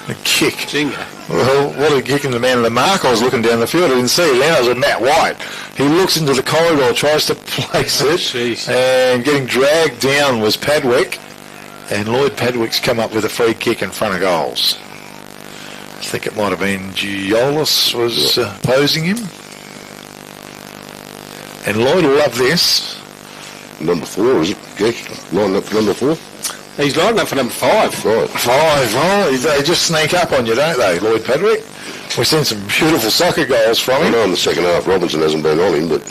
The kick. Jingo. Well, what a kick in the man of the mark. I was looking down the field. I didn't see it. Then I was with Matt White. He looks into the corridor, tries to place it. Jeez. And getting dragged down was Padwick. And Lloyd Padwick's come up with a free kick in front of goals. I think it might have been Giolis was opposing him. And Lloyd will love this. Number 4, is it? Geek, lining up for number 4? He's lining up for number 5. Right. 5. Oh, they just sneak up on you, don't they, Lloyd Padwick? We've seen some beautiful soccer goals from I him. know in the second half Robinson hasn't been on him, but...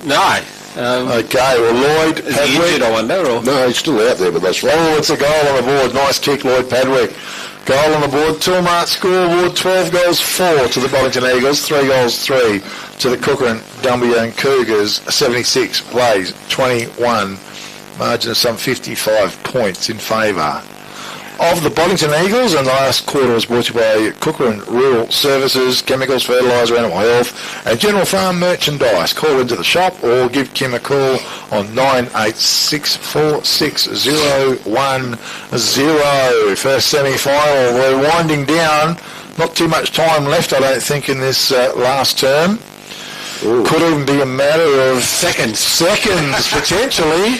No. Okay, well, Lloyd Is he injured, I wonder? Or? No, he's still out there, but that's right. Oh, it's a goal on the board. Nice kick, Lloyd Padwick. Goal on the board. Toolmart scoreboard. 12 goals, 4 to the Boddington Eagles. 3 goals, 3 to the Kukerin Dumbleyung Cougars. 76 plays, 21. Margin of some 55 points in favour of the Boddington Eagles, and the last quarter was brought to you by Kukerin Rural Services, Chemicals, Fertiliser, Animal Health and General Farm Merchandise. Call into the shop or give Kim a call on 98646010. First semi-final, we're winding down. Not too much time left, I don't think, in this last term. Ooh. Could even be a matter of Seconds, potentially.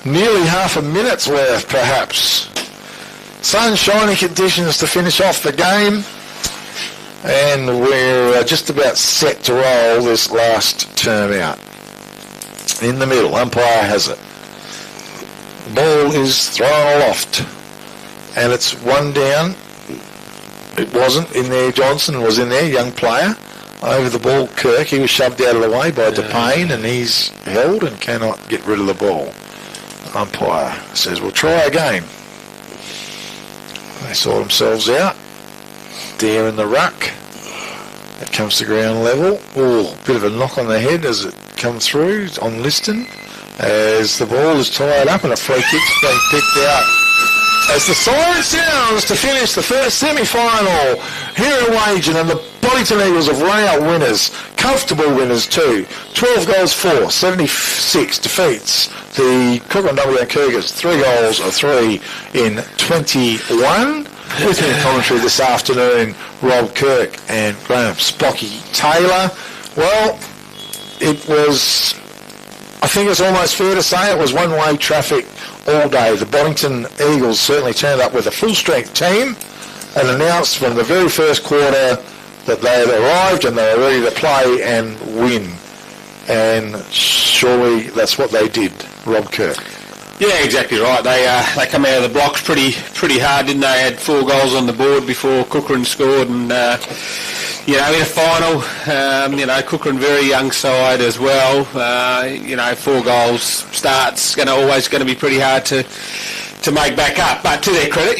Nearly half a minute's worth, perhaps. Sunshiny conditions to finish off the game, and we're just about set to roll this last term out. In the middle, umpire has it. The ball is thrown aloft, and it's one down. It wasn't in there. Johnson was in there, young player. Over the ball, Kirk. He was shoved out of the way by DePayne, and he's held and cannot get rid of the ball. Umpire says, we'll try again. They sort themselves out. There in the ruck. It comes to ground level. Oh, bit of a knock on the head as it comes through on Liston. As the ball is tied up and a free kick's being picked out. As the siren sounds to finish the first semi-final here in Wagen, and the Boddington Eagles have run out winners, comfortable winners too. 12 goals, 4, 76 defeats the Kukerin Dumbleyung Cougars, 3 goals of 3 in 21. With me in commentary this afternoon, Rob Kirk and Graham Spocky Taylor. Well, it was, I think it's almost fair to say it was one-way traffic all day. The Boddington Eagles certainly turned up with a full-strength team and announced from the very first quarter that they had arrived and they were ready to play and win. And surely that's what they did, Rob Kirk. Yeah, exactly right. They come out of the blocks pretty hard, didn't they? Had 4 goals on the board before Kukerin scored, and in a final, Kukerin very young side as well. 4 goals starts always going to be pretty hard to make back up. But to their credit,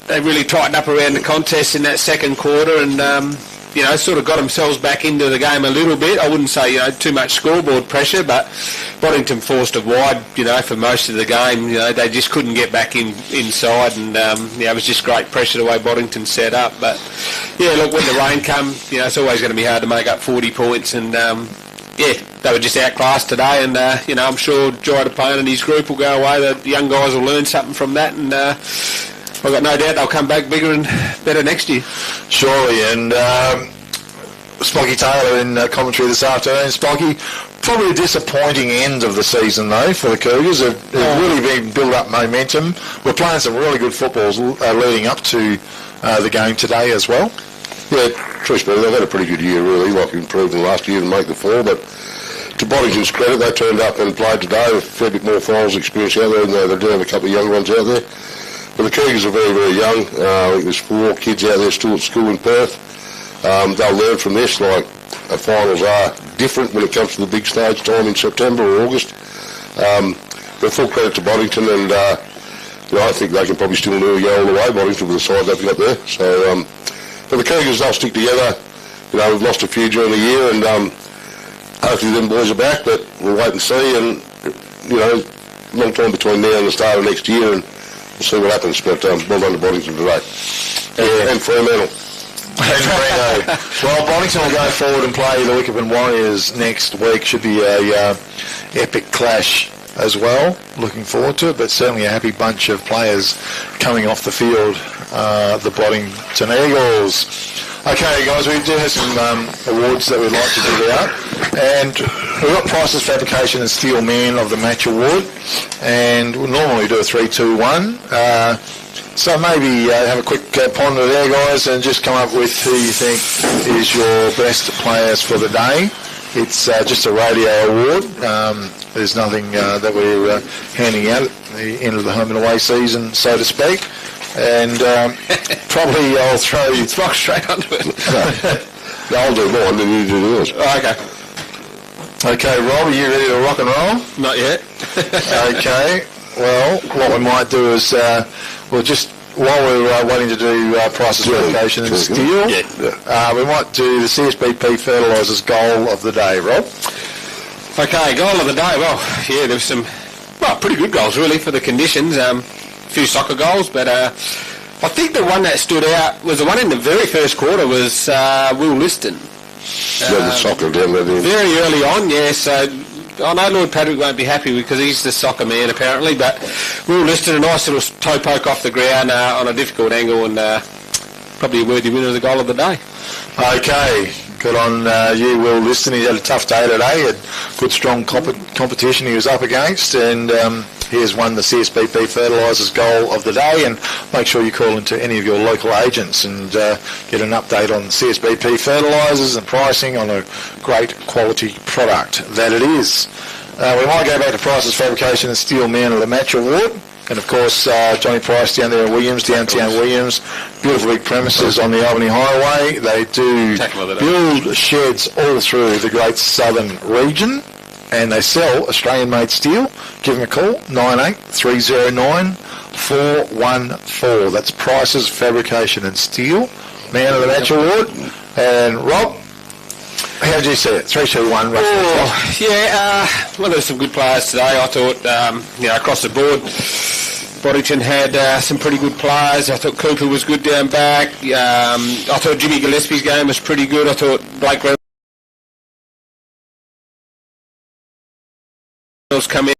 they really tightened up around the contest in that second quarter, and sort of got themselves back into the game a little bit. I wouldn't say, too much scoreboard pressure, but Boddington forced it wide, for most of the game. They just couldn't get back inside, and it was just great pressure the way Boddington set up. But, look, when the rain comes, it's always going to be hard to make up 40 points, and, they were just outclassed today, and, I'm sure Jai DePayne and his group will go away. The young guys will learn something from that, and I've got no doubt they'll come back bigger and better next year. Surely, and Spocky Taylor in commentary this afternoon. Spocky, probably a disappointing end of the season though for the Cougars. They've really been built up momentum. We're playing some really good footballs leading up to the game today as well. Yeah, truth be told, they've had a pretty good year really, like improved in the last year and make the fall, but to Boddington's credit, they turned up and played today with a fair bit more finals experience out there, and they do have a couple of young ones out there. But the Cougars are very, very young. I think there's 4 kids out there still at school in Perth. They'll learn from this, like finals are different when it comes to the big stage time in September or August. But full credit to Boddington, and I think they can probably still nearly go all the way, Boddington, with the side they've got there. So, but the Cougars, they'll stick together. We've lost a few during the year, and hopefully them boys are back, but we'll wait and see. And, long time between now and the start of next year, and we'll see what happens, but well done to Boddington today. And Fremantle. Well, Boddington will go forward and play the Wickerman Warriors next week. Should be a epic clash as well. Looking forward to it, but certainly a happy bunch of players coming off the field, the Boddington Eagles. Okay, guys, we do have some awards that we'd like to give out, and we've got Price's Fabrication and Steel Man of the Match Award, and we'll normally do a 3-2-1. So maybe have a quick ponder there, guys, and just come up with who you think is your best players for the day. It's just a radio award. There's nothing that we're handing out at the end of the home and away season, so to speak. And probably I'll throw straight onto it. No, I'll do mine, then you do yours. Okay. Okay, Rob, are you ready to rock and roll? Not yet. Okay. Well, what we might do is we'll just, while we're waiting to do prices, verification and steel, we might do the CSBP fertilisers goal of the day, Rob. Okay, goal of the day. Well, yeah, there was some pretty good goals really for the conditions. A few soccer goals, but I think the one that stood out was the one in the very first quarter was Will Liston. The soccer down there. Very early on, yeah. So I know Lord Patrick won't be happy because he's the soccer man apparently, but Will Liston, a nice little toe poke off the ground on a difficult angle, and probably a worthy winner of the goal of the day. Okay, good on you, Will Liston. He had a tough day today. He had good, strong competition he was up against, and he has won the CSBP Fertilisers goal of the day. And make sure you call into any of your local agents and get an update on CSBP Fertilisers and pricing on a great quality product that it is. We might go back to Price's Fabrication and Steel Man of the Match Award. And of course, Johnny Price down there in Williams, downtown Williams. Beautiful big premises on the Albany Highway. They do build sheds all through the Great Southern region, and they sell Australian-made steel. Give them a call, 98-309-414. That's Price's Fabrication and Steel, Man of the Match Award. And Rob, how did you see it? 3, 2, 1. Well, there were some good players today. I thought, across the board, Boddington had some pretty good players. I thought Cooper was good down back. I thought Jimmy Gillespie's game was pretty good. I thought Blake Reynolds come in